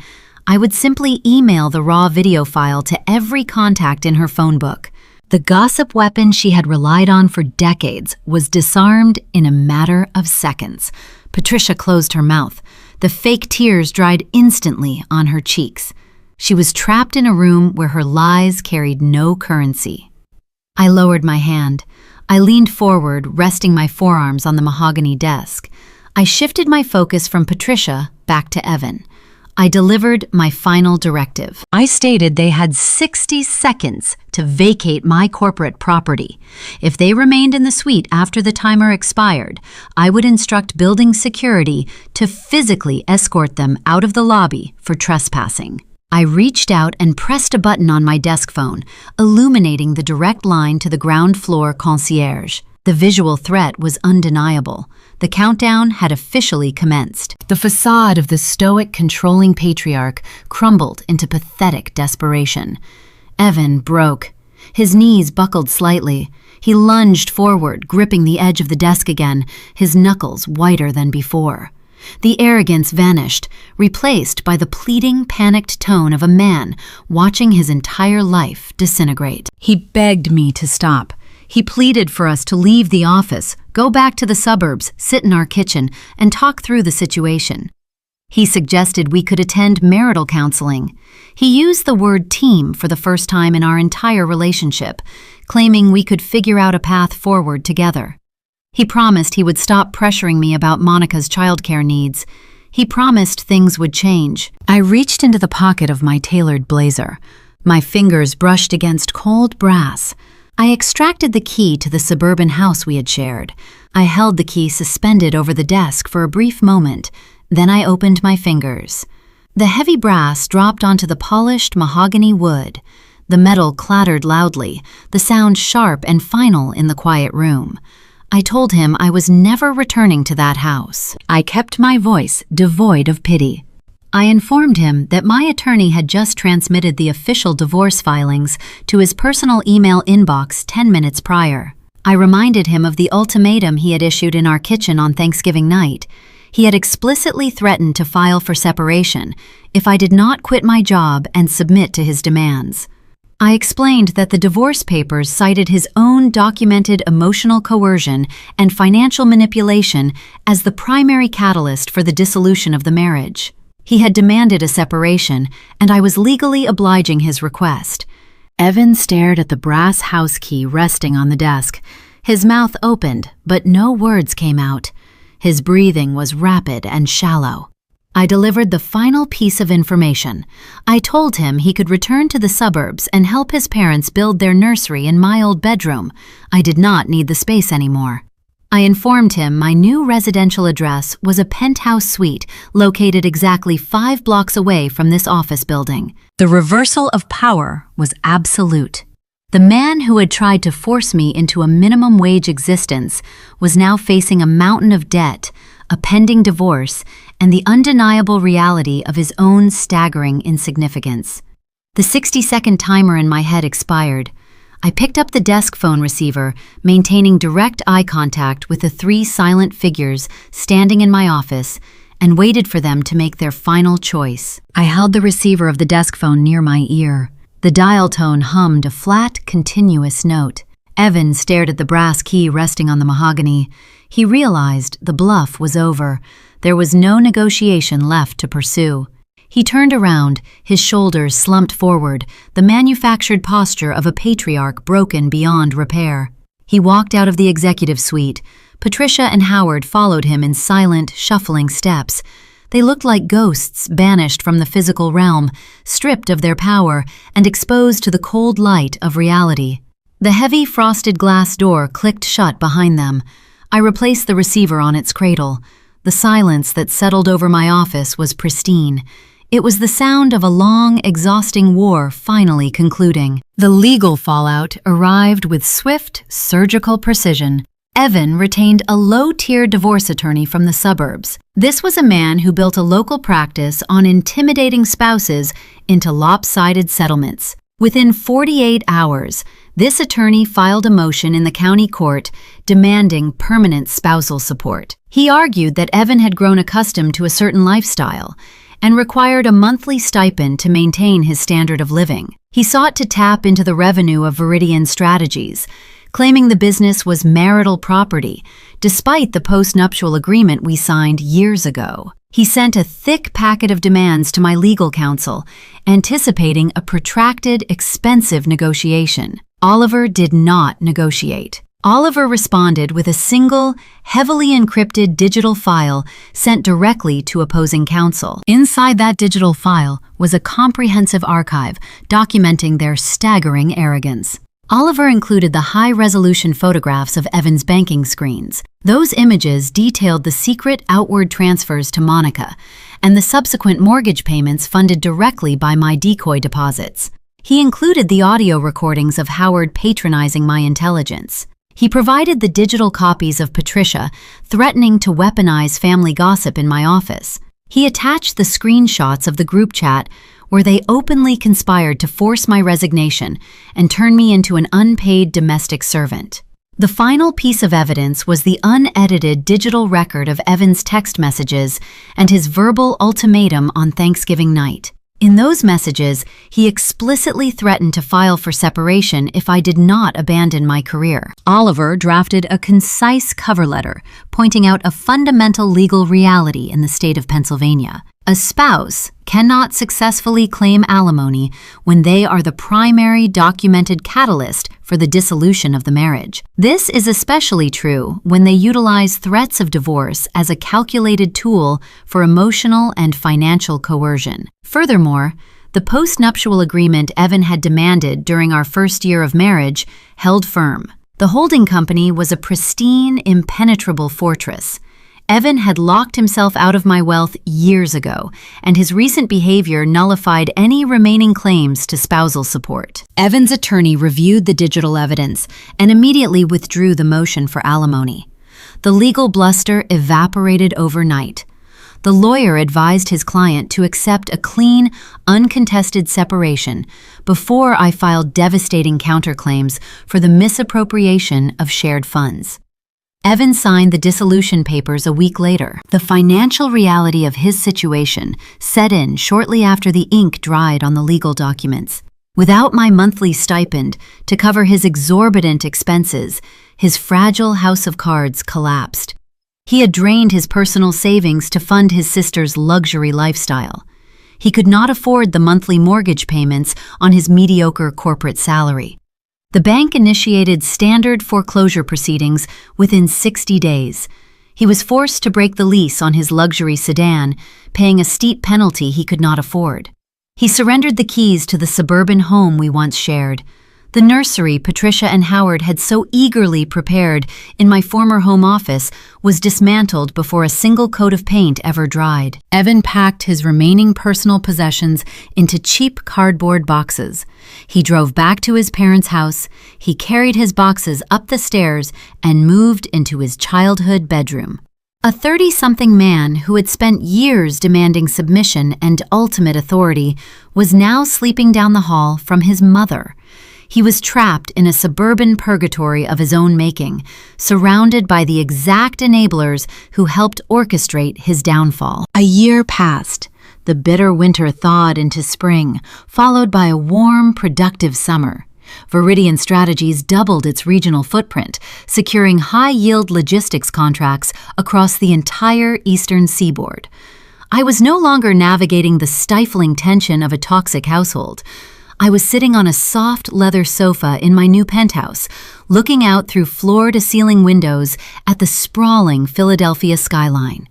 I would simply email the raw video file to every contact in her phone book. The gossip weapon she had relied on for decades was disarmed in a matter of seconds. Patricia closed her mouth. The fake tears dried instantly on her cheeks. She was trapped in a room where her lies carried no currency. I lowered my hand. I leaned forward, resting my forearms on the mahogany desk. I shifted my focus from Patricia back to Evan. I delivered my final directive. I stated they had 60 seconds to vacate my corporate property. If they remained in the suite after the timer expired, I would instruct building security to physically escort them out of the lobby for trespassing. I reached out and pressed a button on my desk phone, illuminating the direct line to the ground floor concierge. The visual threat was undeniable. The countdown had officially commenced. The facade of the stoic, controlling patriarch crumbled into pathetic desperation. Evan broke. His knees buckled slightly. He lunged forward, gripping the edge of the desk again, his knuckles whiter than before. The arrogance vanished, replaced by the pleading, panicked tone of a man watching his entire life disintegrate. He begged me to stop. He pleaded for us to leave the office, go back to the suburbs, sit in our kitchen, and talk through the situation. He suggested we could attend marital counseling. He used the word team for the first time in our entire relationship, claiming we could figure out a path forward together. He promised he would stop pressuring me about Monica's childcare needs. He promised things would change. I reached into the pocket of my tailored blazer. My fingers brushed against cold brass. I extracted the key to the suburban house we had shared. I held the key suspended over the desk for a brief moment. Then I opened my fingers. The heavy brass dropped onto the polished mahogany wood. The metal clattered loudly, the sound sharp and final in the quiet room. I told him I was never returning to that house. I kept my voice devoid of pity. I informed him that my attorney had just transmitted the official divorce filings to his personal email inbox 10 minutes prior. I reminded him of the ultimatum he had issued in our kitchen on Thanksgiving night. He had explicitly threatened to file for separation if I did not quit my job and submit to his demands. I explained that the divorce papers cited his own documented emotional coercion and financial manipulation as the primary catalyst for the dissolution of the marriage. He had demanded a separation, and I was legally obliging his request. Evan stared at the brass house key resting on the desk. His mouth opened, but no words came out. His breathing was rapid and shallow. I delivered the final piece of information. I told him he could return to the suburbs and help his parents build their nursery in my old bedroom. I did not need the space anymore. I informed him my new residential address was a penthouse suite located exactly 5 blocks away from this office building. The reversal of power was absolute. The man who had tried to force me into a minimum wage existence was now facing a mountain of debt, a pending divorce, and the undeniable reality of his own staggering insignificance. The 60-second timer in my head expired. I picked up the desk phone receiver, maintaining direct eye contact with the 3 silent figures standing in my office, and waited for them to make their final choice. I held the receiver of the desk phone near my ear. The dial tone hummed a flat, continuous note. Evan stared at the brass key resting on the mahogany. He realized the bluff was over. There was no negotiation left to pursue. He turned around, his shoulders slumped forward, the manufactured posture of a patriarch broken beyond repair. He walked out of the executive suite. Patricia and Howard followed him in silent, shuffling steps. They looked like ghosts banished from the physical realm, stripped of their power and exposed to the cold light of reality. The heavy frosted glass door clicked shut behind them. I replaced the receiver on its cradle. The silence that settled over my office was pristine. It was the sound of a long, exhausting war finally concluding. The legal fallout arrived with swift, surgical precision. Evan retained a low-tier divorce attorney from the suburbs. This was a man who built a local practice on intimidating spouses into lopsided settlements. Within 48 hours, this attorney filed a motion in the county court demanding permanent spousal support. He argued that Evan had grown accustomed to a certain lifestyle and required a monthly stipend to maintain his standard of living. He sought to tap into the revenue of Viridian Strategies, claiming the business was marital property, despite the post-nuptial agreement we signed years ago. He sent a thick packet of demands to my legal counsel, anticipating a protracted, expensive negotiation. Oliver did not negotiate. Oliver responded with a single, heavily encrypted digital file sent directly to opposing counsel. Inside that digital file was a comprehensive archive documenting their staggering arrogance. Oliver included the high-resolution photographs of Evan's banking screens. Those images detailed the secret outward transfers to Monica and the subsequent mortgage payments funded directly by my decoy deposits. He included the audio recordings of Howard patronizing my intelligence. He provided the digital copies of Patricia, threatening to weaponize family gossip in my office. He attached the screenshots of the group chat where they openly conspired to force my resignation and turn me into an unpaid domestic servant. The final piece of evidence was the unedited digital record of Evan's text messages and his verbal ultimatum on Thanksgiving night. In those messages, he explicitly threatened to file for separation if I did not abandon my career. Oliver drafted a concise cover letter pointing out a fundamental legal reality in the state of Pennsylvania. A spouse cannot successfully claim alimony when they are the primary documented catalyst for the dissolution of the marriage. This is especially true when they utilize threats of divorce as a calculated tool for emotional and financial coercion. Furthermore, the postnuptial agreement Evan had demanded during our first year of marriage held firm. The holding company was a pristine, impenetrable fortress. Evan had locked himself out of my wealth years ago, and his recent behavior nullified any remaining claims to spousal support. Evan's attorney reviewed the digital evidence and immediately withdrew the motion for alimony. The legal bluster evaporated overnight. The lawyer advised his client to accept a clean, uncontested separation before I filed devastating counterclaims for the misappropriation of shared funds. Evan signed the dissolution papers a week later. The financial reality of his situation set in shortly after the ink dried on the legal documents. Without my monthly stipend to cover his exorbitant expenses, his fragile house of cards collapsed. He had drained his personal savings to fund his sister's luxury lifestyle. He could not afford the monthly mortgage payments on his mediocre corporate salary. The bank initiated standard foreclosure proceedings within 60 days. He was forced to break the lease on his luxury sedan, paying a steep penalty he could not afford. He surrendered the keys to the suburban home we once shared. The nursery Patricia and Howard had so eagerly prepared in my former home office was dismantled before a single coat of paint ever dried. Evan packed his remaining personal possessions into cheap cardboard boxes. He drove back to his parents' house, he carried his boxes up the stairs, and moved into his childhood bedroom. A 30-something man who had spent years demanding submission and ultimate authority was now sleeping down the hall from his mother. He was trapped in a suburban purgatory of his own making, surrounded by the exact enablers who helped orchestrate his downfall. A year passed. The bitter winter thawed into spring, followed by a warm, productive summer. Viridian Strategies doubled its regional footprint, securing high-yield logistics contracts across the entire eastern seaboard. I was no longer navigating the stifling tension of a toxic household. I was sitting on a soft leather sofa in my new penthouse, looking out through floor-to-ceiling windows at the sprawling Philadelphia skyline.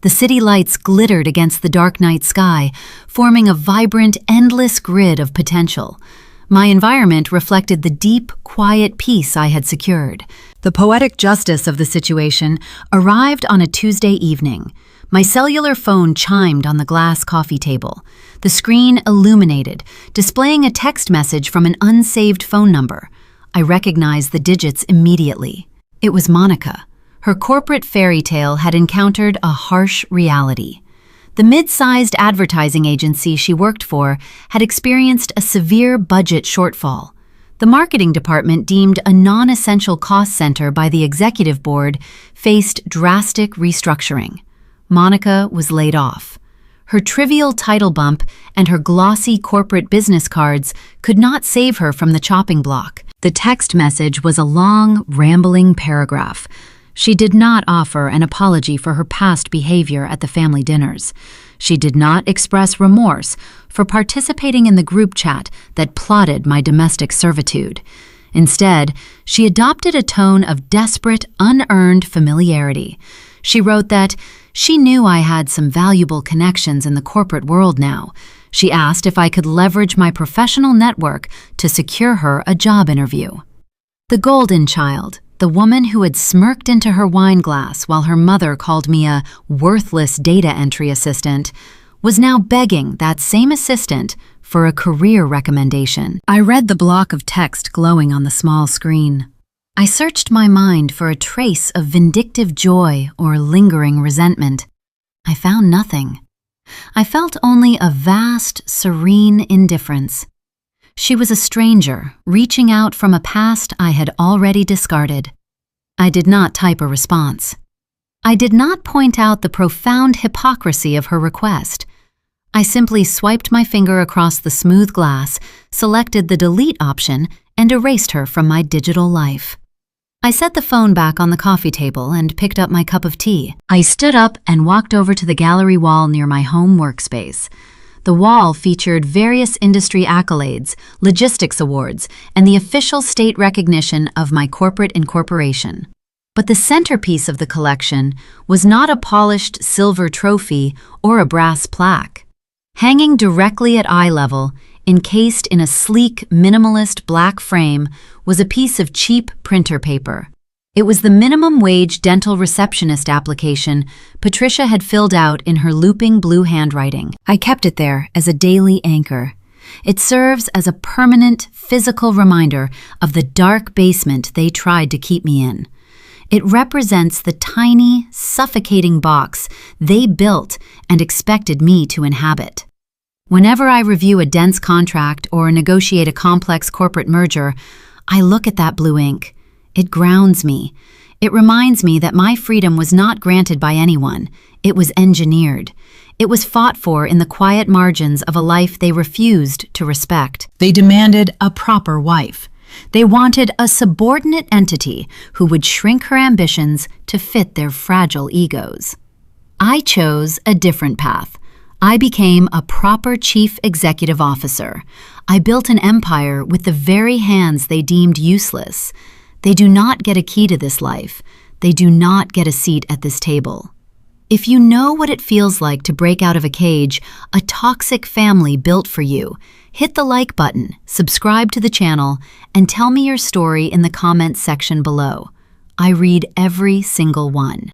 The city lights glittered against the dark night sky, forming a vibrant, endless grid of potential. My environment reflected the deep, quiet peace I had secured. The poetic justice of the situation arrived on a Tuesday evening. My cellular phone chimed on the glass coffee table. The screen illuminated, displaying a text message from an unsaved phone number. I recognized the digits immediately. It was Monica. Her corporate fairy tale had encountered a harsh reality. The mid-sized advertising agency she worked for had experienced a severe budget shortfall. The marketing department, deemed a non-essential cost center by the executive board, faced drastic restructuring. Monica was laid off. Her trivial title bump and her glossy corporate business cards could not save her from the chopping block. The text message was a long, rambling paragraph. She did not offer an apology for her past behavior at the family dinners. She did not express remorse for participating in the group chat that plotted my domestic servitude. Instead, she adopted a tone of desperate, unearned familiarity. She wrote that she knew I had some valuable connections in the corporate world now. She asked if I could leverage my professional network to secure her a job interview. The golden child, The woman who had smirked into her wine glass while her mother called me a worthless data entry assistant was now begging that same assistant for a career recommendation. I read the block of text glowing on the small screen. I searched my mind for a trace of vindictive joy or lingering resentment. I found nothing. I felt only a vast, serene indifference. She was a stranger, reaching out from a past I had already discarded. I did not type a response. I did not point out the profound hypocrisy of her request. I simply swiped my finger across the smooth glass, selected the delete option, and erased her from my digital life. I set the phone back on the coffee table and picked up my cup of tea. I stood up and walked over to the gallery wall near my home workspace. The wall featured various industry accolades, logistics awards, and the official state recognition of my corporate incorporation. But the centerpiece of the collection was not a polished silver trophy or a brass plaque. Hanging directly at eye level, encased in a sleek, minimalist black frame, was a piece of cheap printer paper. It was the minimum wage dental receptionist application Patricia had filled out in her looping blue handwriting. I kept it there as a daily anchor. It serves as a permanent, physical reminder of the dark basement they tried to keep me in. It represents the tiny, suffocating box they built and expected me to inhabit. Whenever I review a dense contract or negotiate a complex corporate merger, I look at that blue ink. It grounds me. It reminds me that my freedom was not granted by anyone. It was engineered. It was fought for in the quiet margins of a life they refused to respect. They demanded a proper wife. They wanted a subordinate entity who would shrink her ambitions to fit their fragile egos. I chose a different path. I became a proper chief executive officer. I built an empire with the very hands they deemed useless. They do not get a key to this life. They do not get a seat at this table. If you know what it feels like to break out of a cage, a toxic family built for you, hit the like button, subscribe to the channel, and tell me your story in the comments section below. I read every single one.